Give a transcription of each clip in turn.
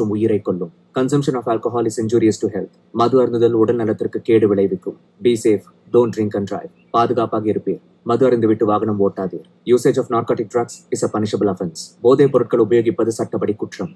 உயிரை கொல்லும். Consumption of alcohol is injurious to health. மது அருந்துதல் உடல் நலத்திற்கு கேடு விளைவிக்கும். Be safe. Don't drink and drive. பாதுகாப்பாக இருப்பீர். மது அருந்து விட்டு வாகனம் ஓட்டாதீர். Usage of narcotic drugs is a punishable offense. போதைப் பொருட்கள் உபயோகிப்பது சட்டப்படி குற்றம்.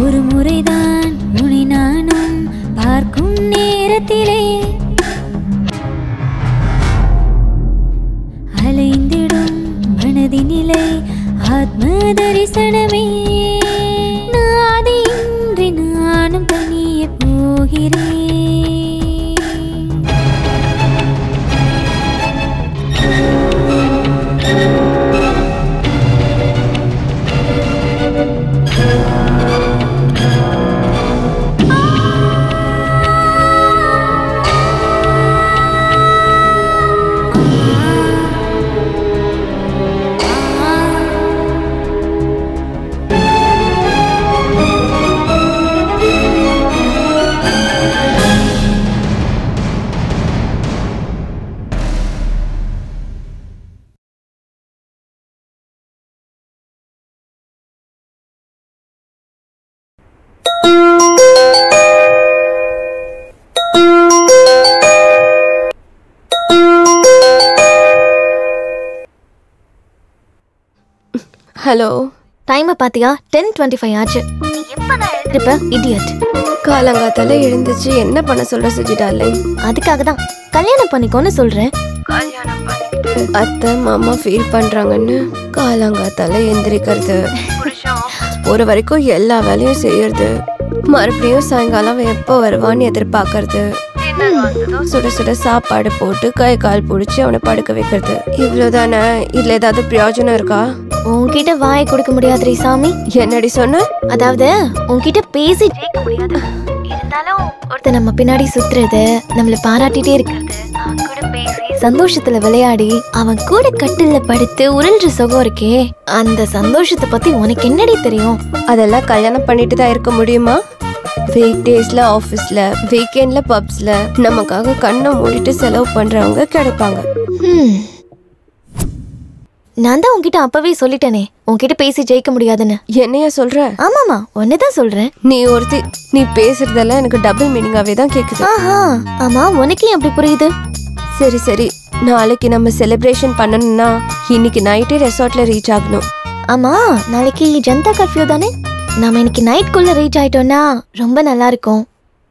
ஒரு முறைதான் உன்னை நானும் பார்க்கும் நேரத்திலே அலைந்திடும் மனதினிலே ஆத்ம தரிசனமே நாதின்றி நானும் தனியே போகிறேன். ஹலோ, டைமை பாத்தியா? 10:25 ஆச்சு. நீ எப்பதான் எழுந்திருப்ப இடியட்? காலங்காத்தால எழுந்துச்சு என்ன பண்ண சொல்ற சுஜி டார்லிங்? அதுக்காக தான் கல்யாணம் பண்ணிக்கோன்னு சொல்றேன். அத்தை மாமா ஃபீல் பண்றாங்கன்னு காலங்காத்தால எந்திரிக்கிறது, ஒரு வரைக்கும் எல்லா வேலையும் செய்யறது, மறுபடியும் சாயங்காலம் எப்போ வருவான்னு எதிர்பார்க்கறது, சுட சுட சாப்பாடு போட்டு கை கால் பிடிச்சி அவனை படுக்க வைக்கிறது, இவ்வளவுதானே? இதுல ஏதாவது பிரயோஜனம் இருக்கா? உன்கிட்ட வாயை கொடுக்க முடியாது சாமி. என்னடி சொன்ன? அதாவது உன்கிட்ட பேசி ஜெயிக்க முடியாது, இருந்தாலும் ஒருத்தர் நம்ம பின்னாடி சுத்துறது, நம்மள பாராட்டிட்டே இருக்கிறது, அவன் கூட பேசி சந்தோஷத்துல விளையாடி அவன் கூட கட்டில்ல படுத்து உருள்ற சுகம் இருக்கே, அந்த சந்தோஷத்தை பத்தி உனக்கு என்னடி தெரியும்? அதெல்லாம் கல்யாணம் பண்ணிட்டு தான் இருக்க முடியுமா? வீக் டேஸ்ல ஆபீஸ்ல, வீக்கெண்ட்ல பப்ஸ்ல நமக்காக கண்ணை மூடிட்டு செலவு பண்றவங்க கிடைப்பாங்க. நான் தான் உன்கிட்ட அப்பவே சொல்லிட்டேனே உன்கிட்ட பேசி ஜெயிக்க முடியாதுன்னு. என்னையா சொல்ற? ஆமாமா, ஒன்னதான் சொல்றேன். நீ ஒருத்தி, நீ பேசுறதெல்லாம் எனக்கு டபுள் மீனிங்காவே தான் கேக்குது. ஆஹா, ஆமா, உனக்கு அப்படி புரியுது? சரி சரி, நாளைக்கு நம்ம செலிப்ரேஷன் பண்ணணும்னா இன்னைக்கு நைட்டே ரெசார்ட்ல ரீச் ஆகணும். ஆமா, நாளைக்கு ஜனதா கர்ஃபியூ தானே? நாம இன்னைக்கு நைட்குள்ள ரீச் ஆயிட்டோம்னா ரொம்ப நல்லா இருக்கும்.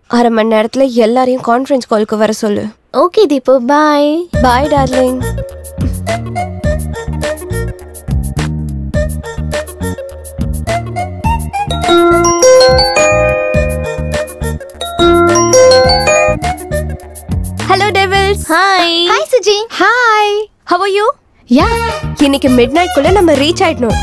அரை மணி நேரத்துல எல்லாரையும் கான்ஃபரன்ஸ் காலுக்கு வர சொல்லு. Okay Deepu, bye. Bye darling. Hello devils. Hi. Hi Suji. Hi. How are you? Yeah. இன்னைக்கு midnight குள்ள நம்ம ரீச் ஆயிடணும்.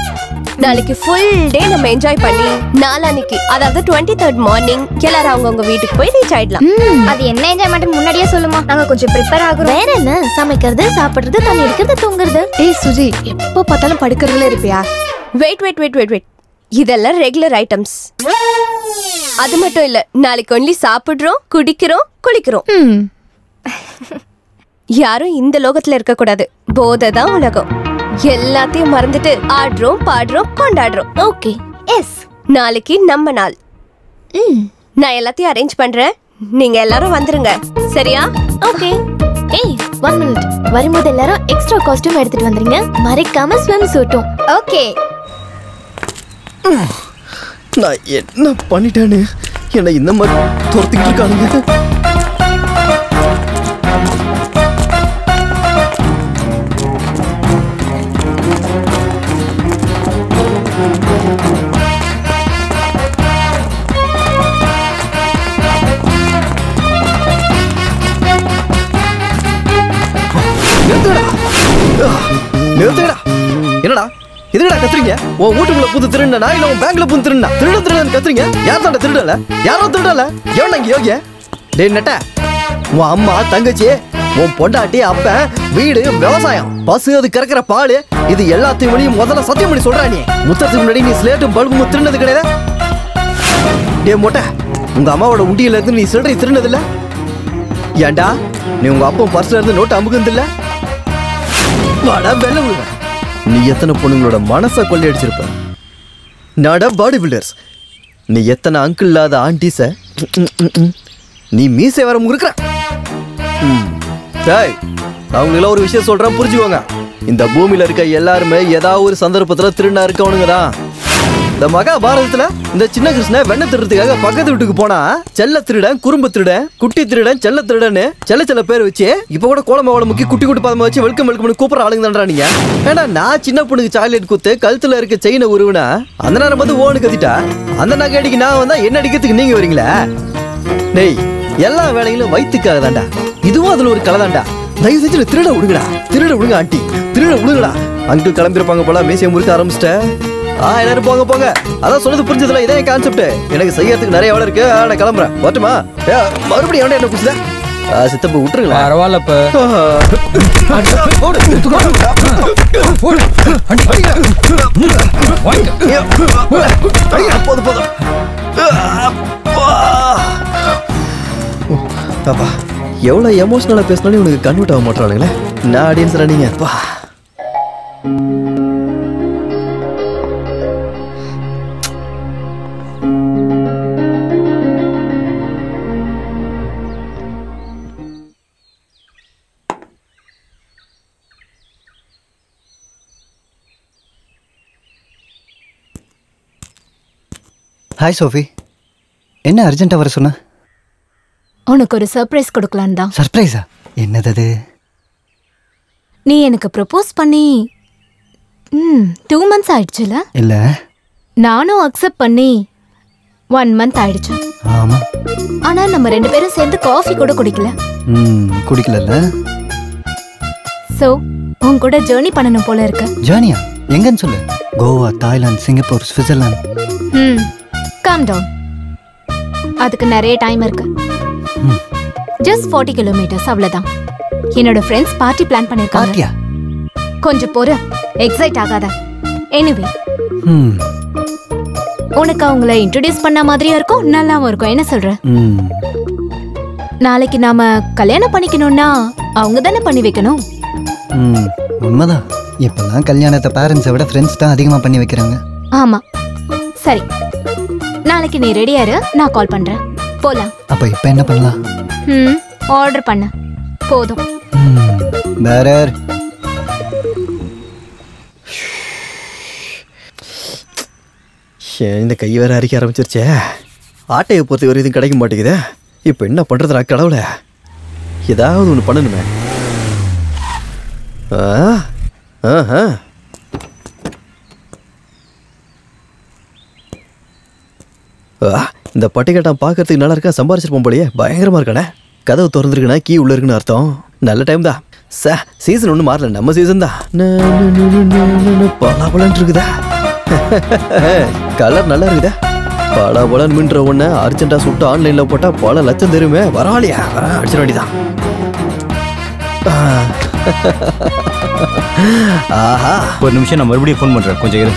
நாளைக்கு ஃபுல் டே நம்ம என்ஜாய் பண்ணி நாளானிக்கு அதாவது 23rd மார்னிங் எல்லாரும் அவங்கவுங்க வீட்டுக்கு போய் ரீச் ஆயிடலாம். அது என்ன என்ஜாய்மெண்ட் முன்னாடியே சொல்லுமா, நாங்க கொஞ்சம் ப்ரிப்பேர் ஆகுறோம். வேற என்ன, சமைக்கிறது, சாப்பிடுறது, தண்ணி அடிக்கிறது, தூங்குறது. ஏய் சுஜி, எப்போ பார்த்தாலும் படுக்கிறதுல இருப்பியா? வெயிட், இதெல்லாம் ரெகுலர் ஐட்டம்ஸ். அது மட்டும் இல்ல, நாளைக்கு ஒன்லி சாப்பிடுறோம், குடிக்கிறோம், குளிக்கிறோம். யாரும் இந்த லோகத்துல இருக்க கூடாது. போதை தான் உலகம். எல்லாத்தையும் மறந்துட்டு ஆடுறோம், பாடுறோம், கொண்டாடுறோம். Okay, yes. நாளைக்கு நம்ம நாள். நான் எல்லாத்தையும் அரேஞ்ச் பண்றேன், நீங்க எல்லாரும் வந்துருங்க, சரியா? ஓகே. ஏய், 1 minute. வரும்போது எல்லாரும் எக்ஸ்ட்ரா காஸ்டியூம் எடுத்துட்டு வந்துருங்க, மறைக்காம ஸ்விம் சூட்டும். ஓகே. நான் என்ன பண்ணிட்டேன்னு என்னை இந்த மாதிரி துரத்திக்கிட்டு இருக்கானுங்க. நிறுத்துங்கடா. என்னடா எதுடா கத்துறீங்க? உன் வீட்டுக்குள்ள புது திருடனா இல்ல உன் பேங்க்ல புது திருடனா? திருடன் கத்துறீங்க. யார் தாண்ட திருடல? யாரோ திருடல. எவன் இங்க யோகிய? டேய் நட்ட, உன் அம்மா, தங்கச்சி, உன் பொண்டாட்டி, அப்பன், வீடு, விவசாயம், பசு, அது கறக்கிற பால், இது எல்லாத்தையும் முதல்ல சத்தியம் பண்ணி சொல்றா. நீ முத்தத்துக்கு முன்னாடி நீ ஸ்லேட்டும் பல்பும் திருடினது கிடையாது. டே மொட்டை, உங்க அம்மாவோட உண்டியில இருந்து நீ சில்லறை திருடினது இல்ல? ஏண்டா நீ உங்க அப்பன் பர்ஸ்ல இருந்து நோட்டு அமுகுந்து இல்ல? வாடா வெள்ள விழுவ. நீ எத்தனை பொண்ணுங்களோட மனசை கொள்ளையடிச்சிருப்ப? நாடா பாடி பில்டர்ஸ். நீ எத்தனை அங்கிள் இல்லாத ஆண்டிஸ நீ மீசை வர முறுக்குற. டேய், நான் உங்களுக்கு ஒரு விஷயம் சொல்றேன், புரிஞ்சுக்கோங்க. இந்த பூமியில இருக்க எல்லாருமே ஏதாவது ஒரு சந்தர்ப்பத்துல திருடனா இருக்கவனுங்க தான். இந்த மகாபாரதத்துல இந்த சின்ன கிருஷ்ணன் வெண்ணை திருடுறதுக்காக பக்கத்து வீட்டுக்கு போனா செல்ல திருடன், குறும்பு திருடன், குட்டி திருடன், செல்ல திருடன்னு செல்ல பேர் வச்சு இப்ப கூட கோலமாவோட முக்கி குட்டி குட்டி பதமா வச்சு வெல்கம் வெல்கம் கூப்பிட ஆளுங்க தான்டா நீங்க. ஏன்னா நான் சின்ன பொண்ணுக்கு சாக்லேட் குத்து கழுத்துல இருக்க செயினை உருவினா அந்த நேரம் வந்து ஓனு கத்திட்டா அந்த நகை அடிக்கு நான் வந்தா என்ன அடிக்கிறதுக்கு நீங்க வரீங்களா? டேய், எல்லா வேலைகளும் வயிற்றுக்காக தான்டா. இதுவும் அதுல ஒரு கலை தான்டா. தயவு செஞ்சு திருட விடுங்கடா, திருட விடுங்க ஆண்டி, திருட விடுங்கடா. அங்கிள் கிளம்பிருப்பாங்க போல, மீசையை முறுக்க ஆரம்பிச்சிட்டேன். எல்லாரும் போங்க போங்க. அதான் சொன்னது புரிஞ்சதுல, இதே கான்செப்ட். எனக்கு செய்யறதுக்கு நிறைய வேலை இருக்கு, நான் கிளம்புறேன். வரட்டுமா? மறுபடியும் எவன்டா என்ன புரிச்சுதா? சித்தப்ப விட்டுருங்களா? பரவாயில்லப்ப. போதும் போதும். அப்பா, எவ்வளவு எமோஷனலா பேசினாலும் உனக்கு கன்வெர்ட் ஆக மாட்டானுங்களே. நான் ஆடியன்ஸ் நீங்க. அப்பா, ஹாய் சோஃபி, என்ன அர்ஜென்ட்டாக வர சொன்ன? உனக்கு ஒரு சர்ப்ரைஸ் கொடுக்கலான்னு தான். சர்ப்ரைஸா? என்னது அது? நீ எனக்கு ப்ரப்போஸ் பண்ணி 2 months ஆயிடுச்சுல? இல்லை, நானும் அக்செப்ட் பண்ணி 1 month ஆயிடுச்சு. ஆமாம். ஆனா நம்ம 2 பேரும் சேர்ந்து காஃபி கூட குடிக்கல. குடிக்கல. ஸோ உன் கூட ஜேர்னி பண்ணணும் போல இருக்கு. ஜேர்னியா? எங்கன்னு சொல்லு. Goa, Thailand, Singapore, Switzerland. Calm down. அதுக்கு நிறைய டைம் இருக்கு. ஜஸ்ட் 40 kilometers, அவ்வளவுதான். என்னோட ஃப்ரெண்ட்ஸ் பார்ட்டி பிளான் பண்ணிருக்காங்க. கொஞ்சம் பொறு, எக்ஸைட் ஆகாத. எனிவே, உனக்கு அவங்கள இன்ட்ரோடியூஸ் பண்ண மாதிரியும் இருக்கும், நல்லாவும் இருக்கும். என்ன சொல்ற? நாளைக்கு நாம கல்யாணம் பண்ணிக்கணும்னா அவங்க தானே பண்ணி வைக்கணும். உண்மைதான். இப்பெல்லாம் கல்யாணத்தை பேரண்ட்ஸை விட ஃப்ரெண்ட்ஸ் தான் அதிகமாக பண்ணி வைக்கிறாங்க. ஆமா, சரி. நாளைக்கு நீ ரெடியா இரு, நான் கால் பண்றேன். போலாம். அப்ப இப்ப என்ன பண்ணலாம்? ஆர்டர் பண்ண போதும். பேரர். இந்த கை வேற அரிக்க ஆரம்பிச்சிருச்சே. ஆட்டையை பொறுத்த வரை இதுவும் கிடைக்க மாட்டேங்குது. இப்போ என்ன பண்றதுடா கடவுளே? ஏதாவது ஒன்று பண்ணணுமே. இந்த பட்டிக்கட்டான் பார்க்கறதுக்கு நல்லா இருக்கா, சம்பாரிச்சிருப்போம் போலயே. பயங்கரமா இருக்கானே. கதவு திறந்துருக்குன்னா கீ உள்ள இருக்குன்னு அர்த்தம். நல்ல டைம் தான். சீசன் ஒன்றும் மாறல, நம்ம சீசன் தான். பலாபலன் இருக்குதா? கலர் நல்லா இருக்குதா? பல பலன் மின்ற ஒண்ணு அர்ஜென்டா சுட்டு ஆன்லைன்ல போட்டா பல லட்சம் தருமே. பரவாயில்லையா? அடிச்சிட வேண்டியதான். ஆஹா, ஒரு நிமிஷம் நான் மறுபடியும் ஃபோன் பண்றேன், கொஞ்சம் இரு.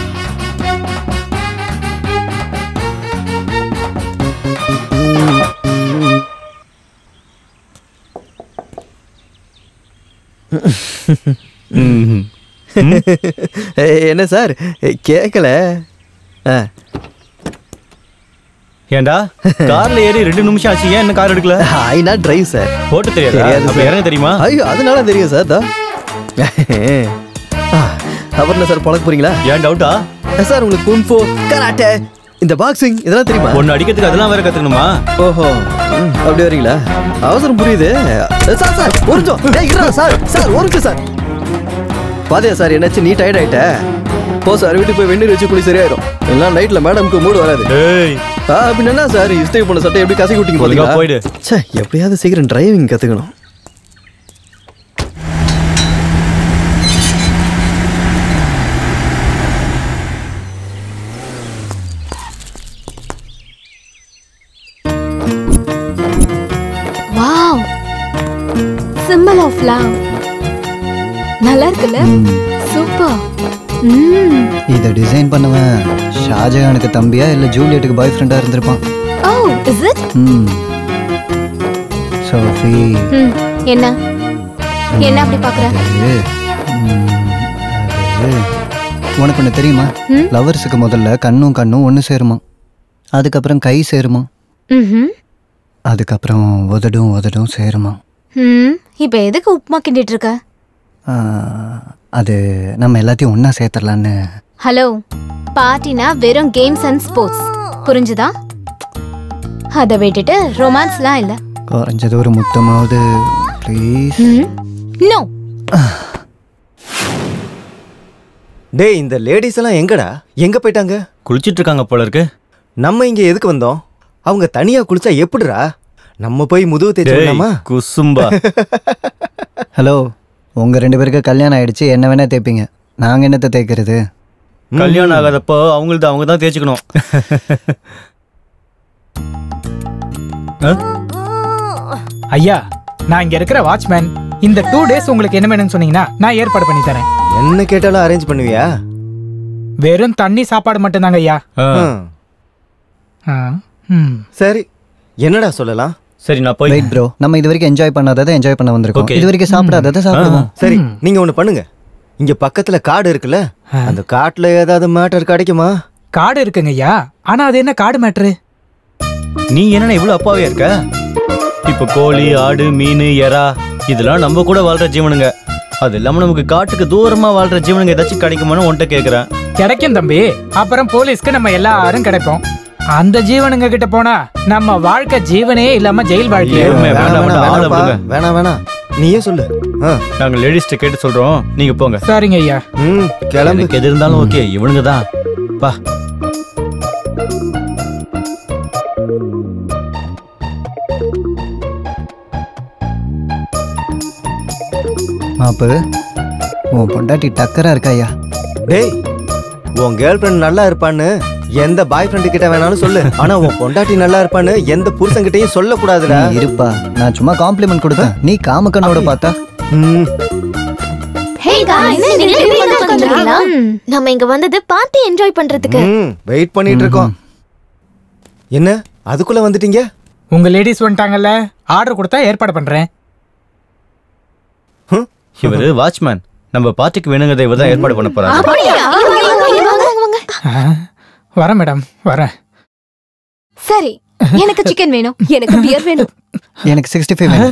என்ன சார் கேட்கல? ஏண்டா கார்ல ஏறி 2 நிமிஷம் ஆச்சு, ஏன் என்ன கார் எடுக்கல? I not drive sir. ஓட்ட தெரியாது. அப்ப இறங்க தெரியுமா? ஐயோ அதனால தெரியும் சார். அப்புறம் என்ன சார் பழக்க போறீங்களா? ஏன் டவுட்டா சார்? உங்களுக்கு குன்ஃபோ, கராட்டே, இந்த பாக்ஸிங் இதெல்லாம் தெரியுமா? ஒன்னு அடிக்கிறதுக்கு அதெல்லாம் வேற கத்துக்கணுமா? ஓஹோ, அப்படி வரீங்களா? அவசரம் புரியுது சார். சார் ஒரு நிமிஷம் சார். சார் ஒரு நிமிஷம் சார். பாதியா சார், என்னாச்சு? நீ டயர்ட் ஆயிட்ட? போ சார், வீட்டுக்கு போய் வெந்நீர் வச்சு குளி சரியாயிரும். எல்லாம் நைட்ல மேடம்க்கு மூடு வராது. அப்படி என்ன சார் இஸ்திரி பண்ண சட்டை எப்படி கசக்கி விட்டீங்க போறீங்களா? போயிடு. சே, எப்படியாவது சீக்கிரம் டிரைவிங் கத்துக்கணும். Wow, symbol of love. நல்லா இருக்குல்ல? சூப்பர். இதை டிசைன் பண்ணவன் ஷாஜகானுக்கு தம்பியா இல்ல ஜூலியட்டுக்கு பாய் ஃப்ரெண்டா இருந்திருப்பான். ஓ, இஸ் இட்? சோஃபி, என்ன என்ன அப்படி பாக்குற? உனக்கு ஒண்ணு தெரியுமா? லவர்ஸுக்கு முதல்ல கண்ணும் கண்ணும் ஒண்ணு சேருமா, அதுக்கப்புறம் கை சேருமா, அதுக்கப்புறம் உதடும் உதடும் சேருமா. இப்ப எதுக்கு உப்புமா கிண்டிட்டு இருக்க? அது நம்ம எல்லாத்தையும் ஒன்னா சேர்த்துடலான்னு. ஹலோ, பார்ட்டினா வெறும் கேம்ஸ் அண்ட் ஸ்போர்ட்ஸ், புரிஞ்சுதா? அதை விட்டுட்டு ரொமான்ஸ்லாம் இல்ல. குறைஞ்சது ஒரு முத்தமாவது ப்ளீஸ். நோ. டேய், இந்த லேடிஸ் எல்லாம் எங்கடா? எங்க போயிட்டாங்க? குளிச்சிட்டு இருக்காங்க போல இருக்கு. நம்ம இங்க எதுக்கு வந்தோம்? அவங்க தனியா குளிச்சா எப்படிடா? நம்ம போய் முதுகு தேய்ச்சோம்மா குசும்பா. ஹலோ, உங்க 2 பேருக்கு கல்யாணம் ஆயிடுச்சு, என்ன வேணா தேய்ப்பீங்க, நாங்க என்னத்தை தேய்க்கிறது? கல்யாணம் ஆகாதப்போ அவங்களுக்கு அவங்க தான் தேய்ச்சிக்கணும். ஐயா, நான் இங்க இருக்கிற வாட்ச்மேன். இந்த 2 days உங்களுக்கு என்ன வேணும்னு சொன்னீங்கன்னா நான் ஏற்பாடு பண்ணி தரேன். என்ன கேட்டாலும் அரேஞ்ச் பண்ணுவியா? வெறும் தண்ணி சாப்பாடு மட்டும் தாங்க ஐயா. சரி, என்னடா சொல்லலாம்? சரி, நான் போய். வெயிட் ப்ரோ, நம்ம இது வரைக்கும் என்ஜாய் பண்ணாததை என்ஜாய் பண்ண வந்திருக்கோம். இது வரைக்கும் சாப்பிடாததை சாப்பிடுவோம். சரி, நீங்க ஒண்ணு பண்ணுங்க. இங்க பக்கத்துல காடு இருக்குல்ல, அந்த காட்டுல ஏதாவது மேட்டர் கிடைக்குமா? காடு இருக்குங்க ஐயா, ஆனா அது என்ன காடு மேட்ரு? நீ என்ன இவ்வளவு அப்பாவே இருக்க? இப்ப கோழி, ஆடு, மீன், எறா இதெல்லாம் நம்ம கூட வாழ்ற ஜீவனுங்க. அது இல்லாம நமக்கு காட்டுக்கு தூரமா வாழ்ற ஜீவனுங்க ஏதாச்சும் கிடைக்குமான்னு உன்கிட்ட கேக்குறேன். கிடைக்கும் தம்பி. அப்புறம் போலீஸ்க்கு நம்ம எல்லாரும் கிடைப்போம். அந்த ஜீவனுங்க கிட்ட போனா நம்ம வாழ்க்கை ஜீவனே இல்லாம ஜெயில் வாழ்க்கை. வேணாம் வேணாம், நீயே சொல்லு. நாங்க லேடிஸ்ட கேட்டு சொல்றோம், நீங்க போங்க. சரிங்க ஐயா. கிளம்பு. எது இருந்தாலும் ஓகே, இவனுங்க தான். பா. மாப்பு, உன் பொண்டாட்டி டக்கரா இருக்கா ஐயா? டேய், உன் கேர்ள் ஃப்ரெண்ட் நல்லா இருப்பான்னு எந்த பாய் ஃப்ரெண்டு கிட்ட வேணாலும் சொல்லு, ஆனா உன் பொண்டாட்டி நல்லா இருப்பான்னு எந்த புருஷன் கிட்டயும் சொல்ல கூடாதுடா. இருப்பா, நான் சும்மா காம்ப்ளிமெண்ட் கொடுத்தேன், நீ காமக்கண்ணோட பார்த்தா. ஹே गाइस, நம்ம இங்க வந்தது பார்ட்டி என்ஜாய் பண்றதுக்கு. வெயிட் பண்ணிட்டு இருக்கோம். என்ன அதுக்குள்ள வந்துட்டீங்க? உங்க லேடிஸ் வந்துட்டாங்கல்ல, ஆர்டர் கொடுத்தா ஏற்பாடு பண்றேன். இவரு வாட்ச்மேன், நம்ம பார்ட்டிக்கு வேணுங்கிறத இவர் தான் ஏற்பாடு பண்ண போறாரு. வரேன் மேடம், வரேன். சரி, எனக்கு சிக்கன் வேணும், எனக்கு பியர் வேணும், எனக்கு 65 வேணும்.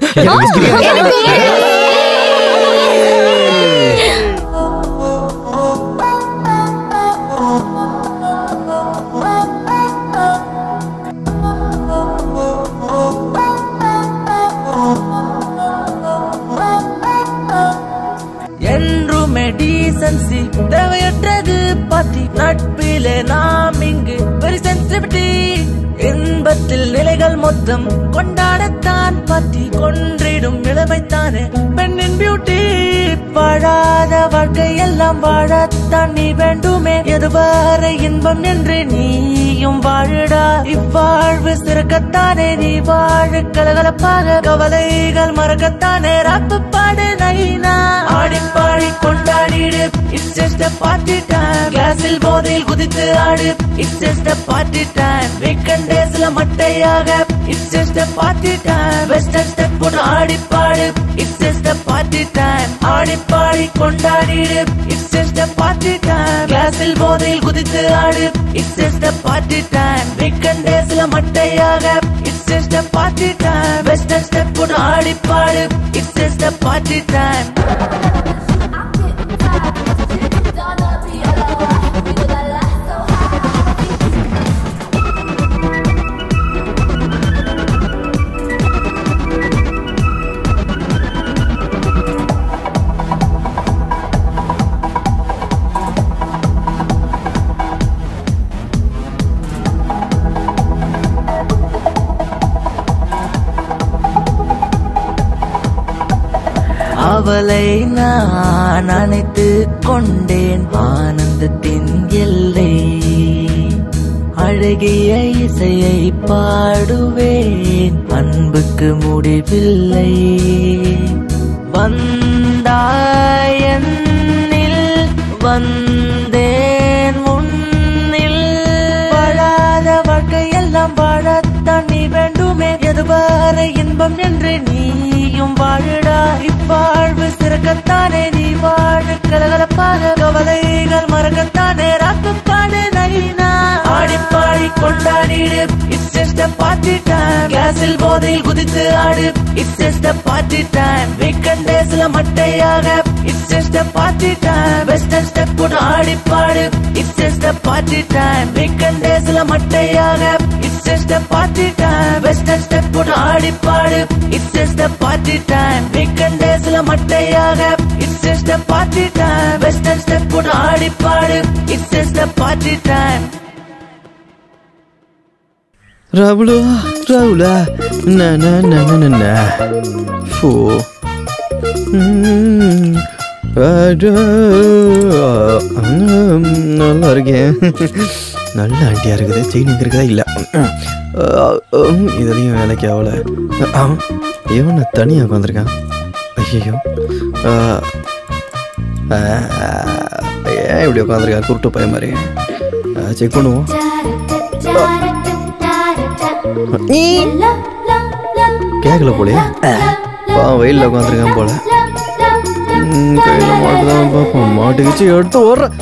என்றுமே டீசன்சி தேவையற்றது பார்ட்டி, நட்பிலே நாம் இங்கு வெரி சென்சிட்டிவிட்டி, இன்பத்தில் நிலைகள் மொத்தம் கொண்டாடத்தான் பார்ட்டி, கொன்றிடும் இளமைத்தானே பெண்ணின் பியூட்டி, வாழாத வாழ்க்கை எல்லாம் வாழத்தான் நீ வேண்டுமே. எதுவரை இன்பம் என்று நீயும் வாழுடா. இவ்வாழ்வு சிறக்கத்தானே நீ வாழு கலகலப்பாக, கவலைகள் மறக்கத்தானே ராப்பு பாடு நைனா. ஆடிப்பாடி கொண்டாடிடு, it's just a party time. கிளாஸில் போதையில் குதித்து ஆடு, it's just a party time. Weekend டேஸ்ல மட்டையாக, it's just a party time. Western step போட்டு ஆடிப்பாடு, it's just a party time. ஆடிப்பாடி கொண்டாடிடு, it's just a party time. கிளாஸில் போதையில் குதித்து ஆடு, it's just a party time. Weekend டேஸ்ல மட்டையாக, it's just a party time. Western step போட்டு ஆடிப்பாடு, it's just a party time. அவளை நான் அணைத்து கொண்டேன், ஆனந்தத்தின் எல்லை. அழகிய இசையை பாடுவேன், அன்புக்கு முடிவில்லை. வந்தாய் என்னில், வந்தேன் உன்னில். வாழாத வாழ்க்கையெல்லாம் வாழத்தான் நீ வேண்டுமே. எதுவரை இன்பம் என்று நீயும் வாழுடா. இவ்வாழ்வு சிறக்கத்தானே நீ வாழு கலகலப்பாக, கவலைகள் மறக்கத்தானே ராக்கு பாடு நைனா. ஆடிப்பாடி கொண்டாடிடு, it's just a party time. கிளாஸில் போதையில் குதித்து ஆடு, it's just a party time. Weekend டேஸ்ல மட்டையாக, it's just a party time. Western step போட்டு ஆடிப்பாடு, it's just a party time. Weekend டேஸ்ல மட்டையாக, it's just a party time. Western step போட்டு ஆடிப்பாடு, it's just a party time. Weekend டேஸ்ல மட்டையாக, it's just a party time. Western step போட்டு ஆடிப்பாடு, it's just a party time. ராகுலா ராகுலா ஃபோ நல்லா இருக்கேன். நல்ல ஆண்டியா இருக்குது. செயின் இருக்குதா இல்லை, இதுலையும் வேலைக்கு ஆகல. இவனை தனியாக உட்காந்துருக்கான். ஐயோ ஏன் இப்படி உட்காந்துருக்கான் குருட்டு பையன் மாதிரி. செக் பண்ணுவோம். கேட்கல போலையே, வெயிலில் உட்காந்துருக்கான் போல. கையில மாட்டுதான் பாப்போம். மாட்டுக்குச்சு எடுத்து ஓடுறேன்.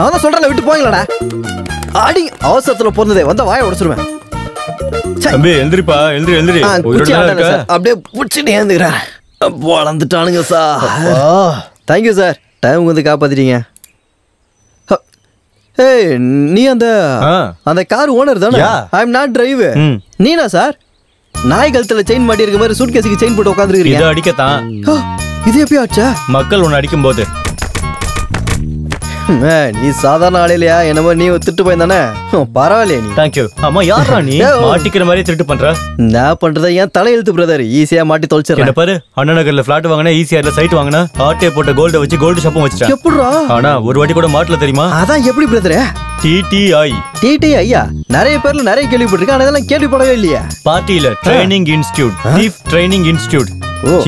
அவன் சொல்றல விட்டு போங்களடா. ஆடி அவசரத்துல பிறந்ததே வந்த வாயை உடைச்சிருவேன். அப்படியே புடிச்சுட்டு ஏந்துக்கிறேன். வளர்ந்துட்டானுங்க சார். தேங்க்யூ சார், டைம் வந்து காப்பாத்திட்டீங்க. ஏய், நீ அந்த கார் ஓனர் தானே? I am not driver. நீனா சார்? நாய் கழுத்துல செயின் மாட்டி இருக்க மாதிரி சூட்கேஸுக்கு செயின் போட்டு உட்காந்துருக்கீங்க. இது அடிக்கத்தான். இது எப்படி ஆச்சா? மக்கள் ஒன்னு அடிக்கும் போது. நீ சாதாரண ஆளு இல்லையா? என்னமோ நீ திட்டு போய் தானே? பரவாயில்லையே நீ. தேங்க்யூ. ஆமா, யாரா நீ? மாட்டிக்கிற மாதிரி திருட்டு பண்ற? நான் பண்றத ஏன் தலையெழுத்து பிரதர். ஈஸியா மாட்டி தொலைச்சிடுறேன். பாரு, அண்ணா நகர்ல பிளாட் வாங்கினா, ஈஸியார்ல சைட் வாங்கினா, ஆட்டே போட்ட கோல்ட வச்சு கோல்டு ஷாப்பும் வச்சுட்டேன். எப்படிடா? ஆனா ஒரு வாட்டி கூட மாட்டல தெரியுமா? அதான் எப்படி பிரதர்? TTI. TTI நிறைய பேர்ல நிறைய கேள்விப்பட்டிருக்கேன். ஆனா இதெல்லாம் கேள்விப்படவே இல்லையா? பார்ட்டில training institute, thief training institute.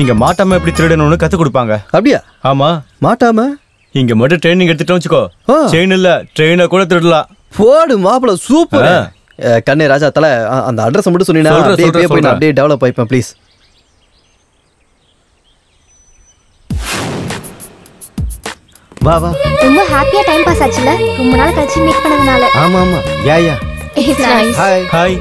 இங்க மாட்டாம எப்படி திருடணும்னு கத்து கொடுப்பாங்க. அப்படியா? ஆமா. மாட்டாம இங்க மட்டும் ட்ரைனிங் எடுத்துட்டோம் வச்சுக்கோ, செயின் இல்ல ட்ரெயினை கூட திருடலாம். போடு மாப்பிள, சூப்பர். கண்ணே ராஜா தல, அந்த அட்ரஸ் மட்டும் சொன்னீனா அப்படியே டெவலப் ஆயிப்பேன் ப்ளீஸ். வா வா. ரொம்ப ஹாப்பியா டைம் பாஸ் ஆச்சுல, ரொம்ப நாள் கழிச்சு மீட் பண்ணதுனால. ஆமா ஆமா. Yeah it's nice. ஹாய்.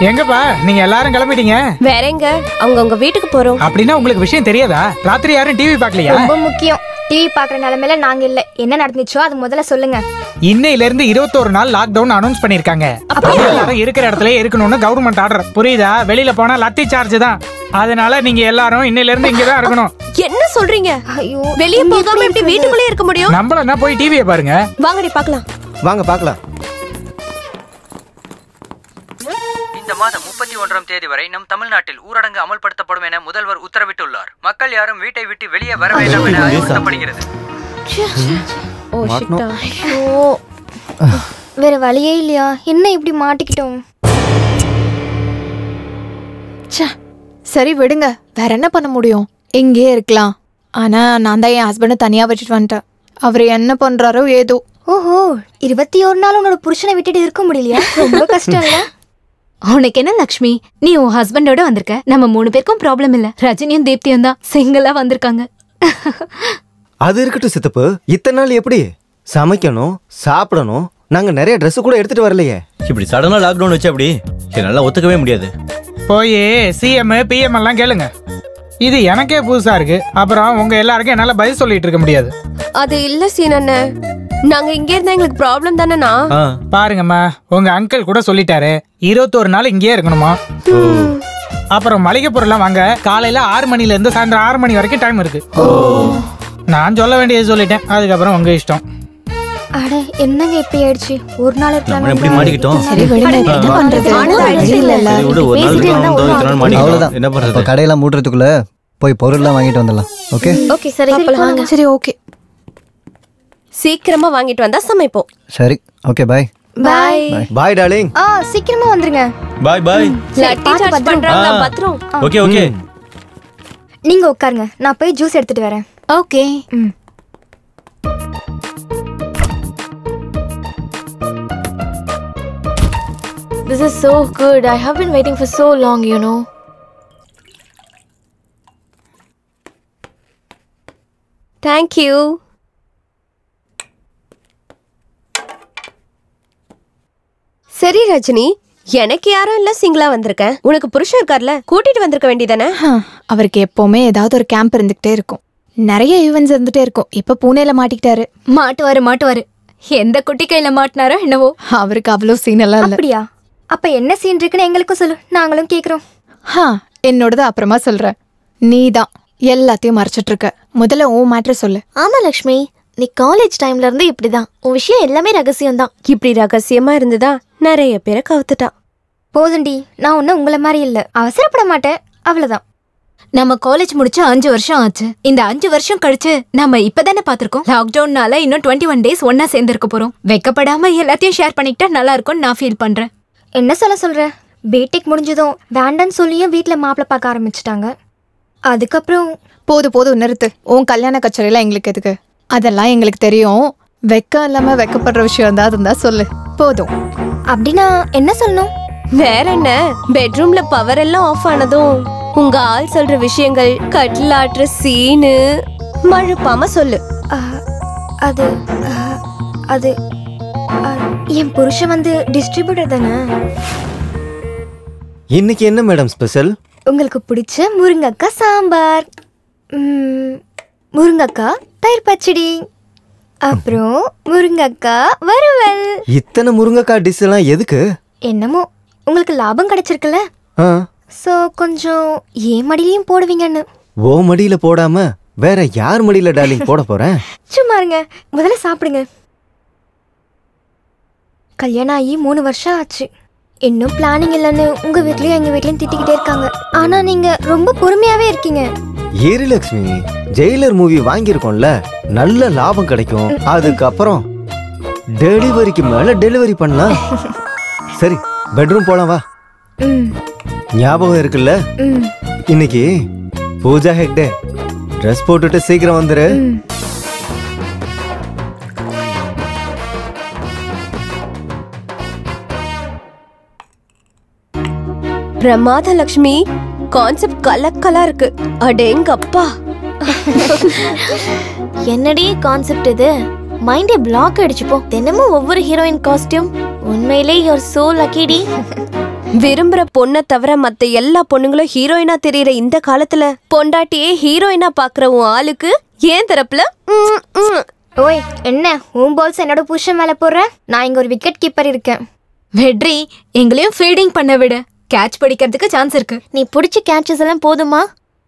எங்கப்பா நீங்க எல்லாரும் கிளம்பிட்டீங்க? வேற எங்க? அவங்க வீட்டுக்கு போறோம். அப்படின்னா உங்களுக்கு விஷயம் தெரியாதா? ராத்திரி யாரும் டிவி பார்க்கலையா? ரொம்ப முக்கியம். டிவி பாக்குற நிலைமையில நாங்க இல்ல. என்ன நடந்துச்சோ அது முதல்ல சொல்லுங்க. இன்னையில இருந்து 21 நாள் லாக்டவுன் அனௌன்ஸ் பண்ணிருக்காங்க. எல்லாரும் இருக்கிற இடத்துல இருக்கணும்னு கவர்மெண்ட் ஆர்டர். புரியுதா? வெளியில போனா லத்தி சார்ஜ் தான். அதனால நீங்க எல்லாரும் இன்னையில இருந்து இங்க தான் இருக்கணும். என்ன சொல்றீங்க? ஐயோ, வெளிய போகாம எப்படி வீட்டுக்குள்ளே இருக்க முடியும்? நம்மள போய் டிவியை பாருங்க. வாங்கடி பார்க்கலாம். வாங்க பார்க்கலாம். இந்த மாதம் 31ஆம் தேதி வரை நம் தமிழ்நாட்டில் ஊரடங்கு அமல்படுத்தப்படும் என முதல்வர் உத்தரவிட்டுள்ளார். மக்கள் யாரும் வீட்டை விட்டு வெளியே வர வேண்டாம் என அறிவுறுத்தப்படுகிறது. வேற வழியே இல்லையா? என்ன இப்படி மாட்டிக்கிட்டோம்? சரி விடுங்க, வேற என்ன பண்ண முடியும்? இங்கே இருக்கலாம். ஆனா நான் தான் என் ஹஸ்பண்டை தனியா வச்சுட்டு வந்துட்டேன். அவர் என்ன பண்றாரோ ஏதோ. ஓஹோ, 21 நாள் உன்னோட புருஷனை விட்டுட்டு இருக்க முடியலையா? ரொம்ப கஷ்டம் இல்ல? உனக்கு என்ன லக்ஷ்மி, நீ உன் ஹஸ்பண்டோட வந்திருக்க. நம்ம 3 பேருக்கும் ப்ராப்ளம் இல்ல. ரஜினியும் தீப்தியும் தான் சிங்கிளா வந்திருக்காங்க. அது இருக்கட்டும் சித்தப்பு, இத்தனை நாள் எப்படி சமைக்கணும் சாப்பிடணும்? நாங்க நிறைய ட்ரெஸ் கூட எடுத்துட்டு வரலையே. இப்படி சடனா லாக்டவுன் வச்சு அப்படி என்னால ஒத்துக்கவே முடியாது. போய் சிஎம் பிஎம் எல்லாம் கேளுங்க. இது எனக்கே புதுசா இருக்கு. அப்புறம் உங்க எல்லாருக்கும் என்னால பதில் சொல்லிட்டு இருக்க முடியாது. அது இல்ல சீனண்ணே, நாங்க இங்க இருந்தா எங்களுக்கு ப்ராப்ளம் தானேண்ணா. பாருங்கம்மா, உங்க அங்கிள் கூட சொல்லிட்டாரு 21 நாள் இங்கேயே இருக்கணுமா. அப்புறம் மளிகை பொருள்லாம் வாங்க காலையில 6 மணில இருந்து சாயந்தரம் 6 மணி வரைக்கும் டைம் இருக்கு. நான் சொல்ல வேண்டியது சொல்லிட்டேன், அதுக்கப்புறம் உங்க இஷ்டம். அட என்னங்க இப்படி ஆயிடுச்சு? ஒரு நாள் இருக்கலாம். எப்படி மாட்டிக்கிட்டோம்? சரி விடுங்க, என்ன பண்றது? அவ்வளவுதான். என்ன பண்றது? கடையெல்லாம் மூடுறதுக்குள்ள போய் பொருள்லாம் வாங்கிட்டு வந்துடலாம். ஓகே ஓகே சரி வாங்க. சரி ஓகே, சீக்கிரமா வாங்கிட்டு வந்தா சமைப்போம். சரி okay bye. Bye bye darling. சீக்கிரமா வந்துருங்க. Bye bye. லட்டி சார்ஜ் பண்றாங்க பத்ரம். Okay okay. நீங்க உட்காருங்க, நான் போய் ஜூஸ் எடுத்துட்டு வரேன். Okay. This is so good. I have been waiting for so long, you know. Thank you. சரி ரஜினி, எனக்கு யாரும் இல்ல, சிங்கிளா வந்திருக்கேன். உனக்கு புருஷன் இருக்கார்ல, கூட்டிட்டு வந்திருக்க வேண்டியதானே? அவருக்கு எப்பவுமே ஏதாவது ஒரு கேம்ப் இருந்துகிட்டே இருக்கும். நிறைய ஈவென்ட்ஸ் இருந்துட்டே இருக்கும். இப்ப பூனேல மாட்டிக்கிட்டாரு. மாட்டுவாரு. எந்த குட்டி கையில மாட்டினாரோ என்னவோ. அவருக்கு அவ்வளவு சீன் எல்லாம் இல்ல. அப்படியா? அப்ப என்ன சீன் இருக்குன்னு எங்களுக்கும் சொல்லு, நாங்களும் கேக்குறோம். என்னோடது அப்புறமா சொல்றேன். நீதான் எல்லாத்தையும் மறைச்சிட்டு இருக்க. முதல்ல உன் மேட்டர் சொல்லு. ஆமா லக்ஷ்மி, நீ காலேஜ் டைம்ல இருந்து இப்படிதான். உன் விஷயம் எல்லாமே ரகசியம் தான். இப்படி ரகசியமா இருந்துதா நிறைய பேரை கவுத்துட்டா. போதுண்டி, நான் ஒன்னும் உங்களை மாதிரி இல்ல. அவசரப்பட மாட்டேன், அவ்வளவுதான். நம்ம காலேஜ் முடிச்சு 5 வருஷம் ஆச்சு. இந்த 5 வருஷம் கழிச்சு நம்ம இப்பதானே பாத்திருக்கோம். லாக்டவுன்னால இன்னும் 21 டேஸ் ஒன்னா சேர்ந்திருக்க போறோம். வெக்கப்படாம எல்லாத்தையும் ஷேர் பண்ணிக்கிட்டா நல்லா இருக்கும்னு நான் ஃபீல் பண்றேன். என்ன சொல்ற? பிடெக் முடிஞ்சதும் வேண்டான்னு சொல்லியும் வீட்டுல மாப்பிள்ள பார்க்க ஆரம்பிச்சுட்டாங்க. அதுக்கப்புறம் போதும் நிறுத்து. உன் கல்யாண கச்சேரிலாம் எங்களுக்கு எதுக்கு? அதெல்லாம் எங்களுக்கு தெரியும். வெக்கம் இல்லாம வெக்கப்படுற விஷயம் தான் இருந்தா சொல்லு. போதும். அப்படின்னா என்ன சொல்லணும்? வேற என்ன, பெட்ரூம்ல பவர் எல்லாம் ஆஃப் ஆனதும் உங்க ஆள் சொல்ற விஷயங்கள், கட்லாட்டுற சீனு மழுப்பாம சொல்லு. அது அது என் புருஷன் வந்து டிஸ்ட்ரிபியூட்டர் தானே. இன்னைக்கு என்ன மேடம் ஸ்பெஷல்? உங்களுக்கு பிடிச்ச முருங்கக்காய் சாம்பார், முருங்கக்காய் தயிர் பச்சடி, அப்புறம் முருங்கக்காய் வறுவல். இத்தனை முருங்கக்காய் டிஷ் எல்லாம் எதுக்கு? என்னமோ உங்களுக்கு லாபம் கிடைச்சிருக்குல்ல, சோ கொஞ்சம் ஏன் மடியிலையும் போடுவீங்கன்னு. ஓ மடியில போடாம வேற யார் மடியில டார்லிங் போட போறேன்? சும்மா இருங்க, முதல்ல சாப்பிடுங்க. கல்யாணம் ஆகி 3 வருஷம் ஆச்சு. இன்னும் பிளானிங் இல்லைன்னு உங்க வீட்லயும் எங்க வீட்லயும் திட்டிக்கிட்டே இருக்காங்க. ஆனா நீங்க ரொம்ப பொறுமையாவே இருக்கீங்க. ஏரி லட்சுமி, ஜெயிலர் மூவி வாங்கியிருக்கோம்ல, நல்ல லாபம் கிடைக்கும். அதுக்கப்புறம் டெலிவரிக்கு மேல டெலிவரி பண்ணலாம். சரி பெட்ரூம் போலாம் வா. ஞாபகம் இருக்குல்ல, இன்னைக்கு பூஜா ஹெக்டே. ட்ரெஸ் போட்டுட்டு சீக்கிரம் வந்துரு. பிரமாத லக்ஷ்மி, கான்செப்ட் கலக்கலா இருக்கு. அடேங்கப்பா. என்னடி கான்செப்ட் இது? மைண்டே பிளாக் அடிச்சுப்போ. தினமும் ஒவ்வொரு ஹீரோயின் காஸ்டியூம். உண்மையிலே யூ ஆர் சோ லக்கிடி. விரும்புற பொண்ணை தவிர மத்த எல்லா பொண்ணுங்களும் ஹீரோயினா தெரியற இந்த காலத்துல பொண்டாட்டியே ஹீரோயினா பாக்குற உன் ஆளுக்கு ஏன் தரப்புல ஓய் என்ன உன் பால்ஸ் என்னோட புருஷன் மேல போடுற? நான் இங்க ஒரு விக்கெட் கீப்பர் இருக்கேன். வெட்ரி, எங்களையும் ஃபீல்டிங் பண்ண விடு. கேட்ச் படிக்கிறதுக்கு சான்ஸ் இருக்கு. நீ பிடிச்ச கேட்சஸ் எல்லாம் போதுமா?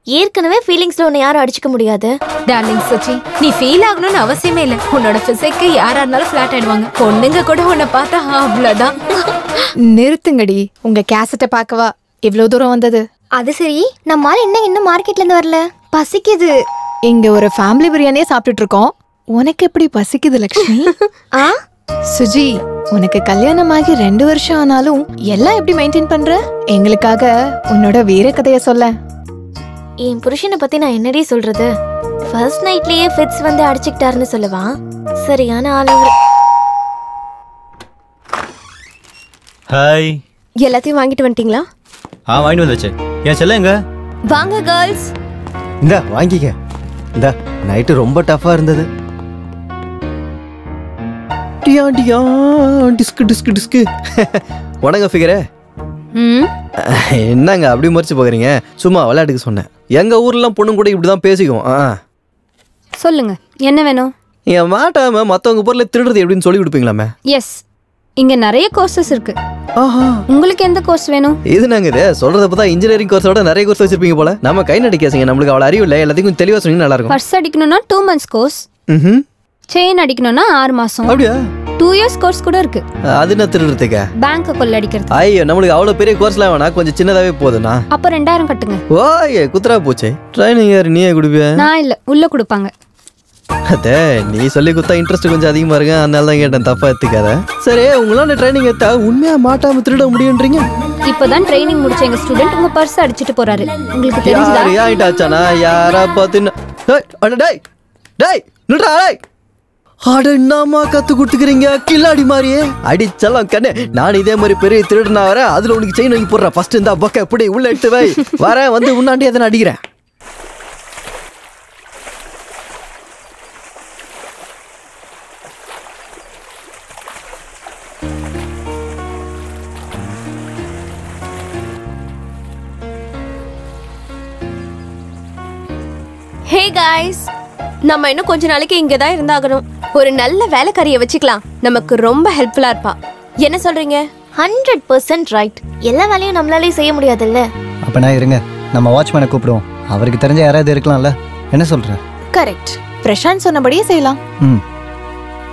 ஏற்கனவே ஃபீலிங்ஸ்ல உன்னை யாரும் அடிச்சுக்க முடியாது. டார்லிங் சச்சி, நீ ஃபீல் ஆகணும்னு அவசியமே இல்லை. உன்னோட பிசிக்கு யாரா இருந்தாலும் ஃபிளாட் ஆயிடுவாங்க. பொண்ணுங்க கூட உன்னை பார்த்தா அவ்வளவுதான். நிறுத்துங்கடி, உங்க கேசட்டை பார்க்கவா இவ்வளவு தூரம் வந்தது? அது சரி, நம்மால என்ன இன்னும் மார்க்கெட்ல இருந்து வரல? பசிக்குது. இங்க ஒரு ஃபேமிலி பிரியாணியே சாப்பிட்டுட்டு இருக்கோம். உனக்கு எப்படி பசிக்குது லக்ஷ்மி? சுஜி, உனக்கு கல்யாணமாகி 2 வருஷம் ஆனாலும் எல்லாம் எப்படி மெயின்டைன் பண்ற? எங்களுக்காக உன்னோட வீர கதைய சொல்ல. என் புருஷனை பத்தி நான் என்னடி சொல்றது? ஃபர்ஸ்ட் நைட்லயே ஃபிட்ஸ் வந்து அடிச்சுக்கிட்டாருன்னு சொல்லுவான். சரியான ஆளுங்க. ஹாய். எல்லாத்தையும் வாங்கிட்டு வந்துட்டீங்களா? வாங்கிட்டு வந்தாச்சு. என் செல்ல எங்க? வாங்க கேர்ள்ஸ். இந்தா வாங்கிக்க. இந்தா நைட்டு ரொம்ப டஃபா இருந்தது. டியா டியா டிஸ்கு டிஸ்கு டிஸ்கு. உனங்க ஃபிகரே. என்னங்க அப்படி மறைச்சு போகிறீங்க? சும்மா விளையாட்டுக்கு சொன்னேன். எங்க ஊர்லாம் பொண்ணுங்க கூட இப்படிதான் பேசிக்குவோம். சொல்லுங்க, என்ன வேணும்? என் மாட்டாம மத்தவங்க பொருளை திருடுறது எப்படின்னு சொல்லி கொடுப்பீங்களாமே? எஸ், இங்க நிறைய கோர்சஸ் இருக்கு. உங்களுக்கு எந்த கோர்ஸ் வேணும்? இது நாங்க இது சொல்றத பார்த்தா இன்ஜினியரிங் கோர்ஸோட நிறைய கோர்ஸ் வச்சிருப்பீங்க போல. நம்ம கை நடிக்காசீங்க, நம்மளுக்கு அவ்வளவு அறிவு இல்லை. எல்லாத்தையும் தெளிவா சொன்னீங்க நல்லா இருக்கும். பர்ஸ் அடிக்கணும்னா 2 months கோர்ஸ். செயின் அடிக்கணும்னா 6 மாசம். அப்படியா? 2 years கோர்ஸ் கூட இருக்கு. அது என்ன திருடுறதுக்கா? பேங்க் கொள்ள அடிக்கிறது. ஐயோ, நம்மளுக்கு அவ்வளவு பெரிய கோர்ஸ்லாம் வேணா, கொஞ்சம் சின்னதாவே போதும்னா. அப்ப 2000 கட்டுங்க. ஓய் குத்துரா போச்சு. ட்ரைனிங் யாரு நீயே குடுப்பியா? நான் இல்ல, உள்ள கொடுப்பாங்க. அதே நீ சொல்லி கொடுத்தா இன்ட்ரெஸ்ட் கொஞ்சம் அதிகமா இருக்கு, அதனால தான் கேட்டேன். தப்பா எடுத்துக்காத. சரி, உங்களால ட்ரைனிங் எடுத்தா உண்மையா மாட்டாம திருட முடியும்ன்றீங்க? இப்பதான் ட்ரைனிங் முடிச்ச எங்க ஸ்டூடெண்ட் உங்க பர்ஸ் அடிச்சிட்டு போறாரு. உங்களுக்கு தெரியுதா? யாராயிட்டாச்சானா யாரா பார்த்து டேய் டேய் நில்றா டேய். அட என்னமா கத்து கொடுத்துக்கிறீங்க கில்லாடி மாதிரியே. அடிச்சலாம் கண்ணே. நான் இதே மாதிரி பெரிய திருடனா வரேன். அதுல உனக்கு செயின் வாங்கி போடுறேன். ஃபர்ஸ்ட் இந்த பக்க எப்படி உள்ள எடுத்து வை. வரேன், வந்து உன்னாண்டி எதனா அடிக்கிறேன். ஹே காய்ஸ், நம்ம இன்னும் கொஞ்ச நாளைக்கு இங்க தான் இருந்தாகணும். ஒரு நல்ல வேலைக்காரியை வச்சுக்கலாம், நமக்கு ரொம்ப ஹெல்ப்ஃபுல்லா இருப்பா. என்ன சொல்றீங்க? 100% ரைட். எல்லா வேலையும் நம்மளாலே செய்ய முடியாதுல்ல. அப்ப நான் இருங்க, நம்ம வாட்ச்மேனை கூப்பிடுவோம். அவருக்கு தெரிஞ்ச யாராவது இருக்கலாம்ல. என்ன சொல்ற? கரெக்ட். பிரசாந்த் சொன்னபடியே செய்யலாம்.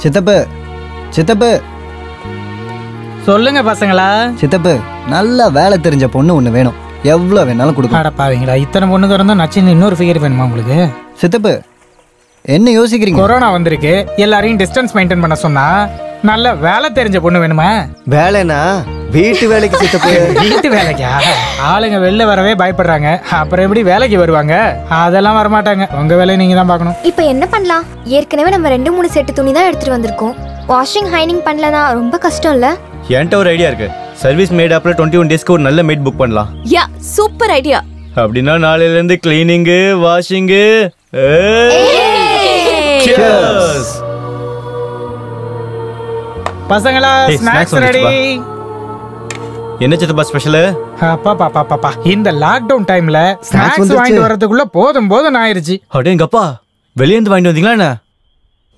சித்தப்பு சித்தப்பு. சொல்லுங்க பசங்களா. சித்தப்பு, நல்ல வேலை தெரிஞ்ச பொண்ணு ஒண்ணு வேணும். எவ்வளவு வேணாலும் கொடுக்கும். அடப்பாவீங்களா, இத்தனை பொண்ணுங்க இருந்தா நச்சின்னு இன்னொரு ஃபிகர் வேணுமா உங்களுக்கு? சித்தப்பு, என்ன யோசிக்கிறீங்க? கொரோனா வந்திருக்கு, எல்லாரையும் டிஸ்டன்ஸ் மெயின்டைன் பண்ண சொன்னா நல்ல வேலை தெரிஞ்ச பொண்ணு வேணுமா? வேலைனா வீட்டு வேலைக்கு சித்தப்பு. வீட்டு வேலைக்கா? ஆளுங்க வெளில வரவே பயப்படுறாங்க, அப்புறம் எப்படி வேலைக்கு வருவாங்க? அதெல்லாம் வரமாட்டாங்க. உங்க வேலையை நீங்க தான் பார்க்கணும். இப்போ என்ன பண்ணலாம்? ஏற்கனவே நம்ம 2-3 செட்டு துணி தான் எடுத்துட்டு வந்திருக்கோம். வாஷிங் ஹைனிங் பண்ணலனா ரொம்ப கஷ்டம் இல்ல? என்கிட்ட ஒரு ஐடியா இருக்கு. சர்வீஸ் மேட் ஆப்ல 21 டேஸ்க்கு ஒரு நல்ல மேட் புக் பண்ணலாம். யா, சூப்பர் ஐடியா. அப்படின்னா நாளையில இருந்து கிளீனிங், வாஷிங். பசங்களா, ஸ்நாக்ஸ் ரெடி. என்ன சித்தப்பா ஸ்பெஷல்? பாப்பா, இந்த லாக்டவுன் டைம்ல ஸ்நாக்ஸ் வாங்கிட்டு வரதுக்குள்ள போதும் போதும் ஆயிருச்சு. அடேங்கப்பா, வெளிய இருந்து வாங்கிட்டு வந்தீங்களா என்ன?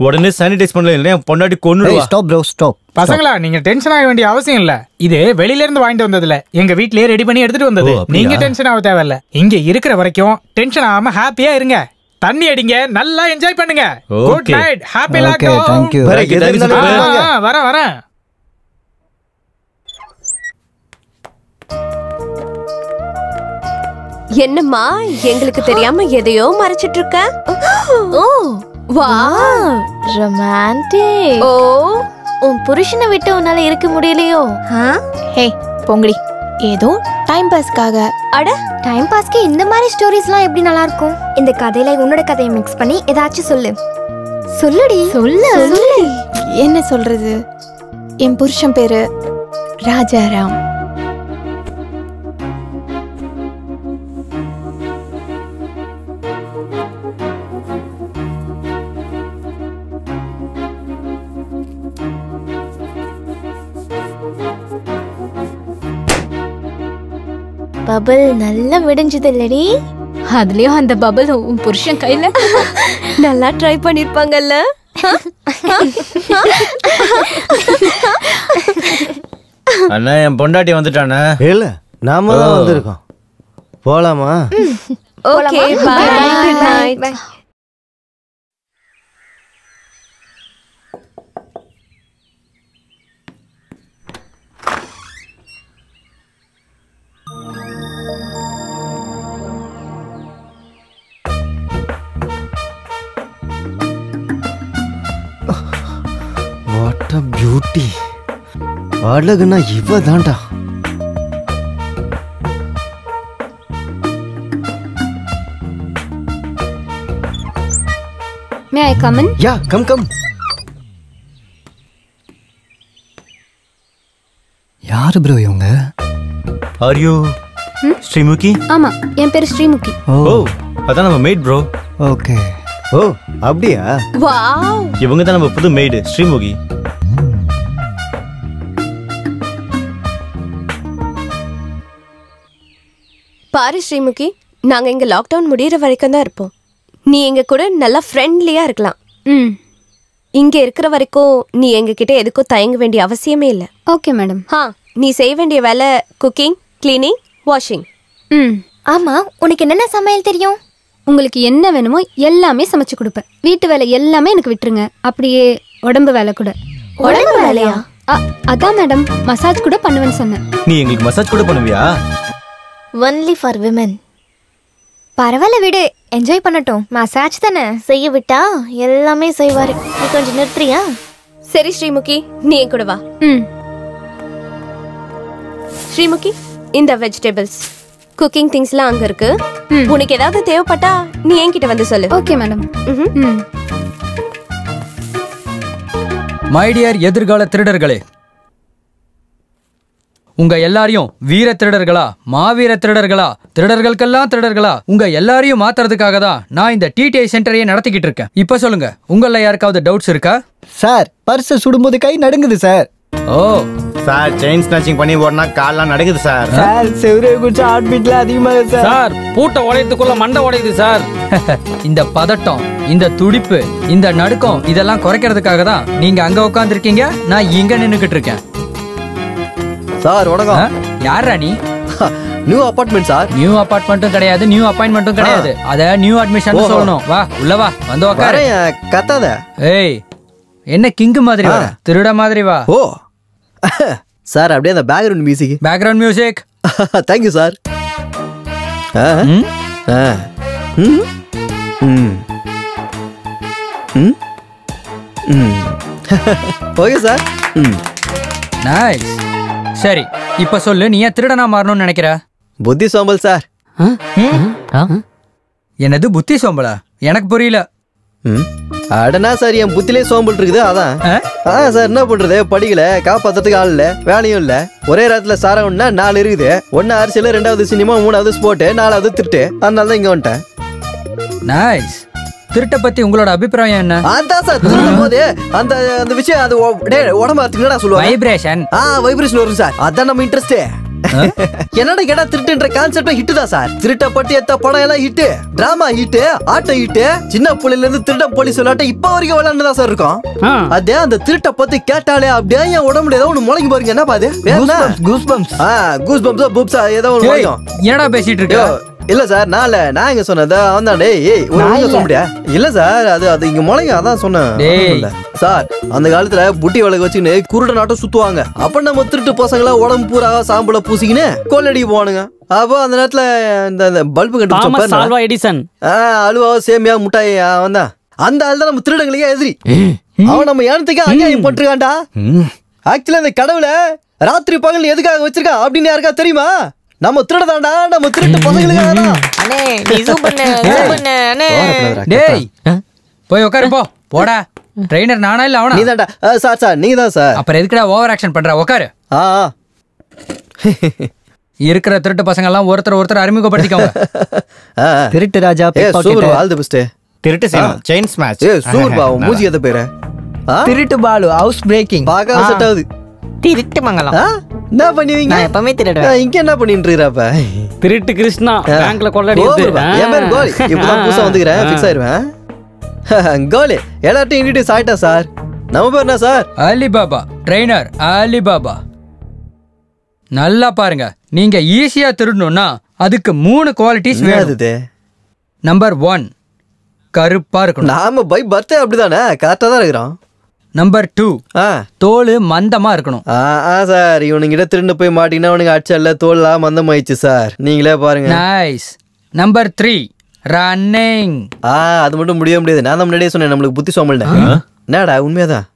உடனே சானிடைஸ் பண்ணல, இல்லையா பொண்டாட்டி கொன்னுடுவா. Stop bro, stop. பசங்களா, நீங்க டென்ஷன் ஆக வேண்டிய அவசியம் இல்ல. இது வெளியில இருந்து வாங்கிட்டு வந்ததுல எங்க வீட்லயே ரெடி பண்ணி எடுத்துட்டு வந்தது. நீங்க டென்ஷன் ஆக தேவையில்ல. இங்க இருக்கிற வரைக்கும் டென்ஷன் ஆகாம ஹாப்பியா இருங்க. தண்ணி அடிங்க, நல்லா என்ஜாய் பண்ணுங்க. Good night, happy lockdown. Thank you. வரேன். என்னம்மா, எங்களுக்கு தெரியாம எதையோ மறைச்சிட்டு இருக்க? ஓ வா, ரொமான்டிக். ஓ, உன் புருஷனை விட்டு உன்னால இருக்க முடியலையோ? ஹே பொங்கடி, ஏதோ டைம் பாஸ்க்காக. அட, டைம் பாஸ்க்கு இந்த மாதிரி ஸ்டோரிஸ்லாம் எப்படி நல்லா இருக்கும்? இந்த கதையில உன்னோட கதையை மிக்ஸ் பண்ணி ஏதாச்சும் சொல்லு. சொல்லுடி. சொல்லு. என்ன சொல்றது? என் புருஷன் பேரு ராஜாராம். பபிள் நல்லா விடிஞ்சது இல்லடி? அதுலயும் அந்த பபிள் உன் புருஷன் கையில. நல்லா ட்ரை பண்ணிருப்பாங்கல்ல. அண்ணா, என் பொண்டாட்டி வந்துட்டானே. இல்ல, நாம தான் வந்திருக்கோம். போலாமா? Okay, bye. Good night. What a beauty. அழகுனா இவ தான்டா. May I come in? Yeah come come. யாரு ப்ரோ இவங்க? Are you Sreemukhi? ஆமா, என் பேரு ஸ்ரீமுகி. ஓ அதான் நம்ம மேட் ப்ரோ. ஓகே. ஓ அப்படியா? வாவ். இவங்க தான் நம்ம புது மேட் ஸ்ரீமுகி. பாரு ஸ்ரீமுகி, நாங்க இங்க லாக்டவுன் முடியற வரைக்கும் தான் இருப்போம். நீ எங்க கூட நல்லா ஃப்ரெண்ட்லியா இருக்கலாம். ம். இங்க இருக்கிற வரைக்கும் நீ எங்க கிட்ட எதுக்கும் தயங்க வேண்டிய அவசியமே இல்லை. Okay madam. நீ செய்ய வேண்டிய வேலை குக்கிங், கிளீனிங், வாஷிங். ம். ஆமா, உனக்கு என்னென்ன சமையல் தெரியும்? உங்களுக்கு என்ன வேணுமோ எல்லாமே சமைச்சு கொடுப்பேன். வீட்டு வேலை எல்லாமே எனக்கு விட்டுருங்க. அப்படியே உடம்பு வேலை கூட. உடம்பு வேலையா? அதான் மேடம், மசாஜ் கூட பண்ணுவேன்னு சொன்னேன். நீ எங்களுக்கு மசாஜ் கூட பண்ணுவியா? Only for women. பரவாயில்ல விடு, என்ஜாய் பண்ணட்டும். மசாஜ் தானே, செய்ய விட்டா எல்லாமே செய்வாரு. நீ கொஞ்சம் நிறுத்துறியா? சரி ஸ்ரீமுகி, நீ என் கூட வா. ஸ்ரீமுகி, இந்த வெஜிடபிள்ஸ், குக்கிங் திங்ஸ்லாம் அங்க இருக்கு. உனக்கு ஏதாவது தேவைப்பட்டா நீ என்கிட்ட வந்து சொல்லு. Okay madam. மை டியர் எதிர்கால திருடர்களே, உங்க எல்லாரையும் வீர திருடர்களா, மாவீர திருடர்களா, திருடர்களுக்கெல்லாம் திருடர்களா, உங்க எல்லாரையும் மாத்துறதுக்காக தான் நான் இந்த டிடிஐ சென்டரையே நடத்திக்கிட்டு இருக்கேன். இப்ப சொல்லுங்க, உங்கள யாருக்காவது டவுட்ஸ் இருக்கா? சார், பர்ஸ் சுடும்போது கை நடுங்குது சார். ஓ சார், செயின் ஸ்நாச்சிங் பண்ணி ஓடனா கால்லாம் நடக்குது சார். சார், செவரே குடிச்ச ஹார்ட் பீட்ல அதிகமாக சார். சார், பூட்ட உடையத்துக்குள்ள மண்டை உடையுது சார். இந்த பதட்டம், இந்த துடிப்பு, இந்த நடுக்கம் இதெல்லாம் குறைக்கிறதுக்காக தான் நீங்க அங்க உட்காந்துருக்கீங்க, நான் இங்க நின்னுக்கிட்டு இருக்கேன். சார் வணக்கம். யாரா நீ? New apartment sir. நியூ அபார்ட்மெண்ட்டும் கிடையாது, நியூ அப்பாயின்மெண்ட்டும் கிடையாது. அத நியூ அட்மிஷன் சொல்லணும். வா உள்ள வா, வந்து உட்காரு. கத்தாத. ஏய், என்ன கிங்கு மாதிரி வா, திருட மாதிரி வா. ஓ சார், அப்படியே அந்த background music. Background music. Thank you sir. Okay sir. Nice. சரி, இப்ப சொல்லு, நீ ஏன் திருடனா மாறணும்னு நினைக்கிற? புத்தி சோம்பல் சார். என்னது புத்தி சோம்பலா? எனக்கு புரியல. அடனா சார், என் புத்திலே சோம்பல் இருக்குது. அதான் சார், என்ன பண்றது, படிக்கல, காப்பாத்துறதுக்கு ஆள் இல்ல, வேலையும் இல்ல. ஒரே நேரத்துல சாரம்னா 4 இருக்குது. 1 அரசியல், 2வது சினிமா, 3வது ஸ்போர்ட், 4வது திருட்டு. அதனால தான் இங்க வந்துட்டேன். நைஸ். திருட்ட பத்தி உங்களோட அபிப்பிராயம் என்ன? அதான் சார், திருடும் போது அந்த அந்த விஷயம் அது உடம்பு என்னடா சொல்லுவாங்க? வைப்ரேஷன். வைப்ரேஷன் வரும் சார். அதான் நம்ம இன்ட்ரெஸ்ட். என்னடா கேட்டா திருட்டுன்ற கான்செப்ட் ஹிட் தான் சார். திருட்ட பட்டி எத்த படம் எல்லாம் ஹிட், டிராமா ஹிட், ஆட்டம் ஹிட். சின்ன புள்ளையில இருந்து திருட்ட போலீஸ் விளையாட்ட இப்ப வரைக்கும் விளையாண்டுதா சார் இருக்கும். அதே அந்த திருட்ட பத்தி கேட்டாலே அப்படியே என் உடம்புல ஏதோ ஒண்ணு முளைக்கு பாருங்க. என்ன பாது? கூஸ் பம்ப்ஸ் பூப்ஸா ஏதோ ஒண்ணு முளைக்கும். என்னடா பேசிட்டு இருக்க? இல்ல சார், நான் இங்க சொன்னது அவன் தான். சொல்ல முடியா? இல்ல சார், அது இங்க முளைங்க, அதான் சொன்னேன் சார். அந்த காலத்துல புட்டி விளக்கு வச்சுன்னு குருட நாட்டம் சுத்துவாங்க. அப்ப நம்ம திருட்டு பசங்களா உடம்பு பூரா சாம்பல பூசிக்கின்னு கொள்ளடி போவானுங்க. அப்போ அந்த நேரத்துல இந்த பல்பு கண்டுபிடிச்ச அலுவா, சேமியா, முட்டாய், அவன் தான். அந்த ஆள் தான் நம்ம திருடங்களுக்கே எதிரி. அவன் நம்ம ஏனத்துக்கு அநியாயம் பண்றான்டா. ஆக்சுவலா இந்த கடவுளை ராத்திரி பகல் எதுக்காக வச்சிருக்கா அப்படின்னு யாருக்கா தெரியுமா? நம்ம திருடதாண்டா, நம்ம திருட்டு பசங்களுக்காக. டேய், போய் உட்காரு போ. போடா. ட்ரெய்னர் நானா இல்ல அவனா? நீதான்டா சார். நீங்க தான் சார். அப்புறம் எதுக்குடா ஓவர் ஆக்ஷன் பண்ற? உட்காரு. இருக்கிற திருட்டு பசங்க எல்லாம் ஒருத்தர் அறிமுகப்படுத்திக்கோங்க. திருட்டு ராஜா, ஆல் தி பெஸ்ட். திருட்டு செயின் ஸ்மாஷ். சூப்பர் பா. மூஞ்சி எத பேரு? திருட்டு பாலு, ஹவுஸ் பிரேக்கிங். பாக்க செட் ஆகுது. திருட்டு மங்கலம். என்ன பண்ணுவீங்க? நான் எப்பவுமே திருடுவேன். இங்க என்ன பண்ணிட்டு இருக்கறப்ப? திருட்டு கிருஷ்ணா, பேங்க்ல கொள்ளடிச்சு. என் பேர் கோலி. இப்பதான் புதுசா வந்துக்கிறேன், ஃபிக்ஸ் ஆயிருவேன். கோலி, எல்லாத்தையும் இன்ட்ரோடியூஸ் ஆயிட்டா சார். நம்ம பேர் என்ன சார்? அலிபாபா. Trainer Alibaba. நல்லா பாருங்க, நீங்க ஈஸியா திருடணும்னா அதுக்கு 3 குவாலிட்டிஸ் வேணும். நம்பர் 1, கருப்பா இருக்கணும். நாம பை பர்த்டே அப்படிதானே, கரெக்டா தான் இருக்கிறோம். நம்பர் 2, தோல் மந்தமா இருக்கணும். சார், இவனுங்கிட்ட திருண்டு போய் மாட்டீங்கன்னா அவனுக்கு அடிச்சல்ல, தோல்லாம் மந்தமாயிடுச்சு சார். நீங்களே பாருங்க. நைஸ். Number 3, running. அது மட்டும் முடியாது. நான் தான் முன்னாடியே சொன்னேன், நம்மளுக்கு புத்தி சோம்பல். என்னடா உண்மையாதான்.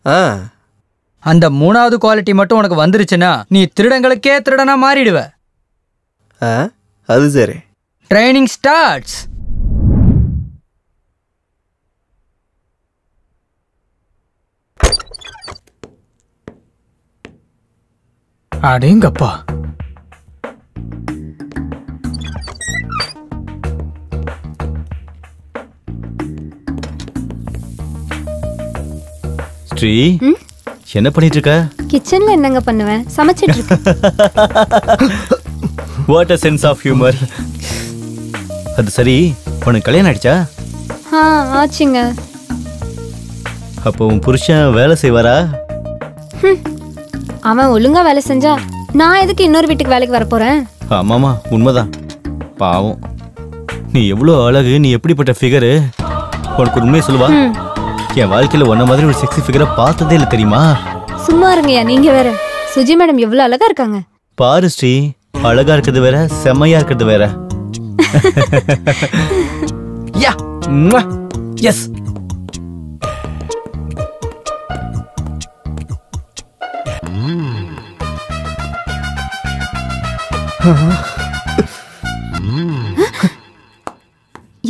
அந்த 3வது குவாலிட்டி மட்டும் உனக்கு வந்துருச்சுன்னா நீ திருடங்களுக்கே திருடனா மாறிடுவ. அது சரி. Training starts. அடேங்கப்பா. ஸ்ரீ என்ன பண்ணிட்டு இருக்க? கிச்சன்ல என்னங்க பண்ணுவேன்? சமைச்சிட்டு இருக்கேன். What a sense of humor. அது சரி, உனக்கு கல்யாணம் ஆயிடுச்சா? ஆச்சுங்க. அப்போ உன் புருஷன் வேலை செய்வாரா? அவன் ஒழுங்கா வேலை செஞ்சா நான் எதுக்கு இன்னொரு வீட்டுக்கு வேலைக்கு வர போறேன்? ஆமாமா, உண்மைதான். பாவம், நீ எவ்வளோ அழகு, நீ எப்படிப்பட்ட ஃபிகரு. உனக்கு ஒரு உண்மையை சொல்லுவா, என் வாழ்க்கையில ஒன்ன மாதிரி ஒரு செக்ஸி ஃபிகரை பார்த்ததே இல்லை தெரியுமா? சும்மா இருங்கய்யா, நீங்க வேற. சுஜி மேடம் எவ்வளவு அழகா இருக்காங்க பாரு ஸ்ரீ. அழகா இருக்கிறது வேற, செம்மையா இருக்கிறது வேற. யா எஸ்.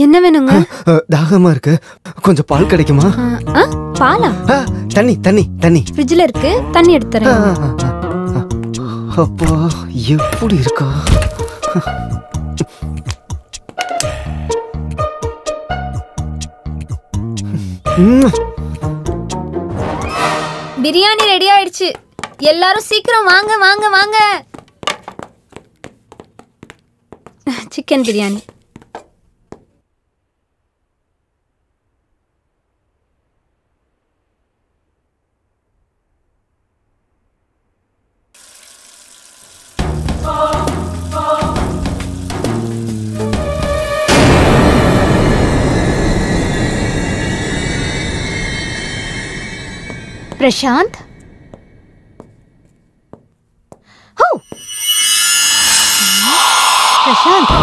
என்ன வேணுங்க? தாகமா இருக்கு, கொஞ்சம் பால் கிடைக்குமா? பாலா? தண்ணி தண்ணி தண்ணி ஃப்ரிட்ஜ்ல இருக்கு, தண்ணி எடுத்துறேன். அப்பா எப்படி இருக்கா? பிரியாணி ரெடி ஆயிடுச்சு. எல்லாரும் சீக்கிரம் வாங்க வாங்க வாங்க. Chicken biryani. Prashanth, Prashanth,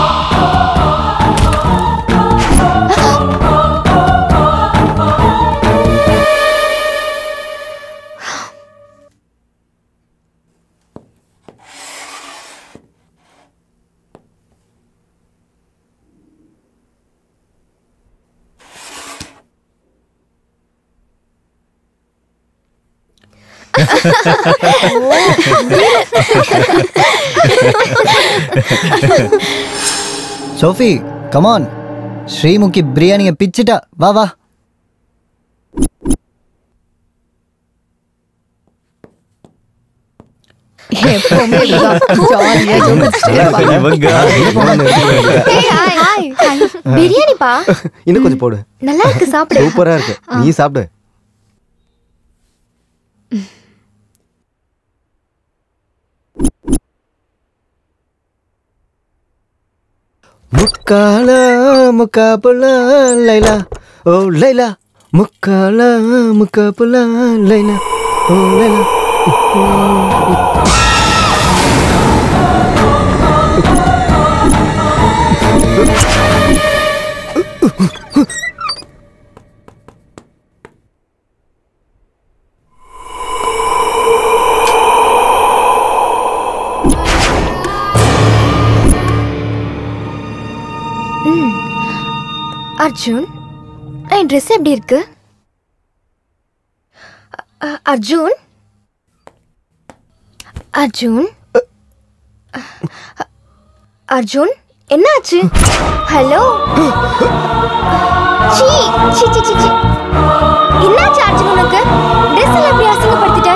Sophie come on, Sreemukhi பிரியாணியை பிச்சிட்டா. வா வா. பிரியாணிப்பா இன்னும் கொஞ்சம் போடு. நல்லா இருக்கு, சாப்பிடு. சூப்பரா இருக்கு, நீ சாப்பிடு. முக்கால முக்காபுல லைலா ஓ லைலா, முக்கால முக்காபுல லைலா ஓ லைலா. அர்ஜுன், என் ட்ரெஸ் எப்படி இருக்கு? அர்ஜுன், அர்ஜுன், அர்ஜுன், என்னாச்சு? ஹலோ, சீ சீ சீ சீ சீ. என்னாச்சு அர்ஜுன் உனக்கு? ட்ரெஸ் எல்லாம் எப்படி அசிங்கப்படுத்திட்ட?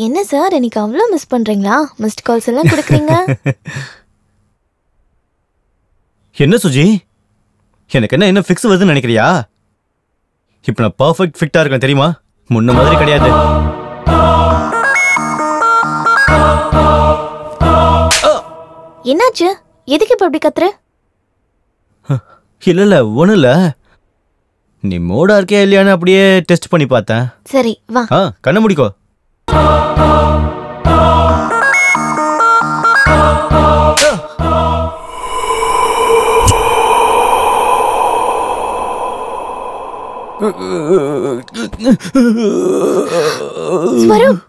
என்ன சார், எனக்கு அவ்வளோ மிஸ் பண்றீங்களா? மிஸ்ட் கால்ஸ் எல்லாம் கொடுக்குறீங்க. என்ன சுஜி, எனக்கு என்ன ஃபிக்ஸ் வருதுன்னு நினைக்கிறியா? இப்போ நான் பர்ஃபெக்ட் ஃபிட்டா இருக்கேன் தெரியுமா? முன்ன மாதிரி கிடையாது. என்னாச்சு? எதுக்கு இப்ப அப்படி கத்துற? இல்ல ஒண்ணும் இல்ல. நீ மூடா இருக்கியா இல்லையான்னு அப்படியே டெஸ்ட் பண்ணி பார்த்தேன். சரி வா. கண்ணை முடிக்கோ. Swaroop,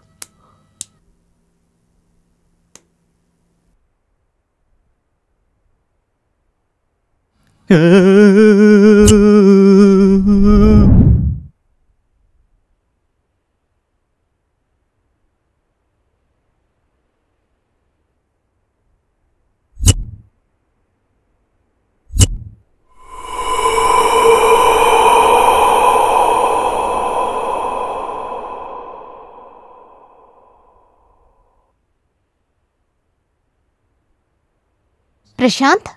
Prashanth,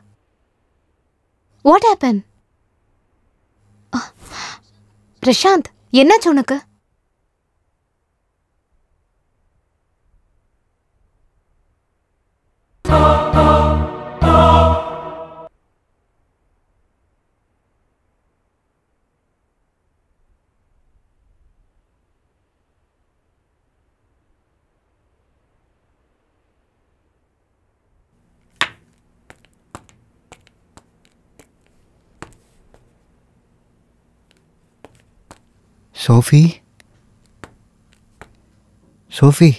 what happen? பிரசாந்த், என்னாச்சு உனக்கு? Sophie, Sophie.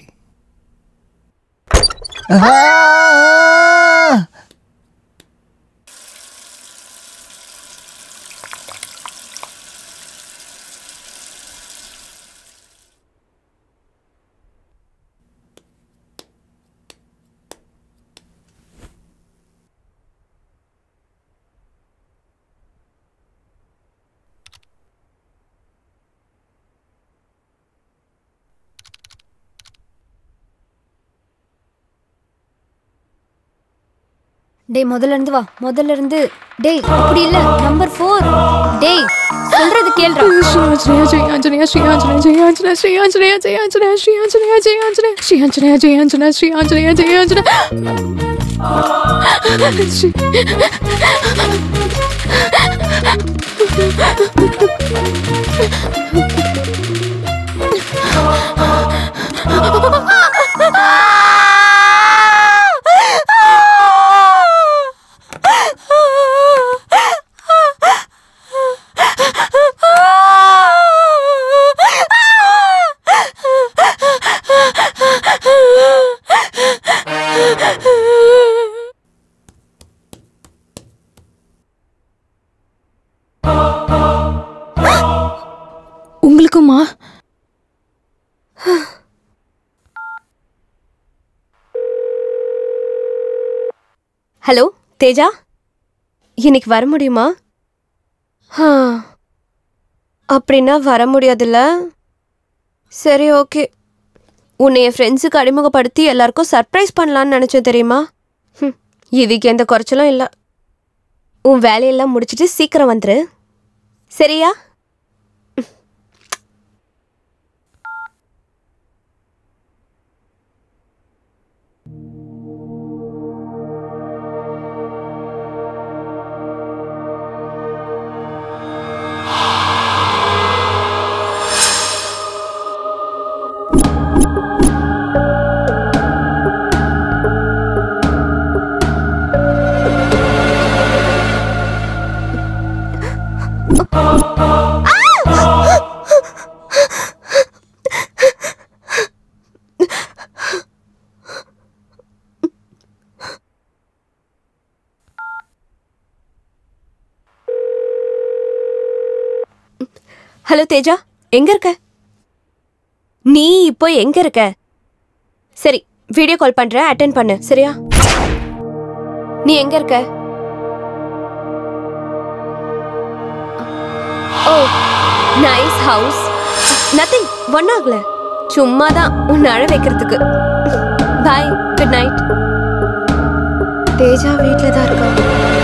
டேய் முதல்ல இருந்து வா, முதல்ல இருந்து. டேய் அப்படி இல்ல, நம்பர் 4. டேய் சொல்றது கேளுடா. ஸ்ரீ ஆஞ்சநேயா ஸ்ரீ ஆஞ்சநேயா ஜெய ஆஞ்சநேயா ஸ்ரீ ஆஞ்சநேயா ஜெய ஆஞ்சநேயா ஸ்ரீ ஆஞ்சநேயா ஜெய ஆஞ்சநேயா ஸ்ரீ ஆஞ்சநேயா ஜெய ஆஞ்சநேயா ஸ்ரீ ஆஞ்சநேயா ஜெய ஆஞ்சநேயா. உங்களுக்குமா? ஹலோ தேஜா, இன்னைக்கு வர முடியுமா? அப்படின்னா வர முடியாதுல்ல. சரி ஓகே. உன்னை என் ஃப்ரெண்ட்ஸுக்கு அறிமுகப்படுத்தி எல்லாருக்கும் சர்ப்ரைஸ் பண்ணலான்னு நினச்சேன் தெரியுமா? இதுக்கு எந்த குறைச்சலும் இல்லை. உன் வேலையெல்லாம் முடிச்சுட்டு சீக்கிரம் வந்துரு, சரியா? ஹலோ தேஜா, எங்க இருக்க நீ? இப்போ எங்க இருக்க? சரி, வீடியோ கால் பண்றேன், அட்டெண்ட் பண்ணு, சரியா? நீ எங்க இருக்க? ஓ, நைஸ் ஹவுஸ். நத்திங், ஒன்னாகல, சும்மாதான் உன்னை அழ வைக்கிறதுக்கு. பாய், குட் நைட். தேஜா வீட்டில் தான் இருக்கா.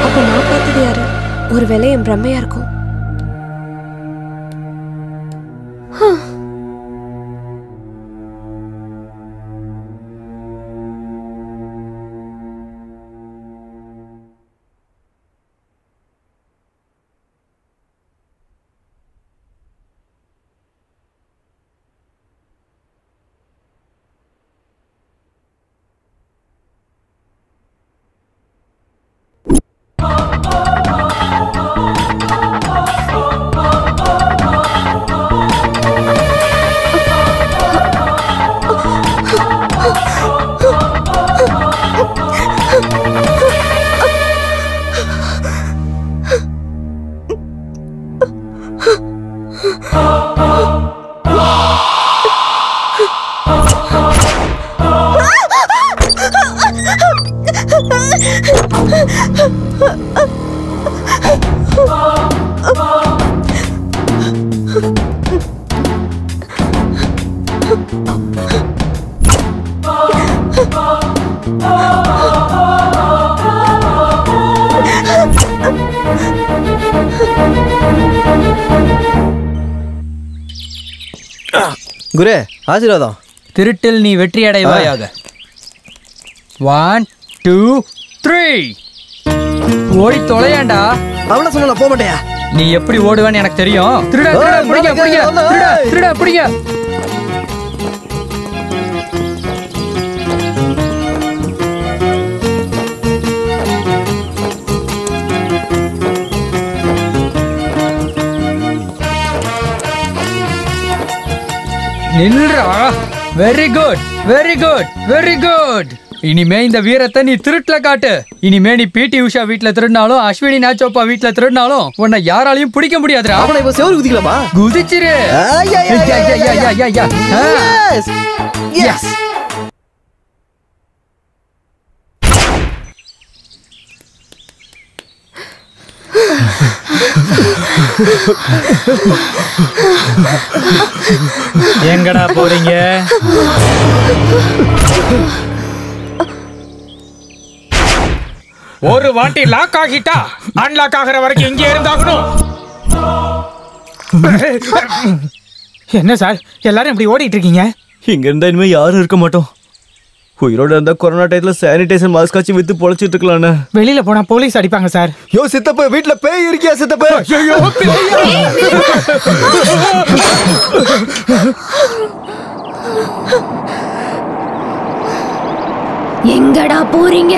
அப்ப நான் பார்த்தது யாரு? ஒருவேளை என் பிரம்மையா இருக்கும். குரே ஆசீர்வாதம். திருட்டில் நீ வெற்றி அடைவாயாக. 1 2 3 ஓடி தொலையாண்டா. அவன சொன்னல போக மாட்டியா? நீ எப்படி ஓடுவேன்னு எனக்கு தெரியும். திருடா பிடிங்க திருடா பிடிங்க. நில்றா. Very good very good very good. இனிமே இந்த வீரத்தை நீ திருட்டுல காட்டு. இனிமே நீ பிடி உஷா வீட்ல திருடினாலும் அஸ்வினி நாச்சோப்பா வீட்ல திருடினாலும் உன்னை யாராலையும் பிடிக்க முடியாதுடா. அவனை இப்ப செவரு குதிக்கலாமா? குதிச்சிரு. எஸ். எங்கடா போறீங்க? ஒரு வாட்டி லாக் ஆகிட்டா அன்லாக் ஆகிற வரைக்கும் இங்கே இருந்தாகணும். என்ன சார் எல்லாரும் இப்படி ஓடிட்டு இருக்கீங்க? இங்க இருந்தா இனிமே யாரும் இருக்க மாட்டோம். உயிரோட இருந்தா கொரோனா டைத்துல சானிடைசர் மாஸ்க் ஆச்சு வித்து பொழைச்சிட்டு இருக்கலாம்னு. வெளியில போனா போலீஸ் அடிப்பாங்க சார். யோ சித்தப்ப வீட்ல பேய் இருக்கியா சித்தப்ப? ஐயோ எங்கடா போறீங்க?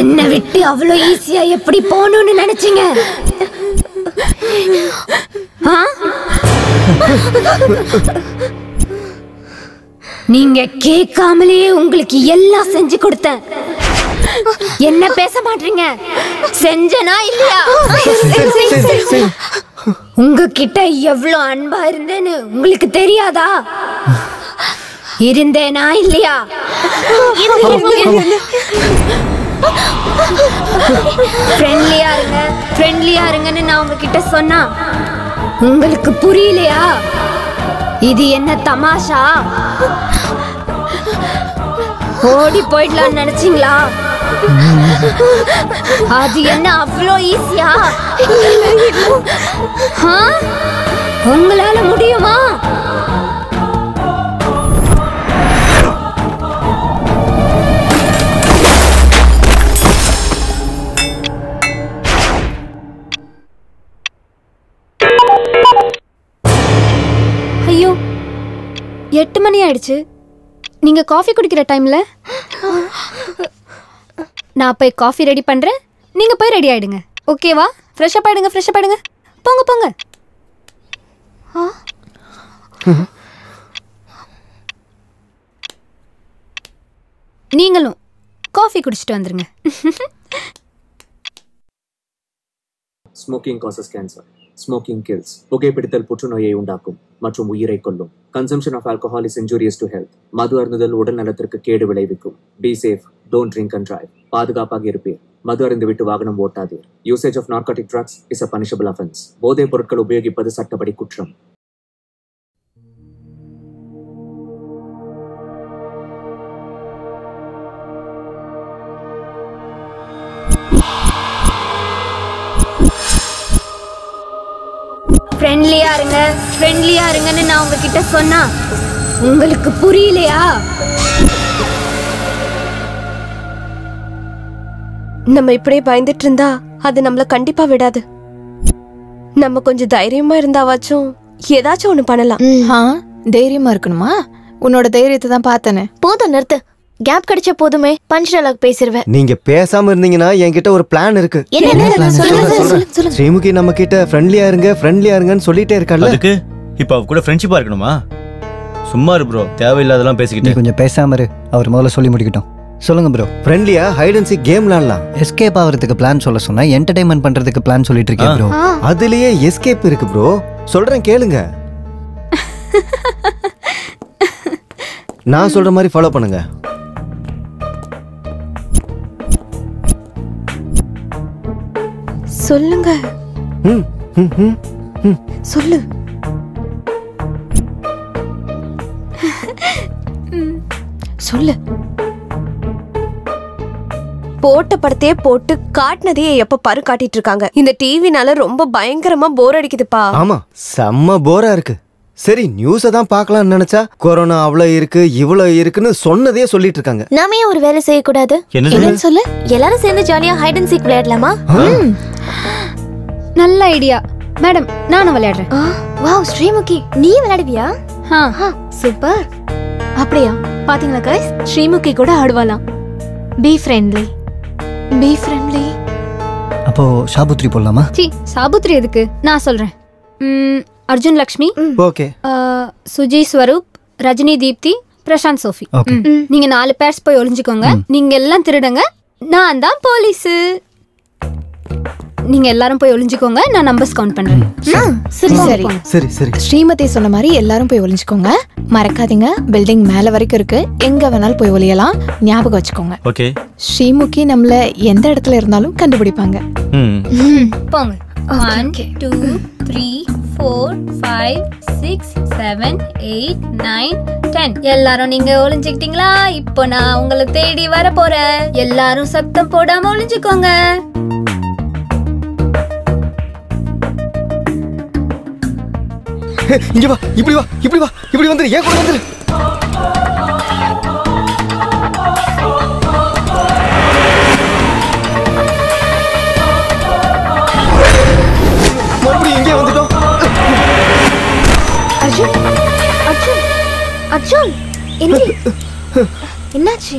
என்ன விட்டு அவ்வளவு ஈஸியா எப்படி போகணும்னு நினைச்சீங்க? நீங்க கேட்காமலே உங்களுக்கு எல்லாம் செஞ்சு கொடுத்தேன். என்ன பேச மாட்டீங்க? செஞ்சனா இல்லையா? உங்ககிட்ட எவ்வளவு அன்பா இருந்தேன்னு உங்களுக்கு தெரியாதா? இருந்தேனா இல்லையா? ஃப்ரெண்ட்லியா இருங்கன்னு நான் உங்ககிட்ட சொன்னா உங்களுக்கு புரியலையா? இது என்ன தமாஷா? ஓடி போயிடலாம்னு நினைச்சீங்களா? அது என்ன அவ்வளோ ஈஸியா? உங்களால முடியுமா? ஐயோ 8 மணி ஆயிடுச்சு. நீங்க காஃபி குடிக்கிற டைம்ல நான் போய் காஃபி ரெடி பண்றேன். நீங்க போய் ரெடி ஆயிடுங்க. ஓகேவா? ஃப்ரெஷ் அப் ஆயிடுங்க. போங்க. நீங்களும் காஃபி குடிச்சிட்டு வந்துருங்க. Smoking causes cancer. Smoking kills. புகைப்பிடித்தல் புற்றுநோயை உண்டாக்கும் மற்றும் உயிரை கொல்லும். Consumption of alcohol is injurious to health. மது அருந்துதல் உடல் நலத்திற்கு கேடு விளைவிக்கும். Be safe. Don't drink and drive. பாதுகாப்பாக இருப்பீர். மது அருந்துவிட்டு வாகனம் ஓட்டாதீர். Usage of narcotic drugs is a punishable offense. போதைப் பொருட்கள் உபயோகிப்பது சட்டப்படி குற்றம். ஃப்ரெண்ட்லியா இருங்கன்னு நான் உங்ககிட்ட சொன்னா உங்களுக்கு புரியலையா? நம்ம இப்படியே பயந்துட்டு இருந்தா அது நம்மள கண்டிப்பா விடாது. நம்ம கொஞ்சம் தைரியமா இருந்தாவாச்சும் ஏதாச்சும் ஒண்ணு பண்ணலாம். தைரியமா இருக்கணுமா? உன்னோட தைரியத்தை தான் பார்த்தனே. போதும் நிறுத்து. கேப் கிடைச்ச போதுமே பஞ்ச் டயலாக் பேசிடுவேன். நீங்க பேசாம இருந்தீங்கன்னா என்கிட்ட ஒரு பிளான் இருக்கு. ஸ்ரீமுகி நம்ம கிட்ட ஃப்ரெண்ட்லியா இருங்கன்னு சொல்லிட்டே இருக்கால. அதுக்கு இப்ப அவ கூட ஃப்ரெண்ட்ஷிப்பா இருக்கணுமா? சும்மா இரு ப்ரோ, தேவையில்லாதெல்லாம் பேசிக்கிட்டு. கொஞ்சம் பேசாம இரு, அவர் முதல்ல சொல்லி முடிக்கட்டும். சொல்லுங்க ப்ரோ. ஃப்ரெண்ட்லியா ஹைட் அண்ட் சீக் கேம் விளையாடலாம். எஸ்கேப் ஆகிறதுக்கு பிளான் சொல்ல சொன்னா என்டர்டைன்மெண்ட் பண்றதுக்கு பிளான் சொல்லிட்டு இருக்கேன் ப்ரோ. அதுலயே எஸ்கேப் இருக்கு ப்ரோ. சொல்றேன் கேளுங்க. நான் சொல்ற மாதிரி ஃபாலோ பண்ணுங்க. சொல்லுங்க. சொல்லு. சொல்லு. போட்ட படத்தையே போட்டு காட்டினதையே எப்ப பாரு காட்டிட்டு இருக்காங்க. இந்த டிவினால ரொம்ப பயங்கரமா போர் அடிக்குதுப்பா. ஆமா, செம்ம போரா இருக்கு. சரி, நியூஸை தான் பார்க்கலாம்னு நினைச்சா கொரோனா அவ்வளவு இருக்கு இவ்வளவு இருக்குன்னு சொன்னதே சொல்லிட்டு இருக்காங்க. நாமே ஒரு வேலை செய்யக்கூடாது. என்னன்னு சொல்லு. எல்லாரும் சேர்ந்து ஜாலியா ஹைட் அண்ட் சீக் விளையாடலாமா? நல்ல ஐடியா மேடம். நானும் விளையாடுறேன். வாவ் ஸ்ரீமுகி, நீ விளையாடுவியா? சூப்பர். அப்படியா? பாத்தீங்களா गाइस, ஸ்ரீமுகி கூட ஆடுவாளாம். Be friendly. அப்போ சாபுத்ரி போடலாமா? சி, சாபுத்ரி எதுக்கு? நான் சொல்றேன். அர்ஜுன் லக்ஷ்மி, ஓகே. சுஜி ஸ்வரூப், ரஜினி தீப்தி, பிரசாந்த் சோஃபி. நீங்க 4 பேர்ஸ் போய் ஒளிஞ்சுக்கோங்க. நீங்க எல்லாம் திருடுங்க, நான் தான் போலீஸ். நீங்க எல்லாரும் போய் ஒளிஞ்சுக்கோங்க, நான் நம்பர்ஸ் கவுண்ட் பண்றேன். சரி. ஸ்ரீமதி சொன்ன மாதிரி எல்லாரும் போய் ஒளிஞ்சுக்கோங்க. மறக்காதீங்க, பில்டிங் மேல வரைக்கும் இருக்கு, எங்க வேணாலும் போய் ஒளியலாம். ஞாபகம் வச்சுக்கோங்க. ஓகே. ஸ்ரீமுகி நம்மள எந்த இடத்துல இருந்தாலும் கண்டுபிடிப்பாங்க. போங்க. 1 2 3 4 5 6 7 8 9 10. எல்லாரும் நீங்க ஒளிஞ்சுக்கிட்டீங்களா? இப்போ நான் உங்களை தேடி வர போறேன். எல்லாரும் சத்தம் போடாம ஒளிஞ்சுக்கோங்க. இங்க வா, இப்படி வந்துரு, ஏன் கூட வந்துரு. மறுபடியும் இங்கே வந்துட்டோம். அர்ஜுன் என்னாச்சு?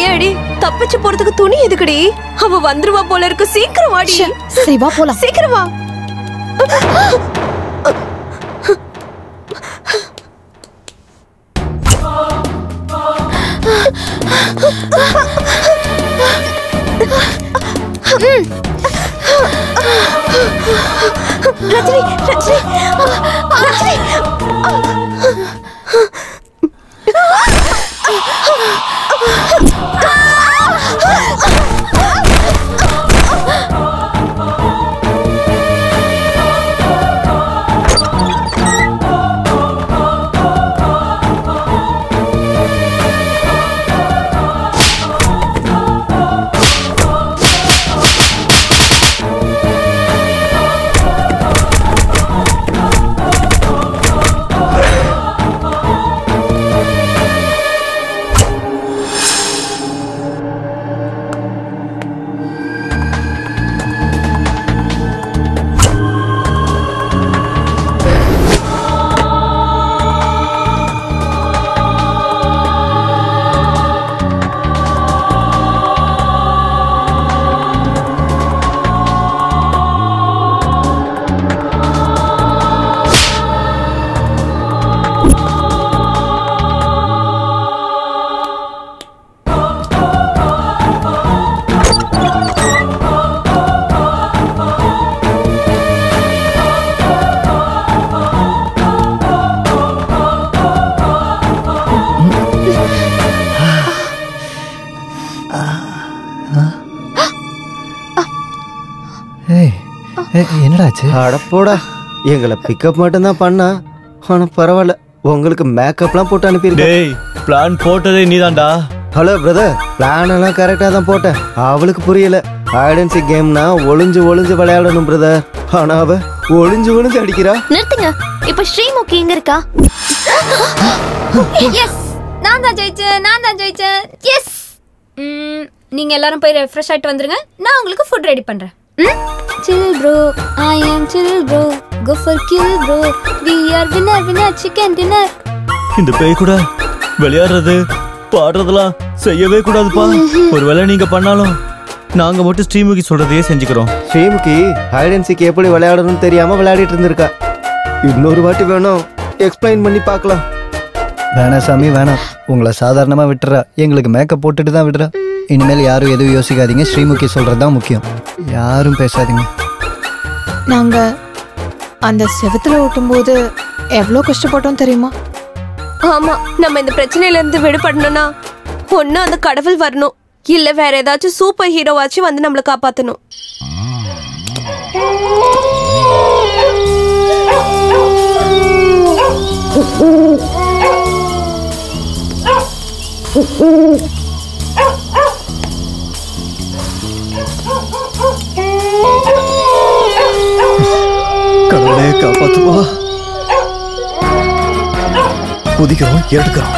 அடி தப்பிச்சு போறதுக்கு துணி எதுக்குடி? அவ வந்துருவா போல இருக்கு. சீக்கிரம் வாடி. சரி வா போலாம். சீக்கிரம் வா. ரஜினி. என்னடாச்சு? அடப்போடா, எங்களை பிக்கப் மட்டும் தான் பண்ணா. ஆனா பரவாயில்ல, உங்களுக்கு மேக்கப்லாம் போட்டு அனுப்பியிருக்கேன். பிளான் போட்டதே நீதான்டா. ஹலோ பிரதர், பிளான் எல்லாம் கரெக்டாக தான் போட்டேன். அவளுக்கு புரியல. ஐடென்சி கேம்னா ஒளிஞ்சு ஒளிஞ்சு விளையாடணும் பிரதர். ஆனா அவ ஒளிஞ்சு ஒளிஞ்சு அடிக்கிறா. நிறுத்துங்க. இப்ப ஸ்ரீமுகி எங்க இருக்கா? எஸ், நான் தான் ஜெயிச்சேன். எஸ். நீங்க எல்லாரும் போய் ரெஃப்ரெஷ் ஆயிட்டு வந்துருங்க. நான் உங்களுக்கு ஃபுட் ரெடி பண்றேன். Chill bro, I am chill bro. Go for kill bro. We are winner chicken dinner. இந்த பேய் கூட விளையாடுறது பாடுறதெல்லாம் செய்யவே கூடாதுப்பா. ஒருவேளை நீங்க பண்ணாலும் நாங்க மட்டும் ஸ்ரீமுகி சொல்றதையே செஞ்சுக்கிறோம். ஸ்ரீமுகி ஐடென்சிக்கு எப்படி விளையாடணும்னு தெரியாம விளையாடிட்டு இருந்திருக்கா. இன்னொரு வாட்டி வேணும் எக்ஸ்பிளைன் பண்ணி பார்க்கலாம். வேணாம் சாமி வேணாம், உங்களை சாதாரணமா விட்டுறா. எங்களுக்கு மேக்கப் போட்டுட்டு தான் விடுறா. இனிமேல் யாரும் எதுவும் யோசிக்காதீங்க. ஸ்ரீமுகி சொல்றது தான் முக்கியம். யாரும் பேசாதீங்க. நாங்க அந்த செவத்துல ஓட்டும் போது எவ்வளவு கஷ்டப்பட்டோம் தெரியுமா? ஆமா, நம்ம இந்த பிரச்சனையில இருந்து விடுபடணும்னா ஒண்ணு அந்த கடவுள் வரணும், இல்ல வேற ஏதாச்சும் சூப்பர் ஹீரோவாச்சும் வந்து நம்மளை காப்பாத்தணும். கடவுளே காப்பாத்துவா. குதிக்கிறோம், எடுக்கிறோம்.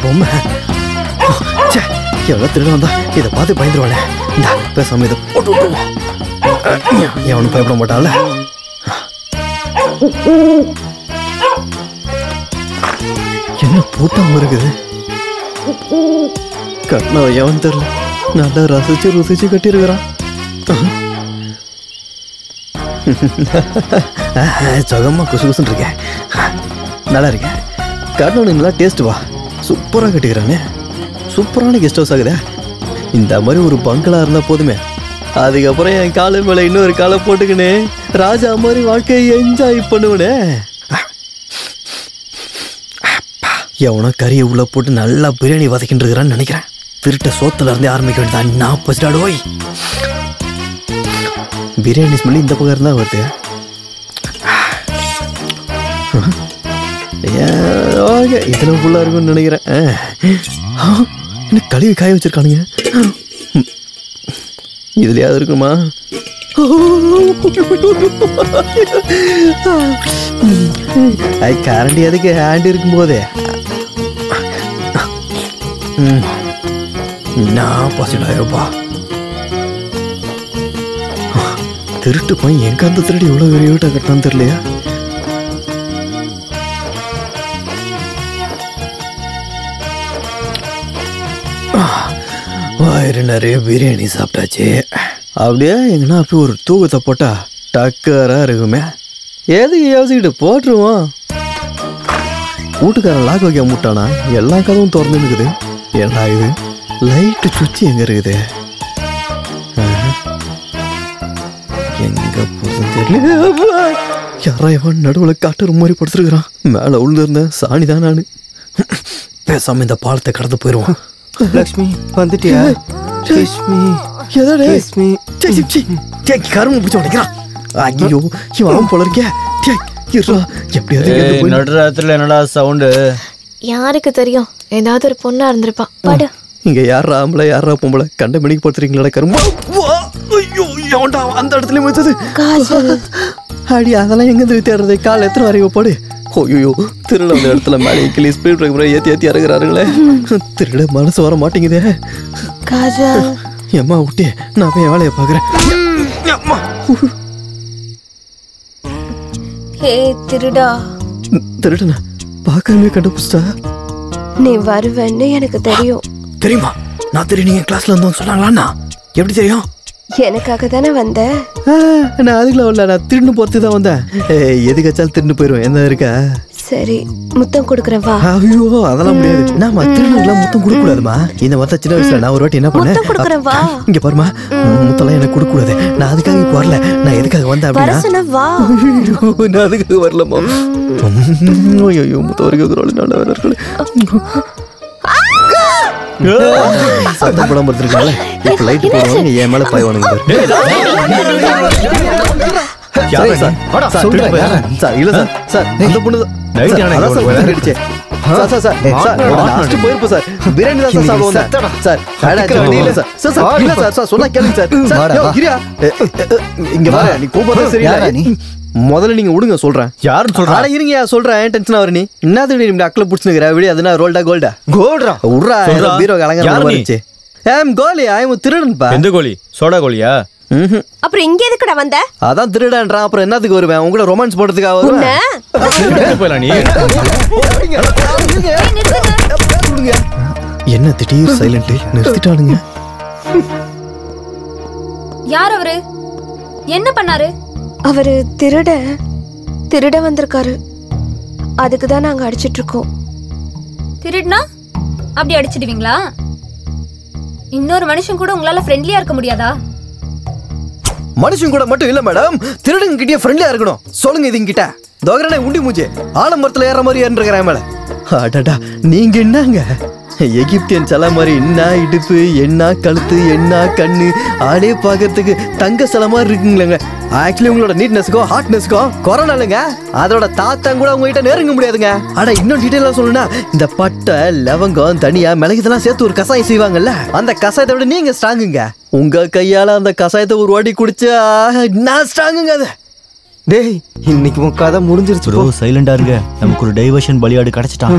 பொம்மை எவ்வளவு திருட வந்தா இதை பார்த்து பயந்துருவானே. இந்த பேசாம இதை போட்டு விட்டுருவோம். எவனும் பயப்பட மாட்டான்ல. என்ன பூட்டாம இருக்குது? கட்டின எவன் தெரியல, நல்லா ரசிச்சு கட்டிருக்கிறான். சுகமா குசு குசுன்னு இருக்கேன். நல்லா இருக்கேன். கட்டினவனுக்கு நல்லா டேஸ்ட் வா. சூப்பராக கட்டிக்கிறானே. சூப்பரான கெஸ்ட் ஹவுஸ் ஆகுதே. இந்த மாதிரி ஒரு பங்களா இருந்தா போதுமே. அதுக்கப்புறம் என் காலை மேல இன்னொரு காலை போட்டுக்கினே ராஜா மாதிரி வாழ்க்கையை என்ஜாய் பண்ணுவனே. எவனோ கறியை உள்ள போட்டு நல்லா பிரியாணி வதக்கிட்டு இருக்கிறான்னு நினைக்கிறேன். திருட்ட சோத்துல இருந்தே ஆரம்பிக்க வேண்டியதான். நான் பசிடாடோய். பிரியாணி ஸ்மெல் இந்த பக்கம் இருந்தா வருது. ஓகே, இதெல்லாம் ஃபுல்லா இருக்கும்னு நினைக்கிறேன். என்ன கழுவி காய வச்சிருக்கானுங்க. இதுலயாவது இருக்குமா? கரண்டி அதுக்கு ஹேண்ட் இருக்கும் போதே நான் பசிடாயிருப்பா. திருட்டு பையன் எங்க அந்த திருடி இவ்வளவு பெரிய வீட்டை கட்டான்னு தெரியலையா? வயிறு நிறைய பிரியாணி சாப்பிட்டாச்சு. அப்படியே எங்கன்னா அப்படி ஒரு தூக்கத்தை போட்டா டக்கரா இருக்குமே. எதுக்கு யோசிக்கிட்டு போட்டுருவோம். வீட்டுக்காரன் லாக் வைக்க முட்டானா? எல்லா கதவும் திறந்து இருக்குது. என்ன இது லைட்டு சுச்சி எங்க இருக்குது? எங்க போறது தெரியல. யாரா இவன் நடுவில் காட்டுற மாதிரி படுத்துருக்கிறான். மேல உள்ள சாணி தான் நானு. பேசாம இந்த பாலத்தை கடந்து போயிடுவான். லக்ஷ்மி வந்துட்டியா? லக்ஷ்மி லக்ஷ்மி கரும்பு பிடிச்ச உடைக்கிறான். ஐயோ இவன் போல இருக்கே. நடுராத்திரில என்னடா சவுண்டு? யாருக்கு தெரியும்? ஏதாவது ஒரு பொண்ணா இருந்திருப்பான். பாடு. இங்க யாரா ஆம்பளை யாரா பொம்பளை கண்ட மணிக்கு படுத்துறீங்களா கரும்பு? ஐயோ எவன்டா அந்த இடத்துல வச்சது? அடி அதெல்லாம் எங்க இருந்து தேடுறது? கால் எத்தனை வரைக்கும் போடு. ஓய்யோ திருட அந்த இடத்துல மேலே கிளி ஸ்பீட் பிரேக்கர் ஏத்தி இறங்குறாருங்களே. திருட மனசு வர மாட்டேங்குதே. எம்மா விட்டே நான் போய் வேலையை பாக்குறேன். திருடா திருடனா பாக்காம கண்டுபிடிச்சா? நீ வருவேன்னு எனக்கு தெரியும். தெரியுமா? நான் தெரியும். நீங்க கிளாஸ்ல இருந்தோம் சொன்னாங்களா? எப்படி தெரியும்? எனக்காக தானே வந்த? நான் அதுக்குள்ள வரல, நான் திருண்டு போறதுக்கு தான் வந்தேன். எதுக்காச்சாலும் திருண்டு போயிடுவேன். என்ன இருக்கா? சரி முத்தம் கொடுக்குறேன் வா. ஐயோ அதெல்லாம் முடியாது. நான் திருடனுக்குலாம் முத்தம் கொடுக்க கூடாதுமா. இந்த மொத்த சின்ன வயசுல நான் ஒரு வாட்டி என்ன பண்ணேன், முத்தம் கொடுக்குறேன் வா. இங்க பாருமா, முத்தம்லாம் எனக்கு கொடுக்க கூடாது. நான் அதுக்காக இப்ப வரல. நான் எதுக்காக வந்தேன் அப்படின்னா, வர சொன்னா வா. நான் அதுக்காக வரலமா. ஐயோ முத்தம் வரைக்கும் நல்ல வேற இருக்கு. சத்தம் படம் பார்த்துருக்காங்களே, இப்ப லைட் போடுவாங்க என் மேல பாய்வானுங்க. முதல்ல நீங்க விடுங்க சொல்றேன். யாரும் சொல்றேன் இருங்க சொல்றேன். டென்ஷன் ஆவற நீ என்னது அக்கல புடிச்சுனுக்குற விடி. அதுனா ரோல்டா கோல்டா கோல்டா உர்ரா பீரோ கலங்க வந்துச்சு. கோலி ஐம் திருடன்பா. எந்த கோலி? சோடா கோலியா? அப்புறம் இங்க எதுக்குடா வந்த? அதான் திருடன்றான். அப்புறம் என்னத்துக்கு வருவேன்? உங்கள ரொமான்ஸ் போடுறதுக்காக வருவேன். போலாம் நீ. என்ன திடீர் சைலண்ட் நிறுத்திட்டானுங்க. யார் அவரு? என்ன பண்ணாரு? அவரு திருட வந்திருக்காரு. அதுக்கு தான் நாங்க அடிச்சிட்டு இருக்கோம். திருடுனா அப்படி அடிச்சிடுவீங்களா? இன்னொரு மனுஷன் கூட உங்களால ஃப்ரெண்ட்லியா இருக்க முடியாதா? மனுஷன் கூட மட்டும் இல்ல மேடம், திருடங்க கிட்டே ஃப்ரெண்ட்லியா இருக்கணும். சொல்லுங்க இது கிட்ட தோகரனே உண்டி மூஞ்சி ஆலமரத்துல ஏற மாதிரி ஏறிருக்கிறேன் மேல. அடடா நீங்க என்னங்க எகிப்தியன் சிலை மாதிரி என்ன இடுப்பு, என்ன கழுத்து, என்ன கண்ணு, ஆடே பாக்கிறதுக்கு தங்க சிலை மாதிரி இருக்குங்களேங்க. ஆக்சுவலி உங்களோட நீட்னஸ்க்கும் ஹார்ட்னஸ்க்கும் கொரோனா இல்லைங்க. அதோட தாத்தம் கூட உங்ககிட்ட நெருங்க முடியாதுங்க. ஆனா இன்னும் டீட்டெயிலா சொல்லணும்னா, இந்த பட்டை லவங்கம் தனியா மிளகு இதெல்லாம் சேர்த்து ஒரு கசாயம் செய்வாங்கல்ல, அந்த கசாயத்தை விட நீங்க ஸ்ட்ராங்குங்க. உங்க கையால அந்த கசாயத்தை ஒரு வாட்டி குடிச்சா நான் ஸ்ட்ராங்குங்க. அது டேய் இன்னைக்கு உன் கதை முடிஞ்சிருச்சு ப்ரோ. சைலண்டா இருங்க, நமக்கு ஒரு டைவர்ஷன் பலியாடு கிடைச்சிட்டான்.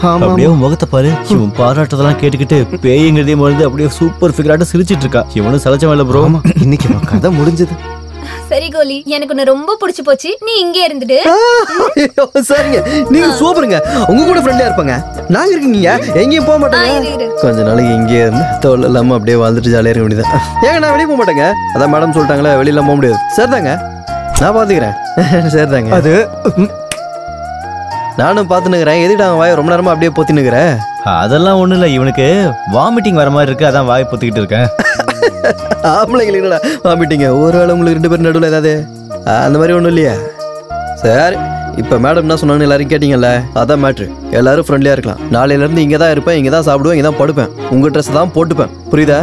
அப்படியே முகத்தை பாரு. இவன் பாராட்டதெல்லாம் கேட்டுக்கிட்டு பேய்ங்கிறதே மறந்து அப்படியே சூப்பர் ஃபிகராட்ட சிரிச்சிட்டு இருக்கா. இவனும் சலச்சம் இல்ல ப்ரோ. இன்னைக்கு உன் கதை முடிஞ்சது. சரி கோலி, எனக்கு உன்னை ரொம்ப பிடிச்சு போச்சு. நீ இங்கே இருந்துட்டு. சரிங்க நீங்க சூப்பருங்க. உங்க கூட ஃப்ரெண்ட்லியா இருப்பாங்க. நாங்க இருக்கீங்க எங்கேயும் போக மாட்டேங்க. கொஞ்ச நாளைக்கு இங்கே இருந்து தோல் இல்லாம அப்படியே வாழ்ந்துட்டு ஜாலியா இருக்க வேண்டியதான். ஏங்க நான் வெளியே போக மாட்டேங்க. அதான் மேடம் சொல்லிட்டாங்களே வெளியில போக முடியாது. சரிதாங்க நான் பாத்துக்கிறேன். சரிதாங்க அது நானும் பாத்துனுக்கிறேன். எதுக்கு நாங்க வாயை ரொம்ப நேரமா அப்படியே பொத்தினுக்கிறேன்? அதெல்லாம் ஒண்ணு இல்ல, இவனுக்கு வாமிட்டிங் வர மாதிரி இருக்கு, அதான் வாய் பொத்திக்கிட்டு இருக்கேன். ஆம்பளைங்க என்னடா வாமிட்டிங்க? ஒருவேளை உங்களுக்கு 2 பேரும் நடுவில் ஏதாவது அந்த மாதிரி ஒன்றும் இல்லையா? சரி இப்போ மேடம் என்ன சொன்னான்னு எல்லாரும் கேட்டீங்கல்ல, அதான் மேட்ரு. எல்லாரும் ஃப்ரெண்ட்லியா இருக்கலாம். நாளையிலேருந்து இங்கே தான் இருப்பேன், இங்கே தான் சாப்பிடுவேன், இங்கே தான் படுப்பேன், உங்கள் ட்ரெஸ் தான் போட்டுப்பேன். புரியுதா?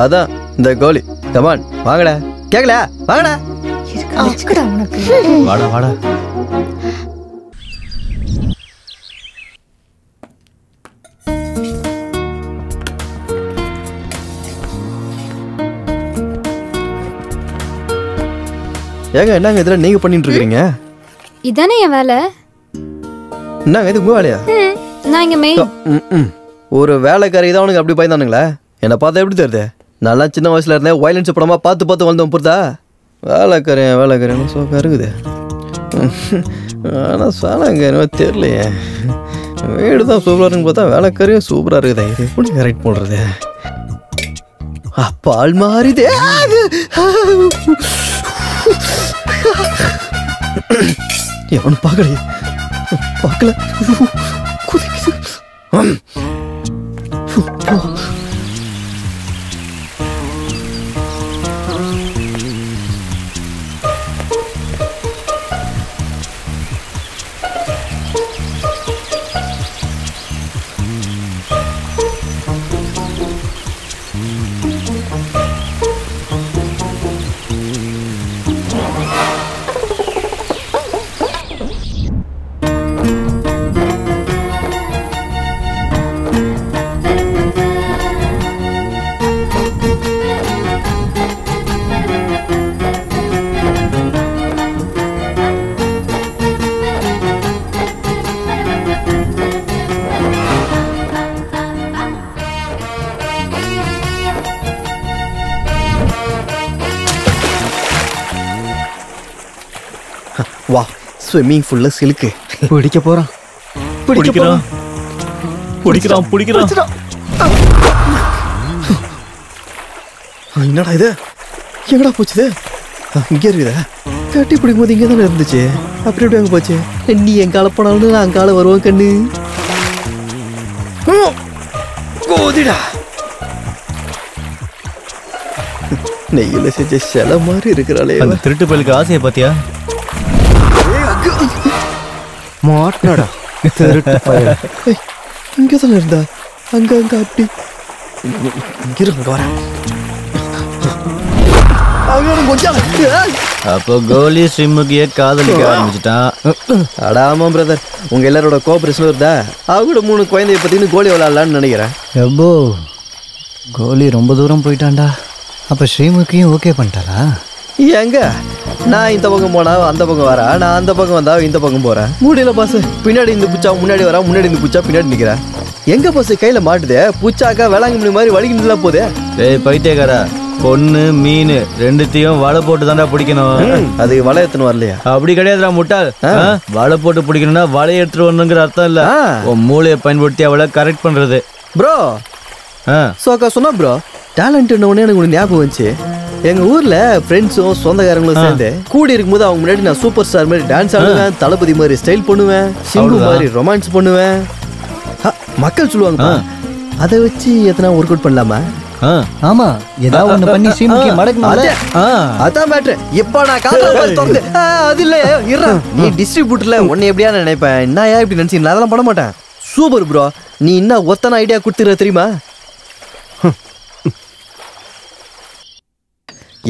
அதான் இந்த கோலி. கமான் வாங்கடா. கேட்கல வாங்கடா. வாடா வாடா. ஏங்க என்னங்க இதெல்லாம் நீங்க பண்ணிட்டு இருக்கீங்க? இதானே என் வேலை. என்னங்க இது உங்க வேலையா? நான் இங்க மெயின். ஒரு வேலைக்காரி தான் உனக்கு அப்படி பயந்தானுங்களா? என்னை பார்த்தா எப்படி தெரியுது? நல்லா சின்ன வயசுல இருந்தேன் வயலன்ஸ் படமா பார்த்து பார்த்து வளர்ந்தோம். புரிதா? வேலைக்காரன் சோக்கா இருக்குது. ஆனால் சாலாங்க தெரியலையே. வீடு தான் சூப்பராக இருக்குன்னு பார்த்தா வேலைக்காரியும் சூப்பராக இருக்குதா? இது எப்படி கரெக்ட் பண்ணுறது? பால் மாறிதே. எவனு பார்க்கலையே. பார்க்கல குதிக்குது. வா ஸ்விம்மிங் ஃபுல்ல சிலுக்கு பிடிக்க போறான். என்னடா இது? எங்கடா போச்சுது? இங்கே இருக்குதா? கட்டி பிடிக்கும் போது இங்கே தானே இருந்துச்சு. அப்படி எப்படி அங்கே போச்சு? நீ எங்கால போனாலும் நான் அங்கால வருவோம் கண்ணு. கோதிடா நெய்யில செஞ்ச சில மாதிரி இருக்கிறாளே. அந்த திருட்டு பயிலுக்கு ஆசையை பாத்தியா? மாட்டடா திருட்டு பையன். இங்கே தானே இருந்தா அங்க அங்க அப்படி இருங்க வரேன். அப்போ கோலி ஸ்ரீமுகிய காதலிக்க ஆரம்பிச்சுட்டான். அடாமா பிரதர், உங்க எல்லாரோட கோஆபரேஷன் வருதா? அவங்களோட 3 குழந்தைய பத்தின்னு கோலி விளையாடலான்னு நினைக்கிறேன். எப்போ கோலி ரொம்ப தூரம் போயிட்டான்டா. அப்ப ஸ்ரீமுகியும் ஓகே பண்ணிட்டாரா? எங்க நான் இந்த பக்கம் போனா அந்த பக்கம் வரா, நான் அந்த பக்கம் வந்தா இந்த பக்கம் போறேன். முடியல பாஸ். பின்னாடி இந்த பூச்சா முன்னாடி வரா, முன்னாடி இந்த பூச்சா பின்னாடி நிக்கிறேன். எங்க பாஸ் கையில மாட்டுதே? பூச்சாக்கா வேளாங்கண்ணி மாதிரி வலிக்கிட்டு போதே. ஏய் பைத்தியக்காரா, பொண்ணு மீன் ரெண்டுத்தையும் வலை போட்டு தாண்டா பிடிக்கணும். அது வலை எடுத்துன்னு வரலையா? அப்படி கிடையாதுடா முட்டாள். வலை போட்டு பிடிக்கணும்னா வலையை எடுத்துட்டு வரணுங்கிற அர்த்தம் இல்ல. உன் மூளையை பயன்படுத்தி அவளை கரெக்ட் பண்றது. ப்ரோ சோக்கா சொன்னா ப்ரோ டேலண்ட் உடனே எனக்கு ஒரு ஞாபகம் வந்துச்சு. எங்க ஊர்ல ஃப்ரெண்ட்ஸும் சொந்தக்காரங்களும் சேர்ந்து கூடி இருக்கும்போது அவங்க முன்னாடி நான் சூப்பர் ஸ்டார் மாதிரி டான்ஸ் ஆடுவேன், தளபதி மாதிரி ஸ்டைல் பண்ணுவேன், சிம்பு மாதிரி ரொமான்ஸ் பண்ணுவேன். மக்கள் சொல்லுவாங்க அதை வச்சு எத்தனை ஒர்க் அவுட் பண்ணலாமா? ஆமா, ஏதாவது ஒண்ணு பண்ணி ஸ்ரீமுகி மடக்குனால அதான் மேட்டர். இப்போ நான் காதல் அது இல்ல இருறா. நீ டிஸ்ட்ரிபியூட்டர்ல உன்னை எப்படியா நினைப்பேன்? நான் ஏன் இப்படி நினைச்சீங்க? அதெல்லாம் பண்ண மாட்டேன். சூப்பர் ப்ரோ, நீ என்ன ஒத்தன ஐடியா கொடுத்துற தெரியுமா?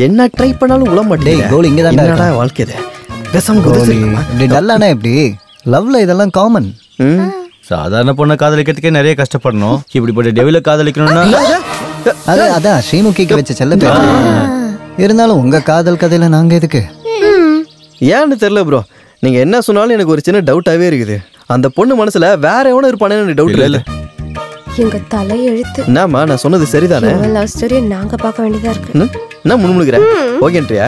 என்ன ட்ரை பண்ணாலும் உள்ள மாட்டேன். கோல் இங்க தான் என்னடா வாழ்க்கை இது? பேசாம கோலி இப்படி டல்லானா எப்படி? லவ்ல இதெல்லாம் காமன். சாதாரண பொண்ணை காதலிக்கிறதுக்கே நிறைய கஷ்டப்படணும். இப்படிப்பட்ட டெவில காதலிக்கணும்னா அதான் ஸ்ரீமுகிக்கு வச்ச செல்ல பேர். இருந்தாலும் உங்க காதல் கதையில நாங்க எதுக்கு? ஏன்னு தெரியல ப்ரோ. நீங்க என்ன சொன்னாலும் எனக்கு ஒரு சின்ன டவுட்டாவே இருக்குது. அந்த பொண்ணு மனசுல வேற எவனும் இருப்பானே எனக்கு டவுட் இல்ல. எங்க தலை எழுத்து. என்னம்மா நான் சொன்னது சரிதானே? லவ் ஸ்டோரி நாங்க பார்க்க வேண்டியதா இருக்கு. என்ன முணுமுணுக்குற? ஓகேன்றியா?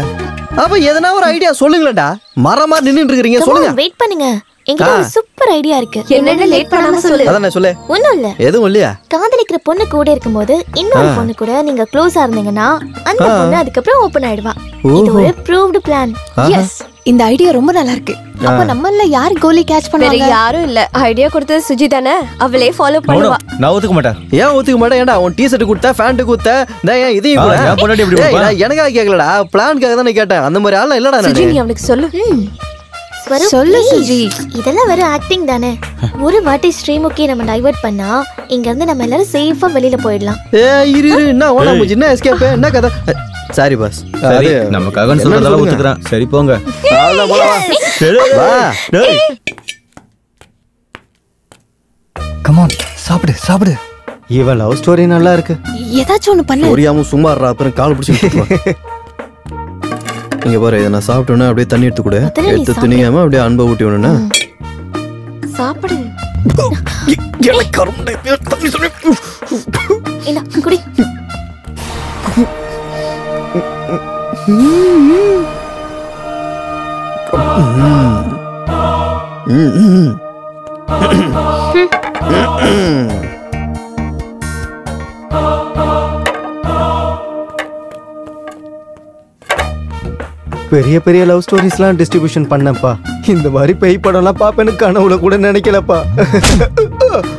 அப்ப எதனா ஒரு ஐடியா சொல்லுங்களேன்டா. மரமா நின்னுட்டு இருக்கீங்க, சொல்லுங்க. வெயிட் பண்ணுங்க, என்கிட்ட ஒரு சூப்பர் ஐடியா இருக்கு. என்னன்னு லேட் பண்ணாம சொல்லு. அதான் சொல்லு. ஒண்ணும் இல்ல. எதுவும் இல்லையா? காதலிக்கிற பொண்ணு கூட இருக்கும்போது இன்னொரு பொண்ணு கூட நீங்க க்ளோஸா இருந்தீங்கன்னா அந்த பொண்ணு அதுக்கப்புறம் ஓபன் ஆயிடுவா. இது ஒரு ப்ரூவ்டு பிளான். எஸ், இந்த ஐடியா ரொம்ப நல்லா இருக்கு. அப்ப நம்மள யார் கோலி கேட்ச் பண்ணுவாங்க? வேற யாரும் இல்ல. ஐடியா கொடுத்தது சுஜி தானே. அவளே ஃபாலோ பண்ணுவா. நான் ஒத்துக்க மாட்டேன். ஏன் ஒத்துக்க மாட்டேன்? ஏன்டா உன் டீ-ஷர்ட் கொடுத்த, பேண்ட் கொடுத்த, நான் ஏன் இதையும் கூட? நான் பொண்டாட்டி எப்படி கொடுப்பா? நான் எனக்காக கேட்கலடா, பிளான்காக தான் கேட்டேன். அந்த மாதிரி ஆளா இல்லடா சுஜி, நான். நீ அவனுக்கு சொல்லு. சொல்லு சுஜி. இதெல்லாம் வேற ஆக்டிங் தானே. ஒரு வாட்டி ஸ்ரீமுகி நம்ம டைவர்ட் பண்ணா இங்க இருந்து நம்ம எல்லாரும் சேஃபா வெளியில போயிடலாம். இரு என்ன ஓனா முஜி என்ன எஸ்கேப் என்ன கதை? Sorry boss. சரி நமக்காக சொல்றதெல்லாம் ஒத்துக்கறேன். சரி போங்க. வா. டேய் கம் ஆன், சாப்பிடு சாப்பிடு. இவ லவ் ஸ்டோரி நல்லா இருக்கு. ஏதாச்சும் ஒண்ணு பண்ணு. ஒரியாம சும்மா இருடா, அப்புறம் கால் பிடிச்சு. இங்க பாரு, இதை நான் சாப்பிட்டோன்னா அப்படியே தண்ணி எடுத்து கொடு. எடுத்து திணியாம அப்படியே அன்பை ஊட்டி விடணும்னா சாப்பிடு. என்ன குடி. பெரிய பெரிய லவ் ஸ்டோரிஸ்லாம் டிஸ்ட்ரிபியூஷன் பண்ணப்பா. இந்த மாதிரி பேய் படம்லாம் பாப்பேன்னு கனவுல கூட நினைக்கலப்பா.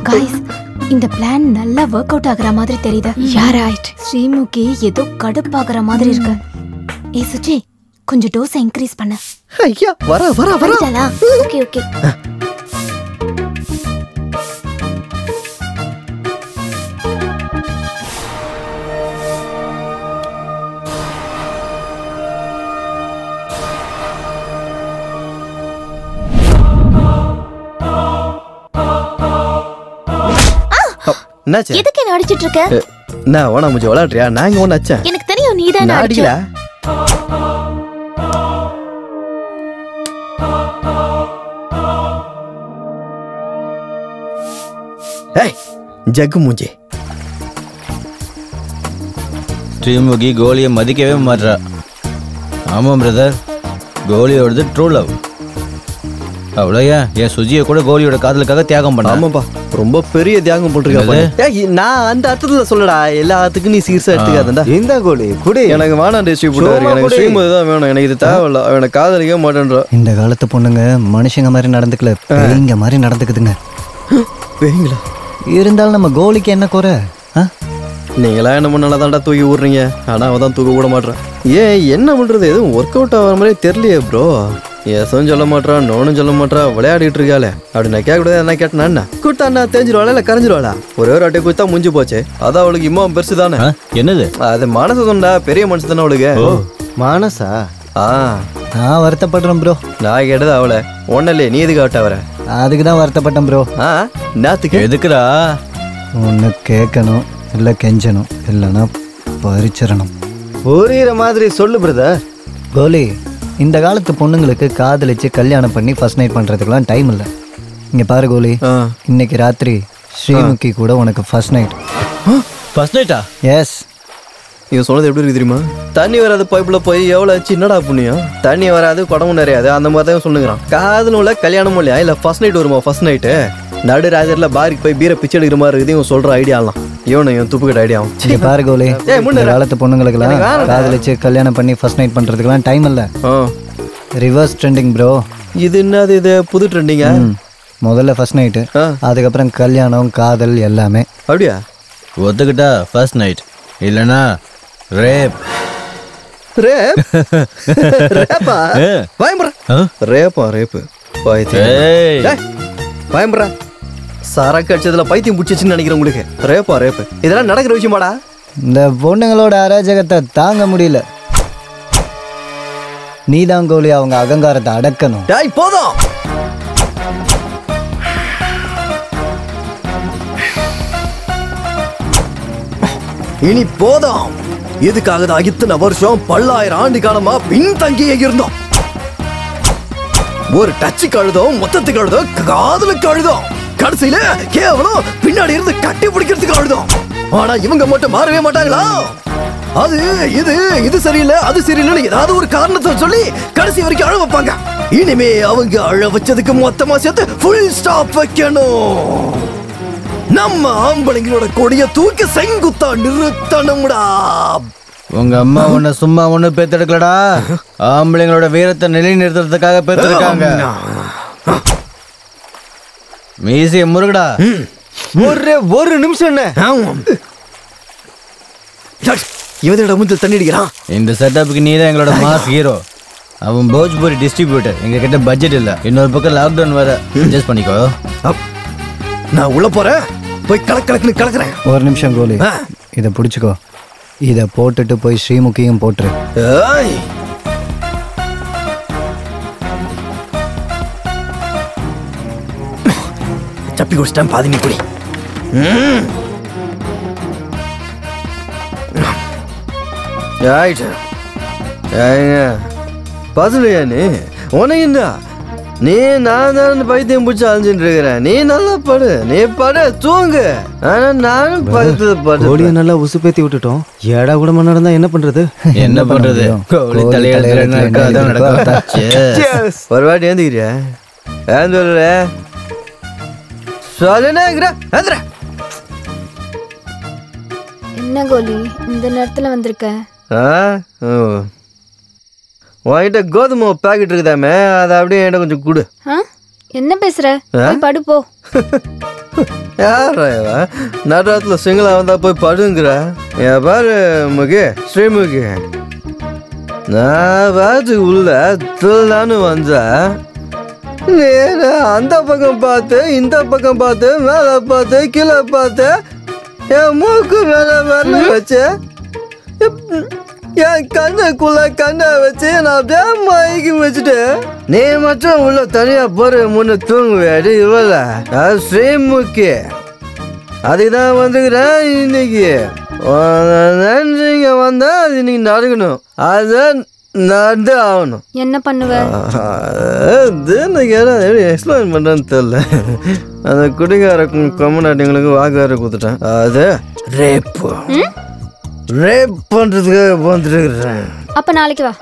गाइस, இந்த பிளான் நல்லா வொர்க் அவுட் ஆகுற மாதிரி தெரியுது. யார் ரைட்? ஸ்ரீமுகி ஏதோ கடுப்பாகுற மாதிரி இருக்கு. ஏய் சுஜி, கொஞ்சம் டோஸ் இன்க்ரீஸ் பண்ணு. ஐயா வர வர வர. Okay okay. என்னாச்சு? எதுக்கு என்ன அடிச்சிட்டு இருக்க? நான் ஓனா முஜி விளையாடுறியா? நான் இங்க ஒன்னு அடிச்சேன். எனக்கு தெரியும் நீ தான் அடிக்கல. ஏய் ஜக்கு மூஞ்சி. ஸ்ரீமுகி கோலியை மதிக்கவே மாட்றா. ஆமாம் பிரதர், கோலியோடது ட்ரூ லவ். அவ்வளோயா என் சுஜியை கூட கோலியோட காதலுக்காக தியாகம் பண்ண. ஆமாப்பா, ரொம்ப பெரிய தியாகம் போட்டிருக்கா. நான் அந்த அர்த்தத்துல சொல்லடா, எல்லாத்துக்கும் நீ சீர்ஸா எடுத்துக்காதா. இந்த கோலி குடி. எனக்கு வேணாம் டிஸ்ட்ரிபியூட்டர், எனக்கு ஸ்ரீமதி தான் வேணும். எனக்கு இது தேவையில்ல. அவனை காதலிக்க மாட்டேன்றா. இந்த காலத்து பொண்ணுங்க மனுஷங்க மாதிரி நடந்துக்கல, பேய்ங்க மாதிரி நடந்துக்குதுங்க. பேய்ங்களா? இருந்தாலும் நம்ம கோலிக்கு என்ன குறை? நீங்களா என்ன பண்ணால தான்டா தூக்கி விடுறீங்க, ஆனா அவன் தான் தூக்க விட மாட்டான். ஏன் என்ன பண்றது, எதுவும் ஒர்க் அவுட் ஆகிற மாதிரி தெரியலையே ப்ரோ. எசும் சொல்ல மாட்டான், நோனும் சொல்ல மாட்டான், விளையாடிட்டு இருக்காளே. அப்படி நான் கேட்கக்கூடாது. என்ன கேட்டேன்னா என்ன கூட்டா என்ன தெரிஞ்சிருவாளா இல்லை கரைஞ்சிருவாளா? ஒரே ஒரு அட்டை குத்தா முடிஞ்சு போச்சு. அதான் அவளுக்கு இம்மா பெருசு தானே. என்னது அது மனசு சொன்னா பெரிய மனசு தானே அவளுக்கு. மனசா? நான் வருத்தப்படுறேன் ப்ரோ. நான் கேட்டது அவளை ஒன்னல்லே, நீ எதுக்கு ஆட்ட வர? அதுக்கு தான் வருத்தப்பட்டேன் ப்ரோ. நாத்துக்கு எதுக்குடா? ஒன்று கேட்கணும், இல்லை கெஞ்சணும், இல்லைன்னா பறிச்சிடணும். புரியுற மாதிரி சொல்லு பிரதர். கோலி, இந்த காலத்து பொண்ணுங்களுக்கு காதலிச்சு கல்யாணம் பண்ணி ஃபர்ஸ்ட் நைட் பண்ணுறதுக்குலாம் டைம் இல்லை. இங்கே பாரு கோலி, இன்னைக்கு ராத்திரி ஸ்ரீமுகி கூட உனக்கு ஃபர்ஸ்ட் நைட். ஃபர்ஸ்ட் நைட்டா? எஸ். இவன் சொன்னது எப்படி இருக்கு தெரியுமா? தண்ணி வராது பைப்புல போய் எவ்வளோ ஆச்சு, என்னடா புண்ணியம். தண்ணி வராது குடமும் நிறையாது, அந்த மாதிரி தான் சொல்லுங்கிறான். காதலும் இல்லை கல்யாணமும் இல்லையா? இல்லை ஃபர்ஸ்ட் நைட் வருமா? ஃபர்ஸ்ட் நைட்டு நடு ராஜர்ல பாருக்கு போய் பீரை பிச்சை எடுக்கிற மாதிரி இருக்குது. இவன் சொல்ற ஐடியாலாம் இவன் துப்புக்கிட்ட ஐடியாவும். இங்கே பாரு கோலி, இந்த காலத்து பொண்ணுங்களுக்குலாம் காதலிச்சு கல்யாணம் பண்ணி ஃபர்ஸ்ட் நைட் பண்ணுறதுக்குலாம் டைம் இல்லை. Reverse trending bro. இது என்னது, இது புது ட்ரெண்டிங்கா? முதல்ல ஃபர்ஸ்ட் நைட்டு, அதுக்கப்புறம் கல்யாணம், காதல் எல்லாமே. அப்படியா? ஒத்துக்கிட்டா ஃபர்ஸ்ட் நைட், இல்லைன்னா ரேப். ரேப்? ரேப்பா? பயம்புறா. ரேப்பா? ரேப்பு பயம்புறா. சரக்கு அடிச்சதுல பைத்தியம் பிடிச்சிச்சுன்னு நினைக்கிறேன் உங்களுக்கு. ரேப்பா? ரேப்பு இதெல்லாம் நடக்கிற விஷயமாடா? இந்த பொண்ணுங்களோட அராஜகத்தை தாங்க முடியல. நீதான் கோலி அவங்க அகங்காரத்தை அடக்கணும். போதும். இனி போதும். இதுக்காக தான் இத்தனை வருஷம் பல்லாயிரம் ஆண்டு காலமா பின்தங்கியே இருந்தோம். ஒரு டச்சுக்கு அழுதோம், மொத்தத்துக்கு அழுதோம், காதலுக்கு அழுதோம், கடைசியில கேவலம் பின்னாடி இருந்து கட்டி பிடிக்கிறதுக்கு அழுதோம். ஆனா இவங்க மட்டும் மாறவே மாட்டாங்களா? அது இது சரியில்லை, அது சரியில்லைன்னு ஏதாவது ஒரு காரணத்தை சொல்லி கடைசி வரைக்கும் அழ வைப்பாங்க. இனிமே அவங்க அழ வச்சதுக்கு மொத்தமா சேர்த்து ஃபுல் ஸ்டாப் வைக்கணும். நம்ம ஆம்பளைங்களோட கொடிய தூக்கி செங்குத்தா நிறுத்தணும்டா. உங்க அம்மா உன்னை சும்மா ஒண்ணு பேத்தெடுக்கலடா, ஆம்பளைங்களோட வீரத்தை நிலைநிறுத்துறதுக்காக பேத்தெடுக்காங்க. மீசிய முருகடா. ஒரு நிமிஷம் என்ன இவனோட முந்தில் தண்ணி அடிக்கிறான். இந்த செட்டப்புக்கு நீ தான் எங்களோட மாஸ் ஹீரோ. அவன் போஜ்பூரி டிஸ்ட்ரிபியூட்டர். எங்க கிட்ட பட்ஜெட் இல்ல, இன்னொரு பக்கம் லாக்டவுன் வேற. அட்ஜஸ்ட் பண்ணிக்கோ. நான் உள்ள போறேன், போய் கலக்கலக்குன்னு கலக்குறேன். ஒரு நிமிஷம் கோலி, இதை பிடிச்சிக்கோ. இதை போட்டுட்டு போய் ஸ்ரீமுகியும் போட்டுரு. சப்பி குடிச்சிட்டேன், பாதி நீ குடி. பசுலையா நீ? உனக்கு என்ன? நீ நான் தான் பைத்தியம் பிடிச்சி அழிஞ்சுட்டு இருக்கிறேன். நீ நல்லா படு, நீ படு, தூங்கு. ஆனா நானும் பக்கத்துல படு. கோழியை நல்லா உசுப்பேத்தி விட்டுட்டோம். ஏடா கூட நடந்தா என்ன பண்றது? என்ன பண்றது? ஒரு வாட்டி ஏந்துக்கிறியா? ஏன் சொல்ற? என்ன கோலி இந்த நேரத்துல வந்திருக்க? உன்கிட்ட கோதுமை பாக்கெட் இருக்குதாமே, அதை அப்படியே என்கிட்ட கொஞ்சம் கொடு. என்ன பேசுற? போய் படு போ. யாரா நடுராத்துல சிங்களா வந்தா போய் படுங்கிற? என் பாரு முகே, ஸ்ரீமுகி, நான் பாத்துக்கு உள்ள திருநானு வந்தா அந்த பக்கம் பார்த்து, இந்த பக்கம் பார்த்து, மேல பார்த்து, கீழே பார்த்து, என் மூக்கு மேல மேல வச்சு, என் கண்ணுக்குள்ள கண்ணை வச்சு நான் அப்படியே மயக்கி வச்சுட்டு, நீ மட்டும் உள்ள தனியா போற முன்ன தூங்குவேடி. இவ்வளோ ஸ்ரீமுகி, அதுக்குதான் வந்துக்கிறேன் இன்னைக்கு. நன்றிங்க வந்தா அது இன்னைக்கு நடக்கணும், அதான் நடந்து ஆகணும். என்ன பண்ணுவ? எக்ஸ்பிளைன் பண்றேன்னு தெரியல. அந்த குடிகார கம்யூனிட்டிங்களுக்கு வாக்குகார கொடுத்துட்டேன். அது ரேப் ரேப் பண்றதுக்காக வந்துருக்கிறேன். அப்ப நாளைக்கு வா.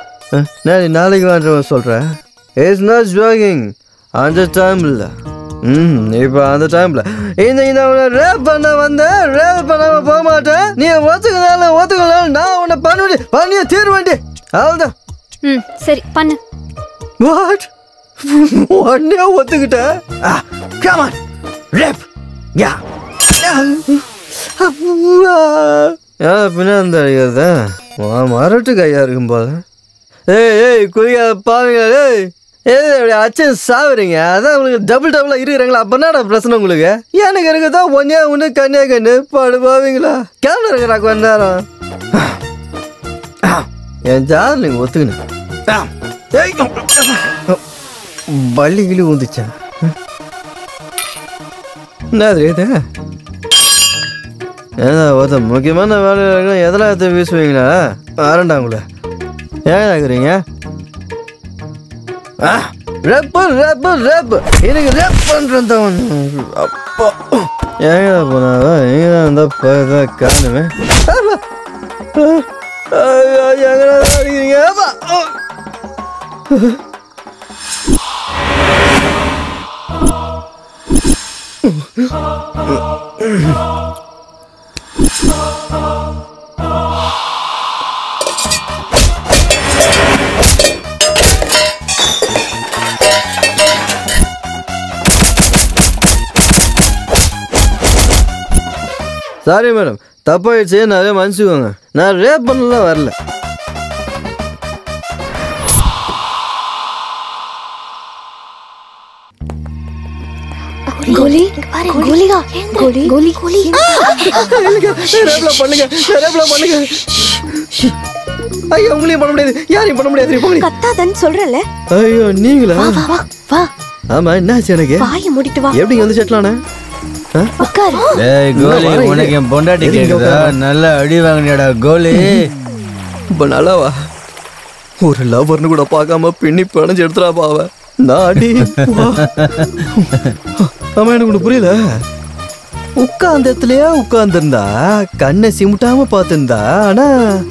நாளைக்கு வாங்க சொல்றேன். It's not jogging. அந்த டைம்ல இப்போ அந்த டைம்ல இந்த ரேப் பண்ண வந்த ரேப் பண்ணாம போக மாட்டேன். நீ ஒத்துக்கனாலும் நான் உன்னை பண்ணிய தீர்வேண்டி அவ்வளோதான். சரி பண்ணு. வாட் உடனே ஒத்துக்கிட்டேன். கம் ஆன் ரேப் யா பின்ன அடிக்கிறத மரட்டு கையா இருக்கும் போல. ஏய் குடிக்காத பாருங்க. இப்படி அச்சன் சாவுறீங்க. அதான் உங்களுக்கு டபுளா இருக்கிறாங்களா? அப்ப என்னடா பிரச்சனை உங்களுக்கு? எனக்கு இருக்குதான் ஒன்னு கண்ணு பாடு பாவீங்களா? கேமரா இருக்கிறா கொஞ்ச நேரம். என் ஜாதம் நீங்க ஒத்துக்கணும். பள்ளி கிளி ஊந்துச்சா? என்னது இது? ஏதா ஒருத்த முக்கியமான வேலை எதெல்லாம் எடுத்து வீசுவீங்களா? வரண்டா உங்களை ஏன் ஆகுறீங்க? எனக்கு ரேப் பண்றேன். அப்பா எங்க போனாவா? எங்க இருந்தா காணுமே. எங்கடா அடிக்கிறீங்க? சாரி மேடம், தப்பாயிடுச்சு. நிறைய மன்னிச்சுக்கோங்க. நான் ரேப் பண்ணலாம் வரல. கோலி கோலிகா கோலி கோலி கோலி ரேப்ல பண்ணுங்க. ஐயோ உங்களையும் பண்ண முடியாது, யாரையும் பண்ண முடியாது. கத்தாதன்னு சொல்றல. ஐயோ நீங்களா? வா வா. ஆமா என்னாச்சு எனக்கு? வாயை மூடிட்டு வா. எப்படி வந்து செட்லானே? உட்கார். டேய் கோலி, உனக்கு என் பொண்டாட்டி கேக்குதா? நல்ல அடி வாங்குனியாடா கோலி. இப்ப நல்லாவா? ஒரு லவர்னு கூட பார்க்காம பின்னி பணஞ்சு எடுத்துடா பாவ. நான் அடி. ஆமா எனக்கு ஒண்ணு புரியல. உட்கார்ந்த இடத்துலயே உட்கார்ந்துருந்தா கண்ணை சிமிட்டாம பார்த்துருந்தா, ஆனா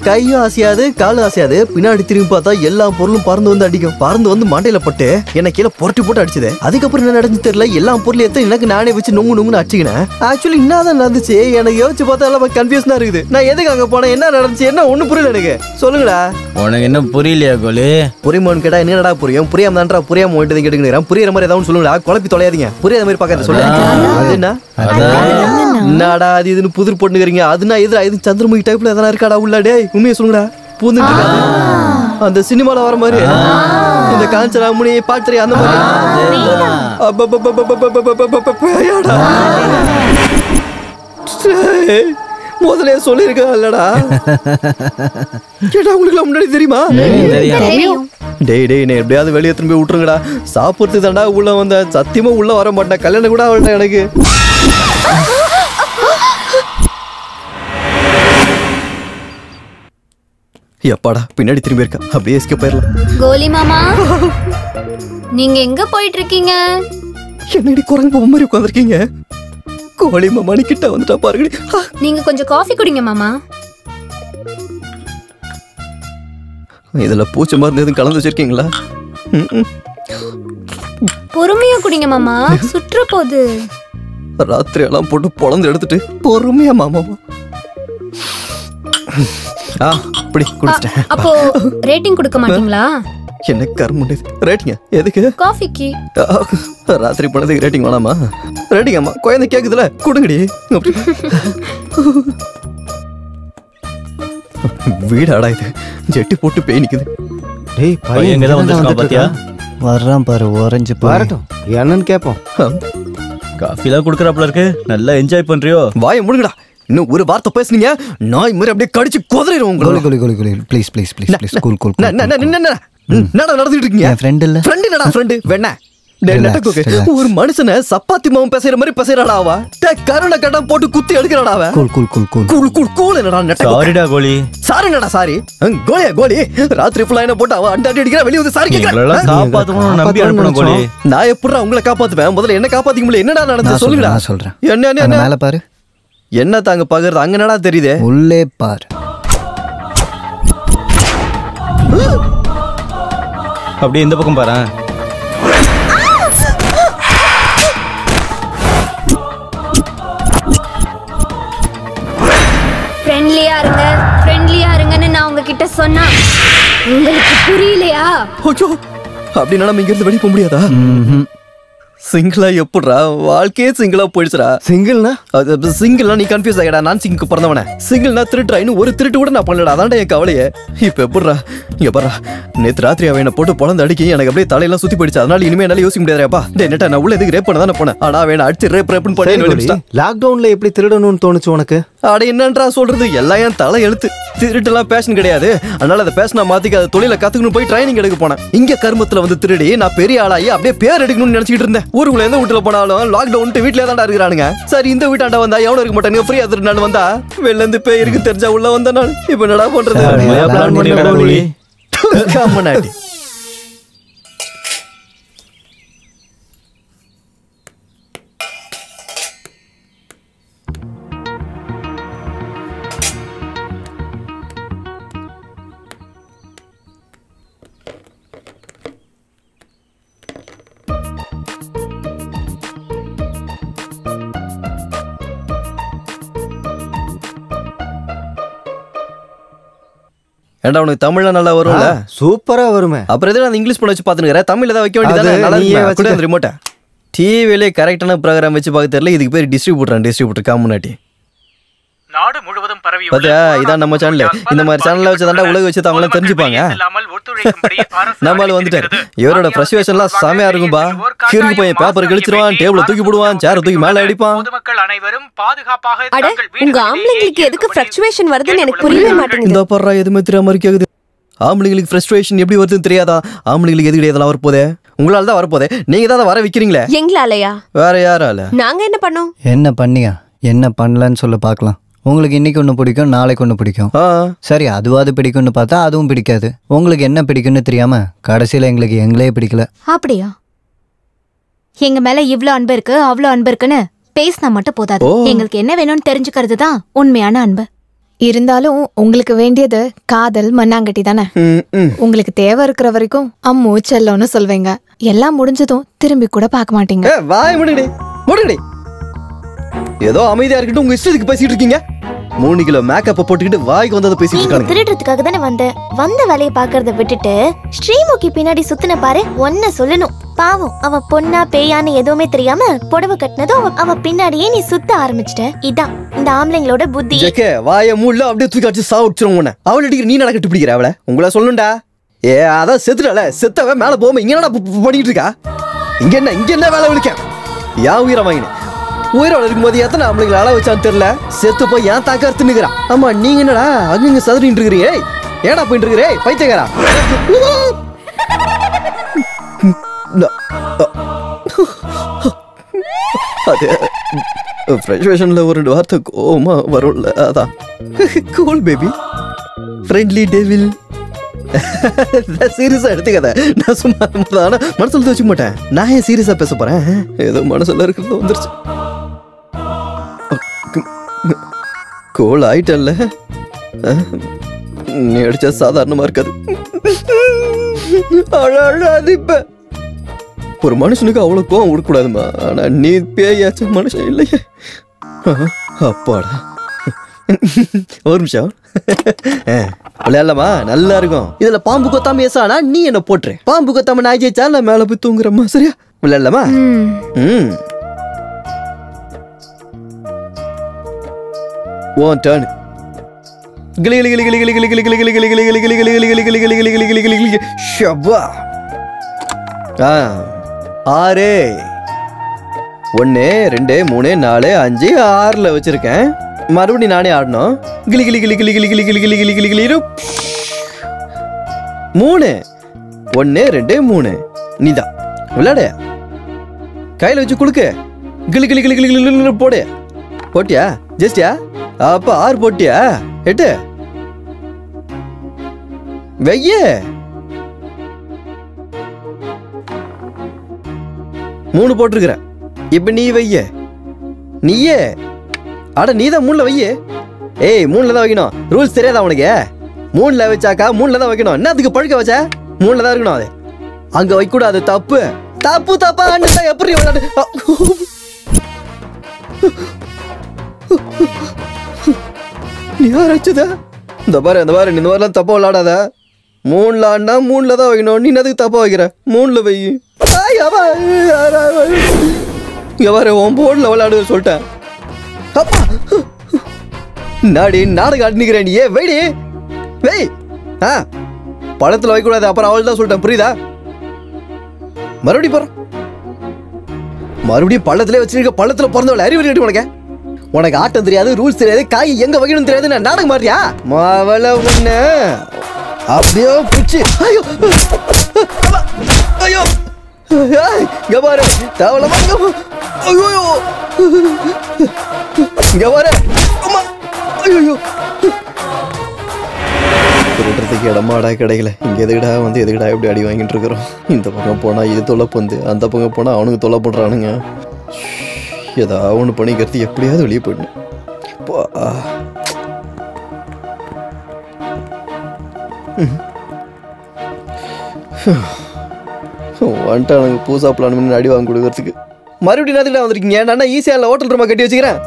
கையும் அசையாது காலும் அசையாது. பின்னாடி திரும்பி பார்த்தா எல்லா பொருளும் பறந்து வந்து அடிக்கும். பறந்து வந்து மண்டையில பட்டு என்ன கீழே புரட்டி போட்டு அடிச்சது. அதுக்கப்புறம் என்ன நடந்து தெரியல. எல்லா பொருளும் எடுத்து எனக்கு நானே வச்சு நொங்குன்னு அடிச்சுக்கினேன். ஆக்சுவலி என்னதான் நடந்துச்சு எனக்கு யோசிச்சு பார்த்தா எல்லாம் கன்ஃபியூஷனா இருக்குது. நான் எதுக்கு அங்க போனேன், என்ன நடந்துச்சு, என்ன ஒண்ணு புரியல எனக்கு. சொல்லுங்கடா. உனக்கு என்ன புரியலையா கோலி? புரியுமான்னு கேட்டா என்னடா புரியும்? புரியாம தான்டா புரியாம வந்துட்டு கேட்டுக்கிறேன். புரியுற மாதிரி ஏதாவது சொல்லுங்களா? குழப்பி தொலையாதீங்க. புரியாத மாதிரி பார்க்காத சொல்லுங்க. என்ன என்னடா அது இதுன்னு புதிர் போட்டுக்கிறீங்க? அதுனா எதிரா இது சந்திரமுகி டைப்ல எதனா இருக்காடா உள்ள? டேய் உண்மையை சொல்லுங்கடா. பூந்துட்டு அந்த சினிமால வர மாதிரி இந்த காஞ்சனா முனி பாட்டு அந்த மாதிரி முதல்ல சொல்லிருக்கா இல்லடா? கேட்டா உங்களுக்கு முன்னாடி தெரியுமா? டேய் நான் எப்படியாவது வெளியே திரும்பி விட்டுருங்கடா. சாப்பிடுறது தாண்டா உள்ள வந்த. சத்தியமா உள்ள வர மாட்டேன். கல்யாணம் கூட அவள்கிட்ட எனக்கு. எப்பாடா பின்னாடி திரும்பி இருக்கா? அப்படியே எஸ்கேப் ஆயிரலாம். கோலி மாமா, நீங்க எங்க போயிட்டு இருக்கீங்க? என்னடி குரங்கு பொம்மை மாதிரி உட்காந்துருக்கீங்க? கோலி மாமா கிட்ட வந்துட்டா பாருங்க. நீங்க கொஞ்சம் காஃபி குடிங்க மாமா. இதுல பூச்சி மருந்து எதுவும் கலந்து வச்சிருக்கீங்களா? பொறுமையா குடிங்க மாமா, சுற்ற போகுது. ராத்திரி எல்லாம் போட்டு பொழந்து எடுத்துட்டு பொறுமையா மாமா. இப்படி குடிச்சிட்டேன். அப்போ ரேட்டிங் கொடுக்க மாட்டீங்களா? என்ன கர்மம் ரேட்டிங்க? எதுக்கு? காஃபிக்கு. ராத்திரி பண்ணதுக்கு ரேட்டிங் வேணாமா? ரேட்டிங் அம்மா குழந்தை கேக்குதுல கொடுங்கடி. வீடு ஆடா இது. ஜெட்டி போட்டு பேய் நிக்குது. டேய் பையன் எங்க தான் வந்திருக்கான் பாத்தியா? வர்றான் பாரு. ஓரஞ்சு வரட்டும் என்னன்னு கேட்போம். காஃபிலாம் குடுக்கறாப்ல இருக்கு. நல்லா என்ஜாய் பண்றியோ? வாயை மூடுங்கடா. இன்னும் ஒரு வார்த்தை பேசுனீங்க நாய் மாதிரி அப்படியே கடிச்சு குதறிடுவோம் உங்களை. கோலி please please please please cool cool. என்னடா நடந்துட்டு இருக்கீங்க? என் ஃப்ரெண்ட் இல்ல. ஃப்ரெண்ட் என்னடா ஃப்ரெண்ட்? வேணா ஒரு மனுஷனை சப்பாத்தி மாவும் பேசுற மாதிரி பேசுறாடா அவ. கருணை கட்டம் போட்டு குத்தி எடுக்கிறாடா அவ. Cool cool cool cool cool cool cool. என்னடா நெட்ட? சாரிடா கோலி. சாரிடா சாரி. கோலி ராத்திரி ஃபுல்லா என்ன போட்டு அவ அண்டாடி அடிக்கிறா. வெளிய வந்து சாரி கேக்குறா. காப்பாத்தணும் நம்பி அனுப்பணும் கோலி. நான் எப்பறா உங்களை காப்பாத்துவேன்? முதல்ல என்ன காப்பாத்திக்க முடியல. என்னடா நடந்துச்சு சொல்லுங்கடா. நான் சொல்றேன். என்ன மேல பாரு. என்ன தாங்க பாக்குறது? அங்க என்னடா தெரியுது? உள்ளே பாரு. அப்படியே இந்த பக்கம் பாரு. ஜாலியா இருங்க, ஃப்ரெண்ட்லியா இருங்கன்னு நான் உங்ககிட்ட சொன்னா உங்களுக்கு புரியலையா? அப்படின்னா நம்ம இங்க இருந்து வெளியே போக முடியாதா? சிங்கிளா எப்படிடா வாழ்க்கையே சிங்கிளா போயிடுச்சுடா. சிங்கிள்னா சிங்கிள்னா நீ கன்ஃபியூஸ் ஆகிடா. நான் சிங்க்கு பிறந்தவனே. சிங்கிள்னா திருட்டுறா. இன்னும் ஒரு திருட்டு கூட நான் பண்ணலடா. அதான்டா என் கவலையே. இப்ப எப்படிடா இங்க பாரு, நேற்று ராத்திரி அவன் என்ன போட்டு பொழந்து அடிக்கி எனக்கு அப்படியே தலையெல்லாம் சுத்தி போயிடுச்சு. அதனால இனிமே என்னால யோசிக்க முடியாதுப்பா. நெட்டா நான் உள்ள எதுக்கு ரேப் பண்ண தானே போனேன். ஆனா அவன் அடிச்சு ரேப்னு பண்ணி லாக்டவுன்ல எப்படி திருடணும்னு தோணுச்சு உனக்கு? அட என்னன்றா சொல்றது, எல்லாம் என் தலை எழுத்து. திருட்டுலாம் பேஷன் கிடையாது. அதனால அதை பேஷனா மாத்திக்க அதை தொழில கத்துக்கணும் போய் ட்ரைனிங் எடுக்க போனேன். இங்க கருமத்துல வந்து திருடி நான் பெரிய ஆளாயி அப்படியே பேர் எடுக்கணும்னு நினைச்சிட்டு இருந்தேன். ஊருக்குள்ள எந்த வீட்டுல போனாலும் லாக்டவுன் வீட்டுல தான் இருக்கிறாங்க. சரி இந்த வீட்டாண்ட வந்தா எவனும் இருக்க மாட்டாங்க. ஃப்ரீயா திருநாள் வந்தா வெளில இருந்து பேய் இருக்கு தெரிஞ்சா உள்ள வந்த நாள். இப்ப என்னடா பண்றது? ஏண்டா உனக்கு தமிழ்ல நல்லா வரும்ல? சூப்பரா வருமே. அப்புறம் எதுக்கு அந்த இங்கிலீஷ் பண்ண வச்சு பாத்துக்கிற? தமிழ்ல தான் வைக்க வேண்டியதானே? நல்லா ரிமோட்டா டிவிலே கரெக்டான ப்ரோக்ராம் வச்சு பார்க்க தெரியல. இதுக்கு பேர் டிஸ்ட்ரிபியூட்டர் காமுனாட்டி. நாடு முழுவதும் பரவி பாத்தியா, இதான் நம்ம சேனல். இந்த மாதிரி சேனல்ல வச்சு தாண்டா உலக வச்சு அவங்களாம் தெரிஞ்சுப்பாங்க. நம்மளால வந்துட்டாரு. இவரோட ஃப்ரஸ்ட்ரேஷன்லாம் செமையா இருக்கும்பா. கிறுக்கு பையன் பேப்பர் கிழிச்சிருவான், டேபிள தூக்கி போடுவான், சேரை தூக்கி மேல அடிப்பான். அட உங்க ஆம்பளைங்களுக்கு எதுக்கு ஃப்ளக்சுவேஷன் வருதுன்னு எனக்கு புரியவே மாட்டேங்குது. இந்த பர்றா எதுவுமே தெரியாம மாதிரி கேக்குது. ஆம்பளைங்களுக்கு ஃப்ரஸ்ட்ரேஷன் எப்படி வருதுன்னு தெரியாதா? ஆம்பளைங்களுக்கு எதுக்கு இதெல்லாம் வரப்போதே? உங்களால தான் வரப்போதே. நீங்க தான் வர வைக்கிறீங்களே. எங்களாலயா? வேற யாரால? நாங்க என்ன பண்ணோம்? என்ன பண்ணியா? என்ன பண்ணலன்னு சொல்ல பார்க்கலாம். உங்களுக்கு இன்னைக்கு ஒன்று பிடிக்கும், நாளைக்கு ஒன்று பிடிக்கும். சரி, அதுவாது பிடிக்கும்னு பார்த்தா அதுவும் பிடிக்காது. உங்களுக்கு என்ன பிடிக்கும்னு தெரியாம கடைசியில் எங்களுக்கு எங்களே பிடிக்கல. அப்படியா? எங்க மேல இவ்ளோ அன்பு இருக்கு, அவ்வளோ அன்பு இருக்குன்னு பேசினா மட்டும் போதாது. எங்களுக்கு என்ன வேணும்னு தெரிஞ்சுக்கிறது தான் உண்மையான அன்பு. இருந்தாலும் உங்களுக்கு வேண்டியது காதல் மண்ணாங்கட்டி தானே. உங்களுக்கு தேவை இருக்கிற வரைக்கும் அம்மு செல்லோன்னு சொல்வீங்க. எல்லாம் முடிஞ்சதும் திரும்பி கூட பார்க்க மாட்டீங்க. ஏதோ அமைதியா இருக்கட்டும், உங்க இஷ்டத்துக்கு பேசிட்டு இருக்கீங்க. 3 கிலோ மேக்கப் போட்டுக்கிட்டு வாய்க்கு வந்ததை பேசிட்டு இருக்காங்க. திருடுறதுக்காக தானே வந்த வேலையை பாக்குறத விட்டுட்டு ஸ்ரீமுகி பின்னாடி சுத்தின பாரு. ஒன்ன சொல்லணும், பாவம் அவ பொண்ணா பேயான்னு எதுவுமே தெரியாம புடவை கட்டினதும் அவ பின்னாடியே நீ சுத்த ஆரம்பிச்சிட்ட. இதான் இந்த ஆம்பளைங்களோட புத்தி. ஜெகே வாய மூல அப்படியே தூக்கி அடிச்சு சாவுச்சிரும் உன்னை. அவள அடிக்கிற நீ நடக்கட்டு பிடிக்கிற அவளை. உங்களை சொல்லணும்டா. அதான் செத்துட்டால, செத்தவ மேல போகாம இங்க என்னடா பண்ணிட்டு இருக்கா? இங்க என்ன வேலை விழிக்க? யா உயிரை வாங்கினேன். உயிரோட இருக்கும்போது எத்தனை ஆம்பளைங்களை அள வச்சான்னு தெரியல. செத்து போய் ஏன் தாக்க அறுத்துனுக்குறான். ஆமா நீங்க என்னடா அங்க சதுரிட்டு இருக்கிறீங்க? ஏடா போயிட்டு இருக்கிறே பைத்தியக்காரா? அது ஃப்ரஸ்ட்ரேஷன்ல ஒரு 2 வார்த்தை கோமா வரும்ல, அதான். Cool baby, friendly devil. சீரியஸா எடுத்துக்கத. நான் சும்மா மனசுல வச்சுக்க மாட்டேன். நான் ஏன் சீரியஸா பேச போறேன்? ஏதோ மனசுல இருக்கிறது வந்துருச்சு. கோல் ஆயிட்டல்ல, நீ அடிச்சா சாதாரணமா இருக்காது. அழாது. இப்ப ஒரு மனுஷனுக்கு அவ்வளவு கோவம் விடக்கூடாதுமா. ஆனா நீ பேயாச்சும் மனுஷன் இல்லையே. அப்பாடா, ஒரு நிமிஷம் விளையாடலாமா? நல்லா இருக்கும். இதுல பாம்பு கொத்தாம ஏசானா நீ என்ன போட்டுரு. பாம்பு கொத்தாம நான் ஜெயிச்சா நான் மேல போய் தூங்குறமா. சரியா? விளையாடலாமா? One turn. ஷபா. 6 1 2 3 4 5 6ல வச்சிருக்கேன். மறுபடியும் நானே ஆடணும். கிளி கிளி கிளி கிளி கிளி கிளி கிளி கிளி கிளி கிளி கிளி 3 1 2 3. நீதான் விளையாடு. கையில வச்சு குளுக்கு. கிளி கிளி கிளி கிளி கிளி போடு. போட்டியா? ஜஸ்டியா? அப்ப 6 போட்டியா? 8 வெய்ய 3 போட்டிருக்கிற. இப்ப நீ வைய. நீயே அட நீதான் 3ல வைய. ஏய் 3ல தான் வைக்கணும். ரூல்ஸ் தெரியாதா உனக்கு? 3ல வச்சாக்கா 3ல தான் வைக்கணும். என்ன அதுக்கு பழுக்க வச்ச? 3ல தான் இருக்கணும். அது அங்க வைக்க கூடாது. தப்பு தப்பு தப்பா எப்படி விளையாடு? நீ யார் அடிச்சதா? இந்த பாரு இந்த மாதிரிலாம் தப்பா விளையாடாத. 3ல ஆடினா 3ல தான் வைக்கணும். நீ எதுக்கு தப்பா வைக்கிற? 3ல வை. இங்க பாரு உன் போர்டில் விளையாடு சொல்லிட்டேன். அப்பா நாடி நாடகம் ஆடிக்கிறேன். நீ ஏன் வெடி வெய். பழத்தில் வைக்கக்கூடாது. அப்புறம் அவள் தான் சொல்லிட்டேன், புரியுதா? மறுபடியும் போறேன். மறுபடியும் பள்ளத்திலே வச்சிருக்க. பள்ளத்தில் பிறந்தவளை அறிவு கட்டி உனக்கு. உனக்கு ஆட்டம் தெரியாது, ரூல்ஸ் தெரியாது, காய் எங்க வைக்கணும் தெரியாது. நான் நாடகம் மாறியா மாவள உன்ன அப்படியே பிடிச்சி. ஐயோ ஐயோ இங்க பாரு தேவலமா. ஐயோ இங்க பாரு. ஐயோ திருடுறதுக்கு இடமாடா கிடைக்கல. இங்க எதுக்கடா வந்து எதுக்கடா எப்படி அடி வாங்கிட்டு இருக்கிறோம். இந்த பக்கம் போனா இது தொல்லை பந்து, அந்த பக்கம் போனா அவனுக்கு தொல்லை பண்றானுங்க. ஏதாவது ஒன்று பண்ணிக்கிறது எப்படியாவது வெளியே போயிடணும். வந்துட்டானுங்க பூசா பிளான் பண்ணி அடி வாங்கி கொடுக்கறதுக்கு. மறுபடியும் நேரத்துக்கிட்ட வந்திருக்கீங்க. நான் ஈஸியாக ஹோட்டல் ரூமா கட்டி வச்சுக்கிறேன்.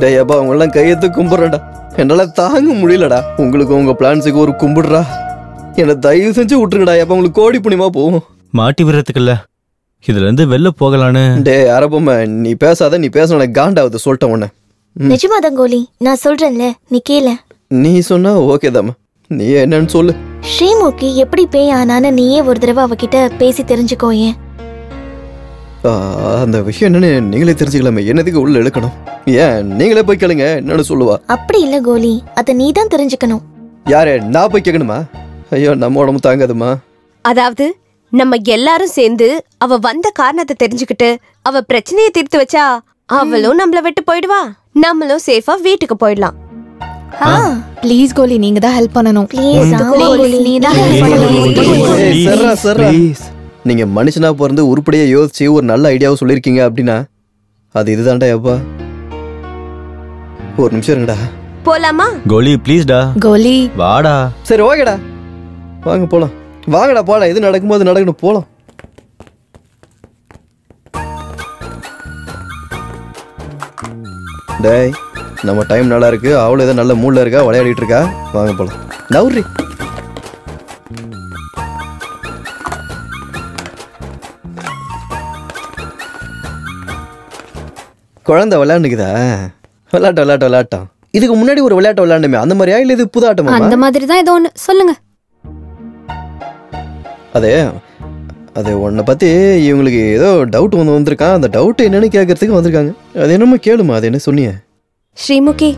டேப்பா அவங்களாம் கையெழுத்து கும்பிட்றேன்டா. என்னால் தாங்க முடியலடா. உங்களுக்கு உங்கள் பிளான்ஸுக்கு ஒரு கும்பிடுறா. என்னை தயவு செஞ்சு விட்டுருங்கடா. எப்போ உங்களுக்கு கோடி புண்ணியமா போகும். மாட்டி விடுறதுக்குல்ல, இதுல இருந்து வெளில போகலான்னு. டே அரபம்மா நீ பேசாத. நீ பேச காண்டாவது சொல்லிட்டேன் உன்னை. நிஜமாதான் கோலி, நான் சொல்றேன்ல, நீ கேள. நீ சொன்னா ஓகே தாம்மா. நீ என்னன்னு சொல்லு. ஸ்ரீமுகி எப்படி பேய் ஆனான்னு நீயே ஒரு தடவை அவகிட்ட பேசி தெரிஞ்சுக்கோ. ஏன் அந்த விஷயம் என்னன்னு நீங்களே தெரிஞ்சுக்கலாமே. என்னதுக்கு உள்ள இழுக்கணும்? ஏன் நீங்களே போய் கேளுங்க என்னன்னு சொல்லுவா. அப்படி இல்ல கோலி, அத நீ தான் தெரிஞ்சுக்கணும். யாரு நான் போய் கேட்கணுமா? ஐயோ நம்ம உடம்பு தாங்காதுமா. அதாவது நம்ம எல்லாரும் சேர்ந்து அவ வந்த காரணத்தை தெரிஞ்சுக்கிட்டு அவ பிரச்சனையை தீர்த்து வச்சா அவளும் நம்மள விட்டு போயிடுவா, நம்மளும் சேஃபா வீட்டுக்கு போயிடலாம். ப்ளீஸ் கோலி, நீங்க தான் ஹெல்ப் பண்ணணும். நீங்க மனுஷனா பிறந்து உருப்படியா யோசிச்சு ஒரு நல்ல ஐடியாவை சொல்லிருக்கீங்க அப்படின்னா அது இதுதான்டா. எப்பா ஒரு நிமிஷம் இருங்கடா. போலாமா கோலி? ப்ளீஸ்டா கோலி வாடா. சரி ஓகேடா வாங்க போலாம். வாங்கடா போலாம். எது நடக்கும்போது நடக்கணும், போலாம். டேய் நம்ம டைம் நல்லா இருக்கு. அவளும் ஏதோ நல்ல மூட்ல இருக்கா, விளையாடிட்டு இருக்கா. வாங்க போலாம். நவுரி குழந்தை விளையாண்டுக்குதா? விளையாட்டம். இதுக்கு முன்னாடி ஒரு விளையாட்டு விளையாண்டுமே அந்த மாதிரியா இல்ல இது புதாட்டமா? அந்த மாதிரி தான் ஏதோ ஒன்று சொல்லுங்க. அது உன்னை பத்தி இவங்களுக்கு ஏதோ டவுட் வந்திருக்கான். அந்த டவுட் என்னன்னு கேட்கறதுக்கு வந்திருக்காங்க. அது என்னமோ கேளுமா. அது என்ன சொன்னீங்க? ஸ்ரீமுகி,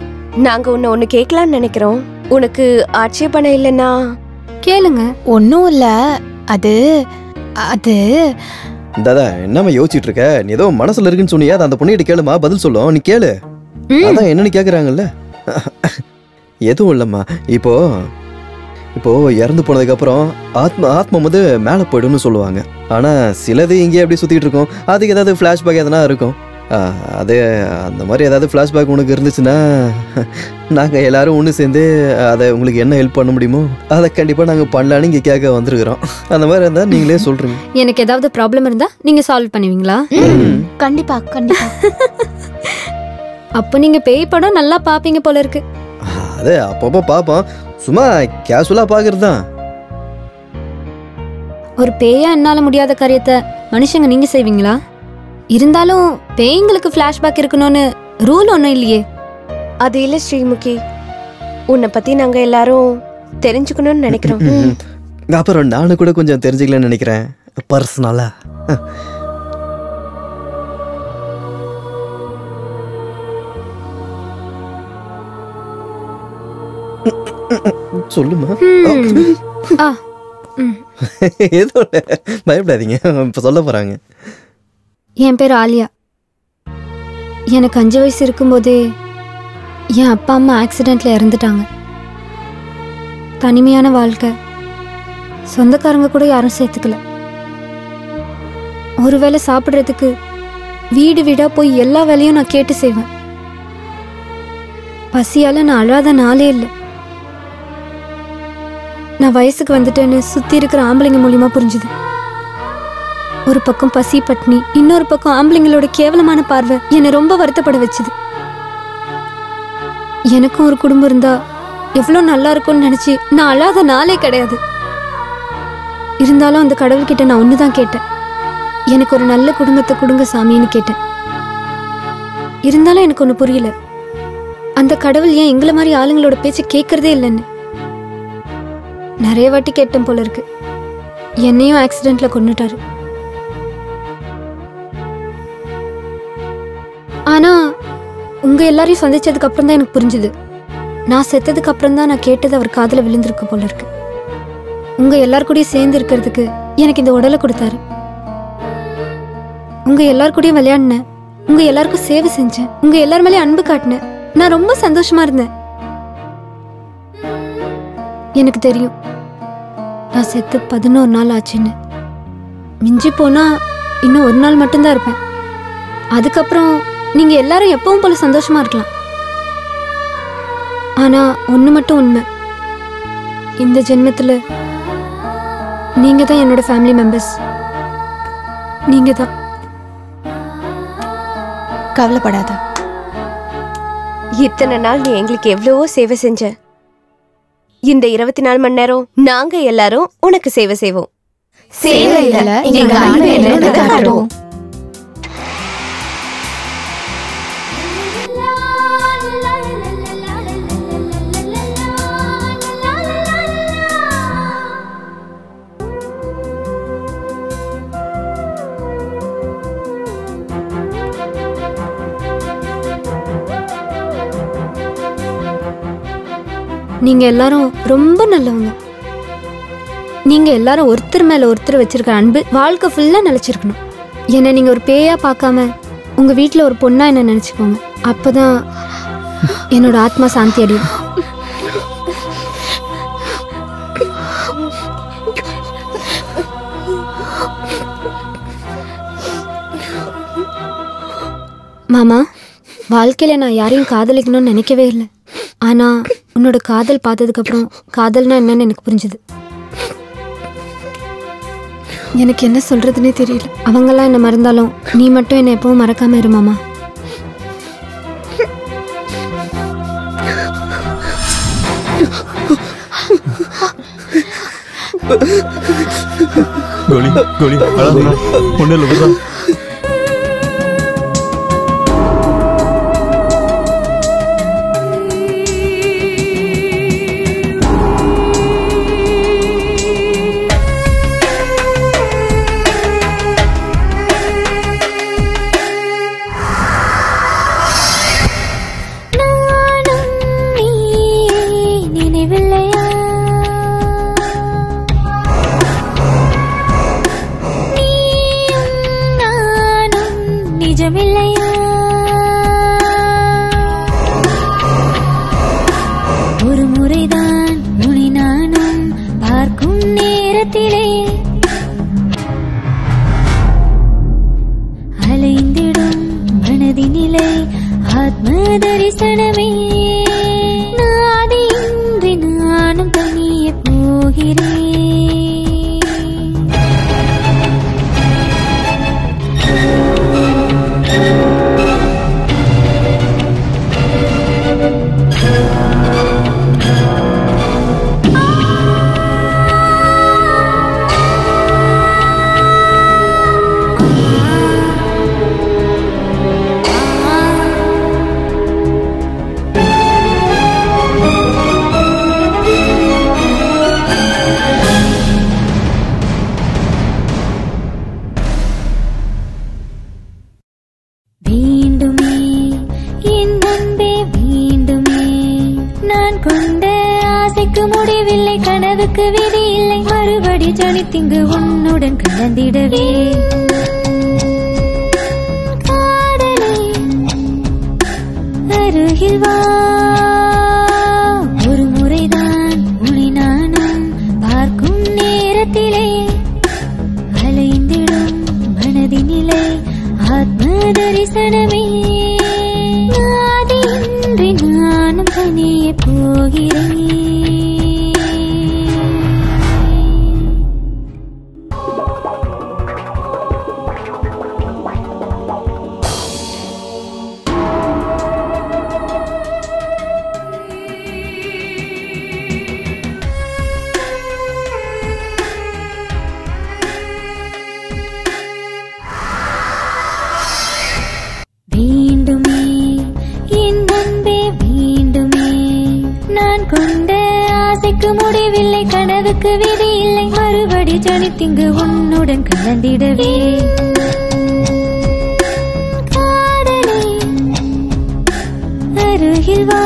நாங்க ஒன்னு கேட்கலான்னு நினைக்கிறோம். உனக்கு ஆட்சேபணம் இல்லைன்னா கேளுங்க. ஒன்னும் இல்ல. அது அது தாதா என்னமா யோசிச்சுட்டு இருக்க? நீ ஏதோ மனசுல இருக்குன்னு சொன்னியா? அந்த பொண்ணிட்ட கேளுமா, பதில் சொல்லும். நீ கேளு. அதான் என்னன்னு கேக்குறாங்கல்ல. எதுவும் இல்லம்மா. இப்போ இறந்து போனதுக்கு அப்புறம் ஆத்மா வந்து மேலே போய்டும்னு சொல்லுவாங்க. ஆனா சிலது இங்கே எப்படி சுத்திட்டு இருக்கும். அதுக்கு ஏதாவது ஃபிளாஷ்பேக் எதனா இருக்கும். அது அந்த மாதிரி ஏதாவது ஃபிளாஷ்பேக் உனக்கு இருந்துச்சுன்னா நாங்கள் எல்லாரும் ஒன்று சேர்ந்து அதை உங்களுக்கு என்ன ஹெல்ப் பண்ண முடியுமோ அதை கண்டிப்பாக நாங்கள் பண்ணலான்னு இங்கே கேட்க வந்திருக்கிறோம். அந்த மாதிரி இருந்தால் நீங்களே சொல்கிறீங்க. எனக்கு ஏதாவது ப்ராப்ளம் இருந்தால் நீங்கள் சால்வ் பண்ணுவீங்களா? கண்டிப்பா கண்டிப்பா. அப்போ நீங்கள் பேய் படம் நல்லா பார்ப்பீங்க போல இருக்கு. அது அப்பப்போ பார்ப்போம். சும்மா கேஷுவலாக பார்க்கறது தான். ஒரு பேயா என்னால் முடியாத காரியத்தை மனுஷங்க நீங்கள் செய்வீங்களா? இருந்தாலும் பேய்ங்களுக்கு ஃப்ளாஷ்பேக் இருக்கணும்னு ரூல் ஒன்றும் இல்லையே. அது இல்லை ஸ்ரீமுகி, உன்னை பற்றி நாங்கள் எல்லாரும் தெரிஞ்சுக்கணும்னு நினைக்கிறோம். அப்புறம் நானும் கூட கொஞ்சம் தெரிஞ்சுக்கலான்னு நினைக்கிறேன் பர்சனலா. சொல்லுமா. ஏதோ பயப்படாதீங்க, இப்ப சொல்ல போறாங்க. என் பேர் ஆலியா. எனக்கு 5 வயசு இருக்கும்போதே என் அப்பா அம்மா ஆக்சிடென்ட்ல இறந்துட்டாங்க. தனிமையான வாழ்க்கை, சொந்தக்காரங்க கூட யாரும் சேர்த்துக்கல. ஒருவேளை சாப்பிட்றதுக்கு வீடு வீடா போய் எல்லா வேலையும் நான் கேட்டு செய்வேன். பசியால நான் அழாத நாளே இல்லை. நான் வயசுக்கு வந்துட்டேன்னு சுத்தி இருக்கிற ஆம்பளைங்க மூலியமா புரிஞ்சுது. ஒரு பக்கம் பசி பட்னி, இன்னொரு பக்கம் ஆம்பளைங்களோட கேவலமான பார்வை என்னை ரொம்ப வருத்தப்பட வச்சுது. எனக்கும் ஒரு குடும்பம் இருந்தா எவ்வளோ நல்லா இருக்கும்னு நினைச்சு நான் அழாத நாளே கிடையாது. இருந்தாலும் அந்த கடவுள்கிட்ட நான் ஒன்று தான் கேட்டேன், எனக்கு ஒரு நல்ல குடும்பத்தை கொடுங்க சாமின்னு கேட்டேன். இருந்தாலும் எனக்கு ஒன்று புரியல, அந்த கடவுள் ஏன் எங்களை மாதிரி ஆளுங்களோட பேச்சு கேட்கறதே இல்லைன்னு. நிறைய வாட்டி கேட்டேன் போல இருக்கு. என்னையும் ஆக்சிடென்ட்ல கொன்னுட்டாரு. ஆனா உங்க எல்லாரையும் சந்திச்சதுக்கு அப்புறம் தான் எனக்கு புரிஞ்சுது, நான் செத்ததுக்கு அப்புறம் தான் நான் கேட்டது அவர் காதுல விழுந்திருக்கு போல இருக்கு. உங்க எல்லார் கூடயும் சேர்ந்து இருக்கிறதுக்கு எனக்கு இந்த உடலை கொடுத்தாரு. உங்க எல்லார் கூடயும் விளையாடினேன், உங்க எல்லாருக்கும் சேவை செஞ்சேன், உங்க எல்லார் மேலேயும் அன்பு காட்டினேன். நான் ரொம்ப சந்தோஷமா இருந்தேன். எனக்கு தெரியும் நான் செத்து 11 நாள் ஆச்சுன்னு. மிஞ்சி போனா இன்னும் ஒரு நாள் மட்டும்தான் இருப்பேன். அதுக்கப்புறம் நீங்க எல்லாரும் எப்பவும் போல சந்தோஷமா இருக்கலாம். ஆனா ஒண்ணு மட்டும் உண்மை, இந்த ஜென்மத்துல நீங்க தான் என்னோட ஃபேமிலி மெம்பர்ஸ். நீங்க தான். கவலைப்படாத. இத்தனை நாள் நீ எங்களுக்கு எவ்வளவோ சேவை செஞ்ச. இந்த 24 மணி நேரம் நாங்க எல்லாரும் உனக்கு சேவை செய்வோம். சேவையில எங்க அன்பை என்னன்னு காட்டுவோம். நீங்க எல்லாரும் ரொம்ப நல்லவங்க. நீங்க எல்லாரும் ஒருத்தர் மேல ஒருத்தர் வச்சிருக்க அன்பு வாழ்க்கை ஃபுல்லா நிலைச்சிருக்கணும். என்ன நீங்க ஒரு பேயா பார்க்காம உங்க வீட்டுல ஒரு பொண்ணா என்ன நினைச்சுக்கோங்க. அப்பதான் என்னோட ஆத்மா சாந்தி அடையும். மாமா, வாழ்க்கையில நான் யாரையும் காதலிக்கணும்னு நினைக்கவே இல்லை. ஆனா உன்னோட காதல் பார்த்ததுக்கு அப்புறம் காதல்னா என்னன்னு எனக்கு புரிஞ்சுது. எனக்கு என்ன சொல்றதுன்னே தெரியல. அவங்கெல்லாம் என்ன மறந்தாலும் நீ மட்டும் என்ன எப்பவும் மறக்காம இரு மாமா. கோலி கோலி அழகுனா ஒண்ணு இல்ல. ஒரு முறைதான் உன்னை நானும் பார்க்கும் நேரத்திலே அலைந்திடும் மனதினிலை ஆத்ம தரிசனமே. நாதியின்றி நானும் தனியே போகிறேன். வேண்டுமே என் அன்பே வேண்டுமே, நான் கொண்ட ஆசைக்கு முடிவில்லை, கனவுக்கு விதி இல்லை, மறுபடி ஜனித்திங்கு உன்னுடன் கலந்திடவே. காதலே அருகில் வா, ஒரு முறைதான் உன்னை நானும் பார்க்கும் நேரத்திலே அலைந்திடும் மனதினிலை ஆத்ம தரிசனமே. நாதியின்றி நானும் தனியே போகிறேன். வேண்டுமே என் அன்பே வேண்டுமே நான் கொண்ட ஆசைக்கு முடிவில்லை கனவுக்கு விதி இல்லை மறுபடி ஜனித்திங்கு உன்னுடன் கலந்திடவே காதலே அருகில் வா